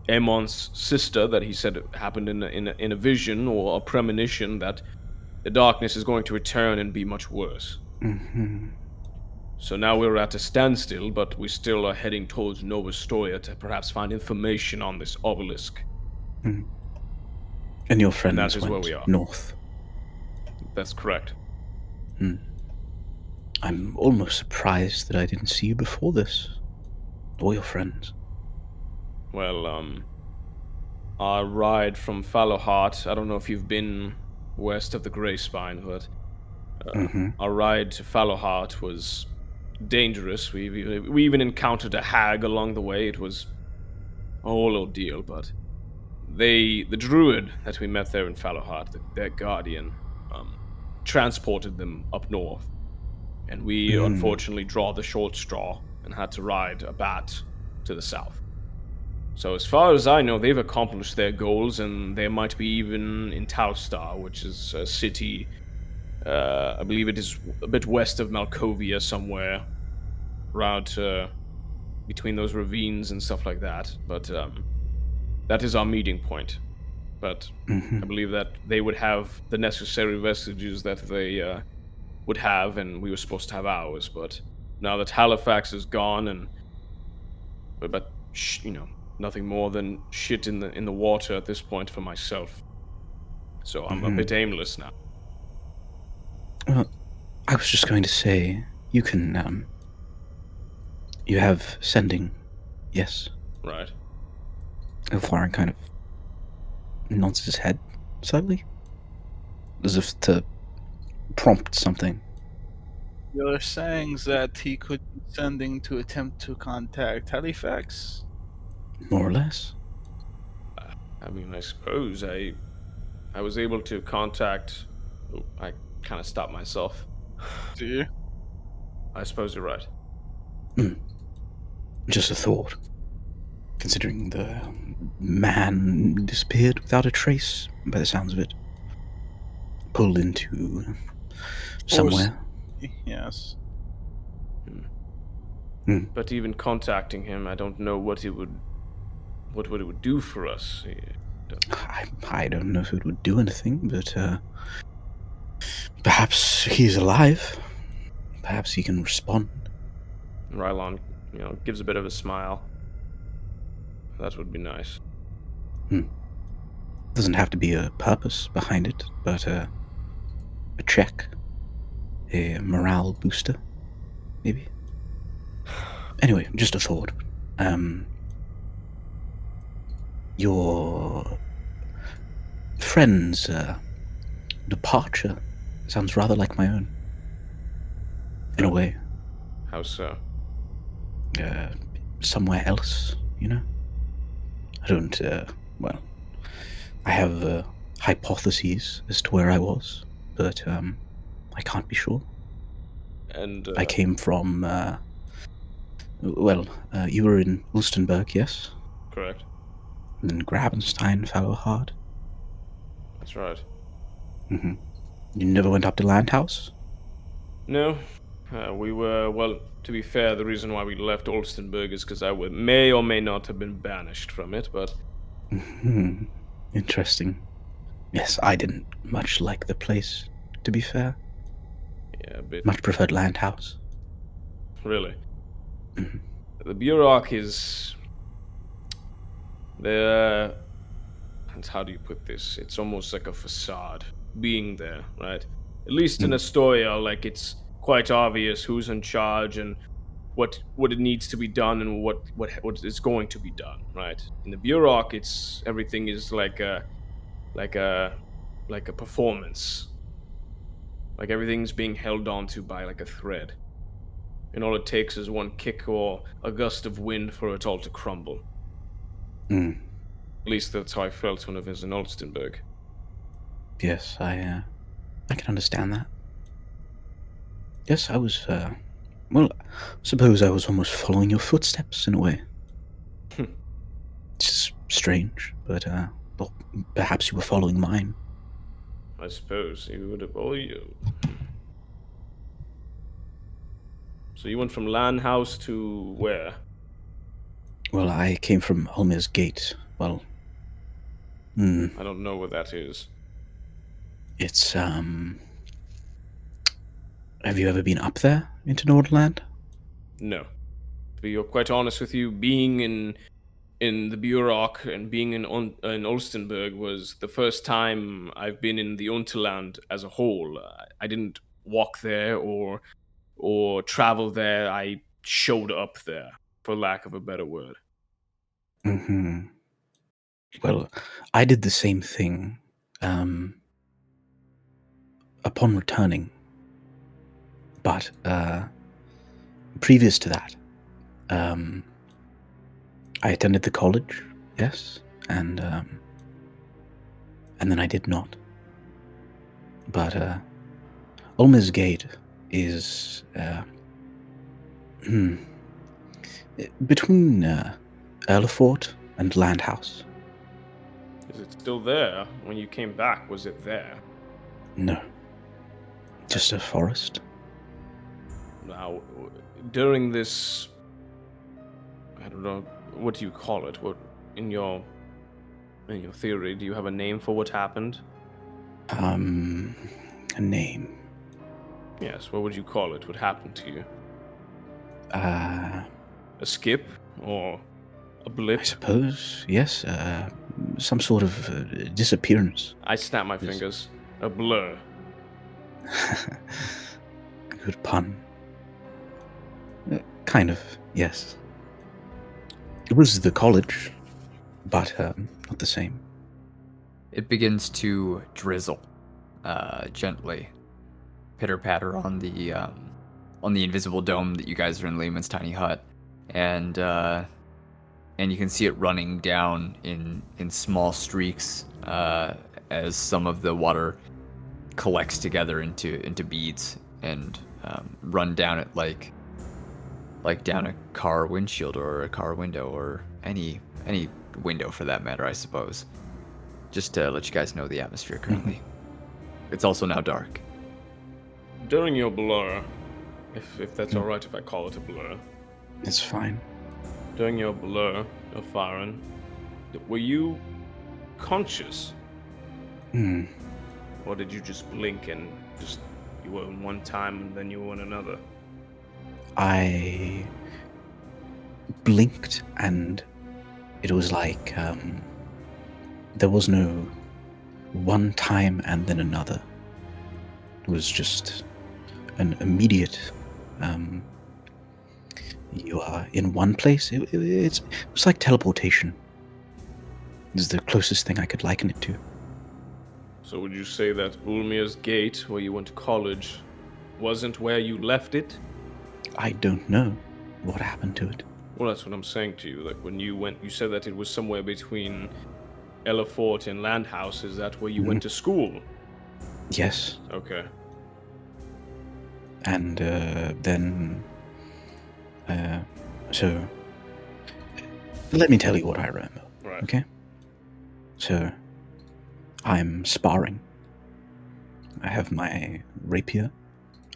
Eamon's sister that he said happened in a vision or a premonition that the darkness is going to return and be much worse. Mm-hmm. So now we're at a standstill, but we still are heading towards Nova Ostoya to perhaps find information on this obelisk. Mm. And your friends that is went where we are. north. That's correct. I'm almost surprised that I didn't see you before this. Or your friends. Well, our ride from Fallowheart, I don't know if you've been west of the Grey Spine, but our ride to Fallowheart was dangerous. We even encountered a hag along the way. It was a whole ordeal, but the druid that we met there in Fallowheart, their guardian, transported them up north. And we unfortunately draw the short straw and had to ride a bat to the south. So as far as I know, they've accomplished their goals, and they might be even in Talstar, which is a city, I believe it is a bit west of Malkovia somewhere, around between those ravines and stuff like that. But that is our meeting point. But I believe that they would have the necessary vestiges that they would have, and we were supposed to have ours. But now that Halifax is gone, and but nothing more than shit in the water at this point for myself. So I'm a bit aimless now. Well, I was just going to say, you can, you have sending, yes? Right. Ilfharyn kind of nods his head slightly, as if to prompt something. You're saying that he could be sending to attempt to contact Halifax? More or less. I mean, I suppose I was able to contact. I kind of stopped myself. Do you? I suppose you're right. Just a thought. Considering the man disappeared without a trace, by the sounds of it. Pulled into somewhere. Yes. But even contacting him, I don't know what it would do for us. I don't know if it would do anything, but perhaps he's alive. Perhaps he can respond. Rylon, gives a bit of a smile. That would be nice. Doesn't have to be a purpose behind it, but a check. A morale booster, maybe. Anyway, just a thought. Your friend's departure sounds rather like my own. In a way. How so? Somewhere else, I don't, I have hypotheses as to where I was, but I can't be sure. And I came from, you were in Ulstenberg, yes? Correct. And then Grabenstein, Fallowheart. That's right. You never went up to Landhouse? No. We were, to be fair, the reason why we left Ulstenberg is because I may or may not have been banished from it, but... Interesting. Yes, I didn't much like the place, to be fair. Yeah, a bit. Much preferred Landhouse. Really? The Bureauc is... And how do you put this? It's almost like a facade, being there, right? At least in Ostoya, like, it's quite obvious who's in charge and what it needs to be done and what is going to be done, right? In the Bureauc, everything is like a performance. Like everything's being held onto by like a thread. And all it takes is one kick or a gust of wind for it all to crumble. At least that's how I felt when I was in Ulstenberg. Yes, I can understand that. Yes, I was, suppose I was almost following your footsteps in a way. It's strange, but, perhaps you were following mine. I suppose you would have. So you went from Landhouse to where? Well, I came from Ulmir's Gate. Well, I don't know where that is. it's, Have you ever been up there into Nordland? No. To be quite honest with you, being in the Burok and being in Olstenburg was the first time I've been in the Unterland as a whole. I didn't walk there or travel there. I showed up there, for lack of a better word. Mm-hmm. Well, I did the same thing, upon returning. But, previous to that, I attended the college, yes, and then I did not. But, Ulmir's Gate is, between, Erlefort and Landhouse. Is it still there? When you came back, was it there? No. Just a forest. Now, during this, I don't know, what do you call it? What in your theory, do you have a name for what happened? A name. Yes, what would you call it? What happened to you? A skip or a blip? I suppose, yes. Some sort of disappearance. I snap my fingers. A blur. Good pun. Kind of, yes. It was the college, but not the same. It begins to drizzle, gently, pitter patter on the invisible dome that you guys are in Lehman's tiny hut, and you can see it running down in small streaks as some of the water collects together into beads and run down it like down a car windshield or a car window or any window for that matter, I suppose. Just to let you guys know the atmosphere currently. It's also now dark. During your blur, if that's alright if I call it a blur. It's fine. During your blur, Ilfharyn, were you conscious? Or did you just blink and just you were in one time and then you were in another? I blinked and it was like there was no one time and then another. It was just an immediate you are in one place. It was like teleportation. This is the closest thing I could liken it to. So would you say that Ulmir's Gate, where you went to college, wasn't where you left it? I don't know what happened to it. Well, that's what I'm saying to you. Like, when you went, you said that it was somewhere between Erlefort and Landhouse. Is that where you went to school? Yes. Okay. And then... so... Let me tell you what I remember. Right. Okay? So... I'm sparring. I have my rapier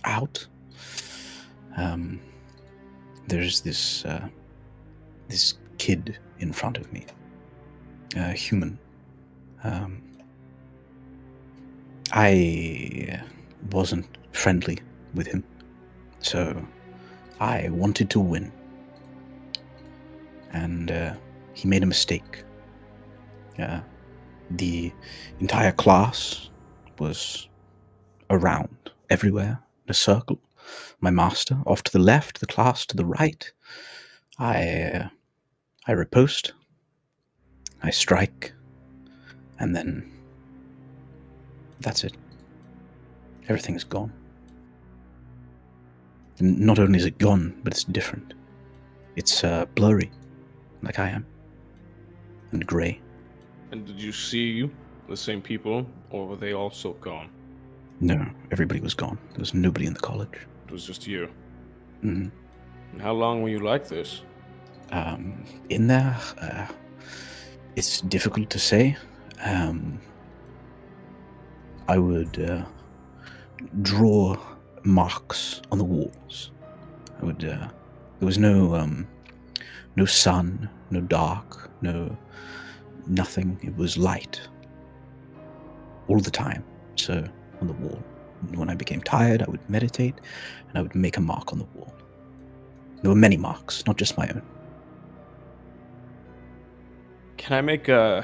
out. There's this kid in front of me. A human. I wasn't friendly with him, so I wanted to win. And he made a mistake. The entire class was around, everywhere, in a circle. My master off to the left, the class to the right. I riposte. I strike. And then that's it. Everything's gone. And not only is it gone, but it's different. It's blurry, like I am. And grey. And did you see the same people, or were they also gone? No, everybody was gone. There was nobody in the college. It was just you. Mm-hmm. And how long were you like this? In there, it's difficult to say. I would draw marks on the walls. There was no sun, no dark, nothing. It was light all the time. So on the wall. And when I became tired, I would meditate, and I would make a mark on the wall. There were many marks, not just my own. Can I make an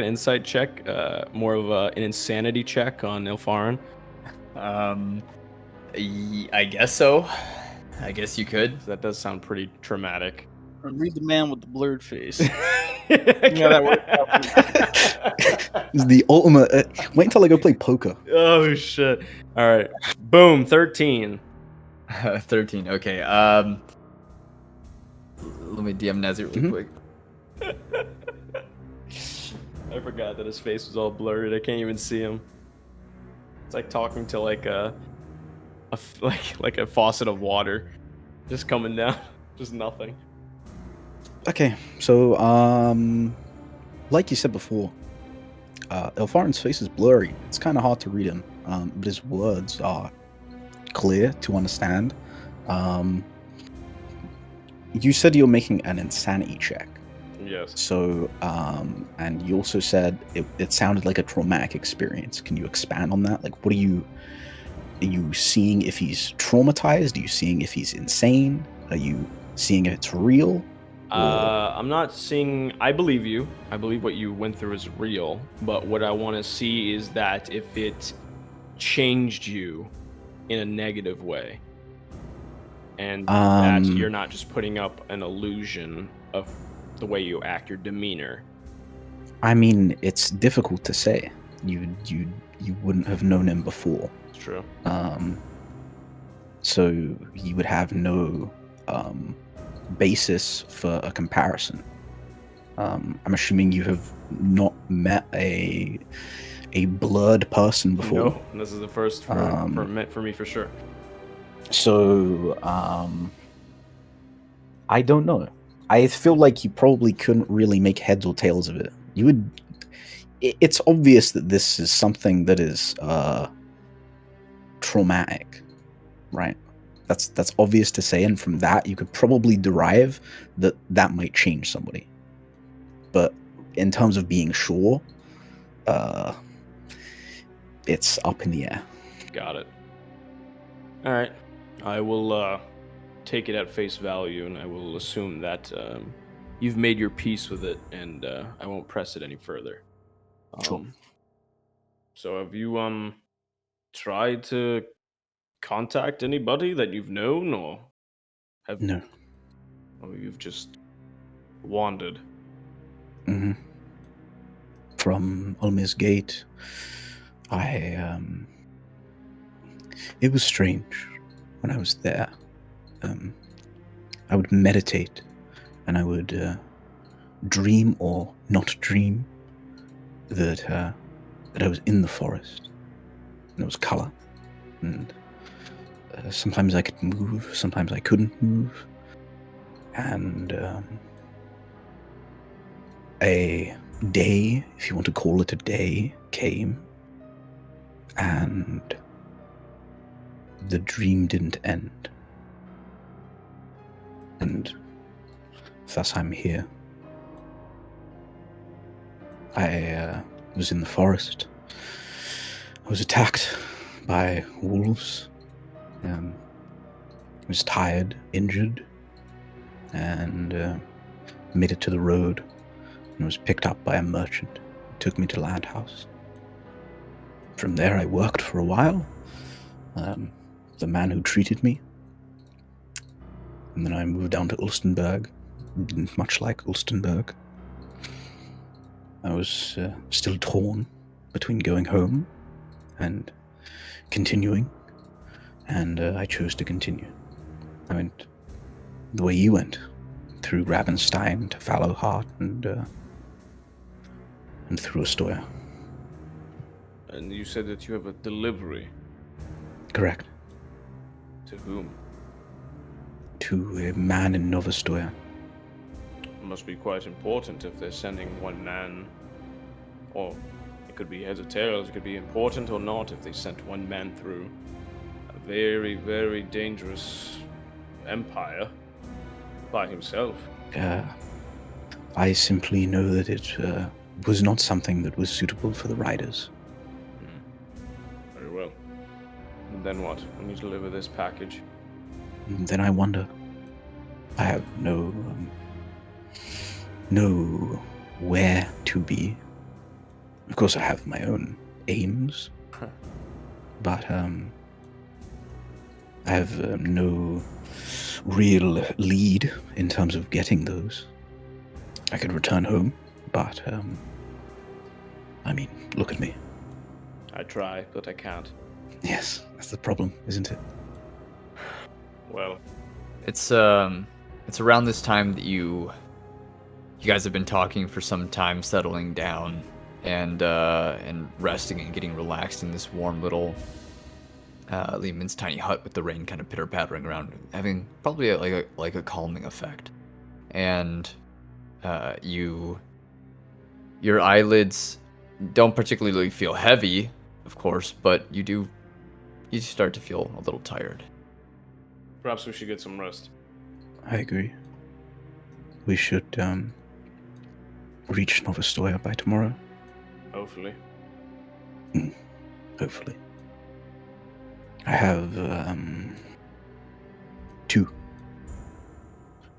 insight check? More of an insanity check on Ilfharyn? I guess so. I guess you could. That does sound pretty traumatic. Read the man with the blurred face. That It's the ultimate. Wait until I go play poker. Oh shit! All right, boom, 13. 13. Okay. Let me DM Nazir really quick. I forgot that his face was all blurred. I can't even see him. It's like talking to like a faucet of water, just coming down, just nothing. Okay, so like you said before, Ilfaryn's face is blurry. It's kind of hard to read him, but his words are clear to understand. You said you're making an insanity check. Yes. So, and you also said it sounded like a traumatic experience. Can you expand on that? Like, what are you seeing if he's traumatized? Are you seeing if he's insane? Are you seeing if it's real? I'm not seeing. I believe you. I believe what you went through is real. But what I want to see is that if it changed you in a negative way, and that you're not just putting up an illusion of the way you act, your demeanor. I mean, it's difficult to say. You wouldn't have known him before. It's true. So you would have no basis for a comparison. I'm assuming you have not met a blurred person before. No, this is the first for me for sure. So I don't know. I feel like you probably couldn't really make heads or tails of it. You would. It's obvious that this is something that is traumatic, right? That's obvious to say, and from that you could probably derive that might change somebody. But in terms of being sure, it's up in the air. Got it. All right, I will take it at face value, and I will assume that you've made your peace with it, and I won't press it any further. Sure. So have you tried to contact anybody that you've known, or have No. Or you've just wandered? Mm-hmm. From Ulmir's Gate, it was strange when I was there. I would meditate, and I would dream or not dream that I was in the forest, and there was color, and sometimes I could move, sometimes I couldn't move, and a day, if you want to call it a day, came, and the dream didn't end. And thus I'm here. I was in the forest. I was attacked by wolves. I was tired, injured, and made it to the road and was picked up by a merchant who took me to Landhouse. From there I worked for a while. The man who treated me. And then I moved down to Ulstenberg. Didn't much like Ulstenberg. I was still torn between going home and continuing, and I chose to continue. I went the way you went, through Ravenstein to Fallowheart and through Ostoya. And you said that you have a delivery. Correct. To whom? To a man in Novostoya. It must be quite important if they're sending one man. Or it could be heads or tails, it could be important or not if they sent one man through a very, very dangerous Empire by himself. I simply know that it was not something that was suitable for the riders. Very well. And then what? When you deliver this package? And then I wonder. I have no where to be. Of course, I have my own aims, but I have no real lead in terms of getting those. I could return home, but I mean, look at me. I try, but I can't. Yes, that's the problem, isn't it? Well, It's around this time that you guys have been talking for some time, settling down and resting and getting relaxed in this warm little Lehman's tiny hut with the rain kind of pitter pattering around, having probably like a calming effect. And your eyelids don't particularly feel heavy, of course, but you start to feel a little tired. perhaps we should get some rest. I agree. We should reach Ostoya by tomorrow, Hopefully. hopefully. I have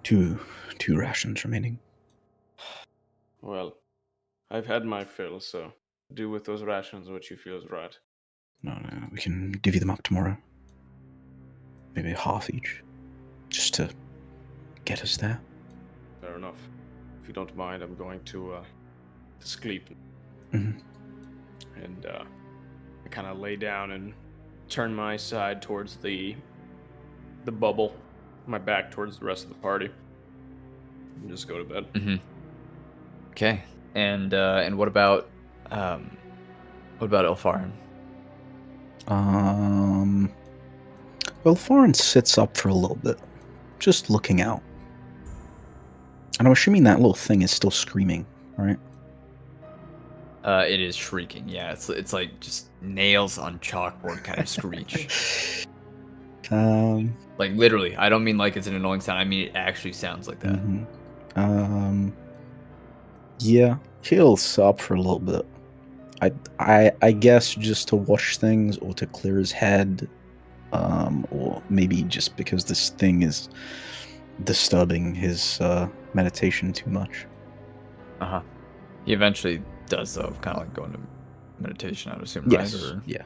two rations remaining. Well, I've had my fill, so do with those rations what you feel is right. No, we can divvy them up tomorrow. Maybe half each, just to get us there. Fair enough. If you don't mind, I'm going to sleep. Mhm. And I kind of lay down and turn my side towards the bubble, my back towards the rest of the party, and just go to bed. Mm-hmm. Okay. And what about Ilfharyn? Well, Ilfharyn sits up for a little bit, just looking out. And I'm assuming that little thing is still screaming, right? It is shrieking. Yeah, it's like just nails on chalkboard kind of screech. Like literally. I don't mean like it's an annoying sound. I mean it actually sounds like that. Mm-hmm. Yeah, he'll stop for a little bit. I guess just to wash things or to clear his head, or maybe just because this thing is disturbing his meditation too much. He eventually does though, kind of like go into meditation, I would assume. Yes. Right? Or... Yeah.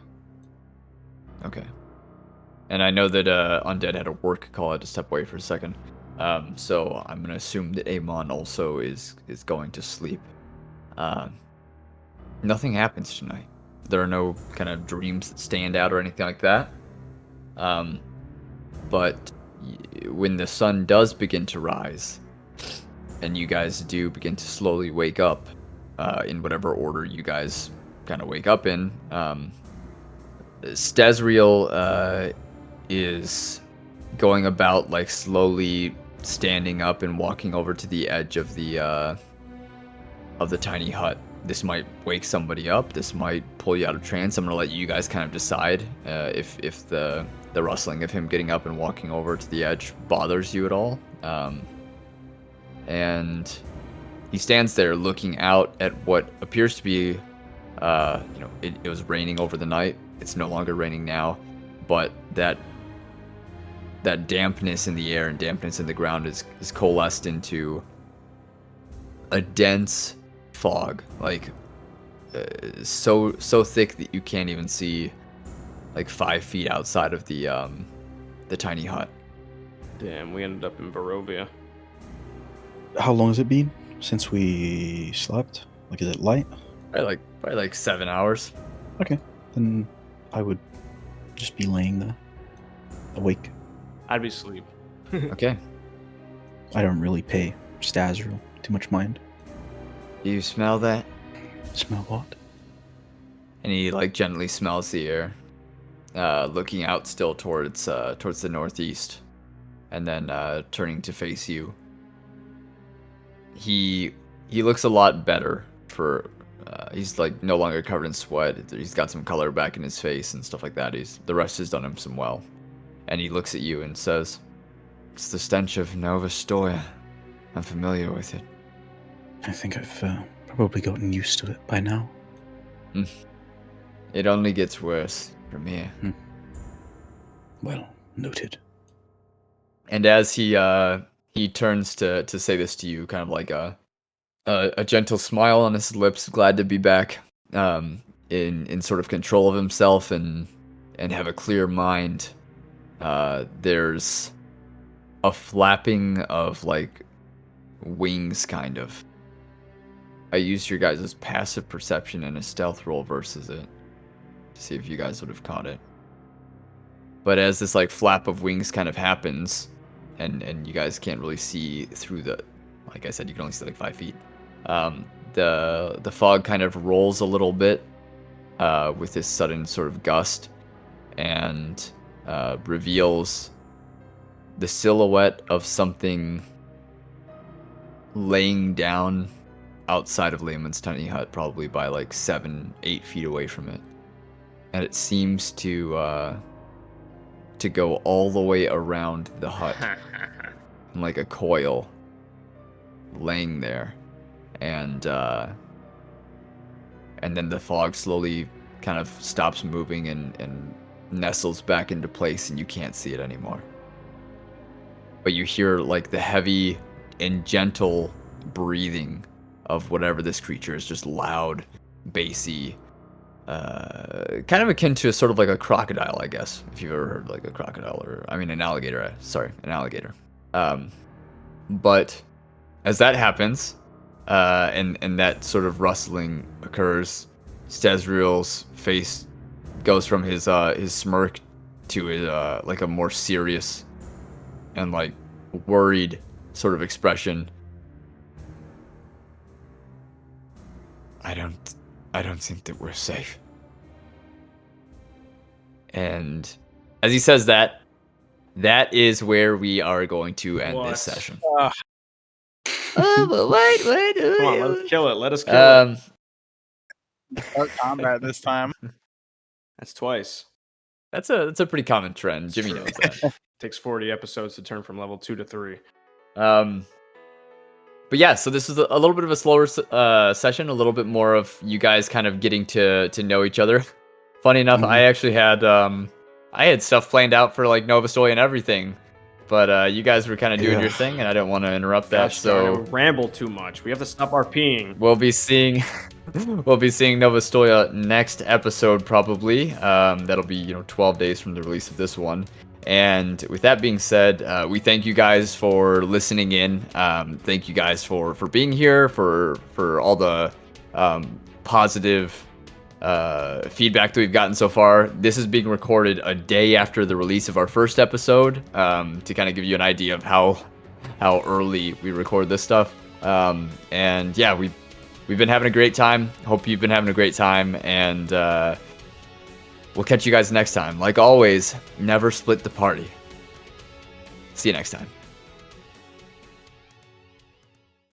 Okay. And I know that Undead had a work call. I had to step away for a second. So I'm gonna assume that Eamon also is going to sleep. Nothing happens tonight. There are no kind of dreams that stand out or anything like that. But when the sun does begin to rise, and you guys do begin to slowly wake up, in whatever order you guys kind of wake up in, Stezriel is going about like slowly standing up and walking over to the edge of the tiny hut. This might wake somebody up. This might pull you out of trance. I'm gonna let you guys kind of decide if the rustling of him getting up and walking over to the edge bothers you at all. And he stands there looking out at what appears to be, it was raining over the night. It's no longer raining now, but that dampness in the air and dampness in the ground is coalesced into a dense fog, like so thick that you can't even see like 5 feet outside of the tiny hut. Damn, we ended up in Barovia. How long has it been since we slept? Like, is it light? Probably like 7 hours. Okay, then I would just be laying there, awake. I'd be asleep. Okay. I don't really pay Stazriel too much mind. Do you smell that? Smell what? And he like gently smells the air, looking out still towards the northeast, and then turning to face you. He looks a lot better for. He's like no longer covered in sweat. He's got some color back in his face and stuff like that. The rest has done him some well. And he looks at you and says, It's the stench of Nova Ostoya. I'm familiar with it. I think I've probably gotten used to it by now. It only gets worse from here. Well, noted. And as he turns to say this to you, kind of like a gentle smile on his lips, glad to be back, in sort of control of himself and have a clear mind. There's a flapping of like wings, kind of. I used your guys' passive perception and a stealth roll versus it to see if you guys would have caught it. But as this like flap of wings kind of happens, and you guys can't really see through the, like I said, you can only see like 5 feet. The fog kind of rolls a little bit with this sudden sort of gust, and reveals the silhouette of something laying down outside of Lehman's tiny hut, probably by like 7-8 feet away from it. And it seems to go all the way around the hut in like a coil, laying there. And then the fog slowly kind of stops moving and nestles back into place, and you can't see it anymore. But you hear like the heavy and gentle breathing of whatever this creature is, just loud, bassy, kind of akin to sort of like a crocodile, I guess, if you've ever heard like a crocodile, or I mean an alligator. An alligator. But as that happens, and that sort of rustling occurs, Stezriel's face goes from his smirk to his like a more serious and like worried sort of expression. I don't think that we're safe. And as he says that, that is where we are going to end this session. Come on, let us kill it. Let us kill it. Start combat this time. That's twice. That's a pretty common trend. Jimmy knows that. Takes 40 episodes to turn from level 2 to 3. But yeah, so this was a little bit of a slower session, a little bit more of you guys kind of getting to know each other. Funny enough, I actually had stuff planned out for like Nova Ostoya and everything, but you guys were kind of doing your thing, and I didn't want to interrupt that. So ramble too much. We have to stop RPing. We'll be seeing Nova Ostoya next episode probably. That'll be 12 days from the release of this one. And with that being said, we thank you guys for listening in. Thank you guys for being here, for all the positive feedback that we've gotten so far. This is being recorded a day after the release of our first episode, to kind of give you an idea of how early we record this stuff. And yeah, we've been having a great time. Hope you've been having a great time, and we'll catch you guys next time. Like always, never split the party. See you next time.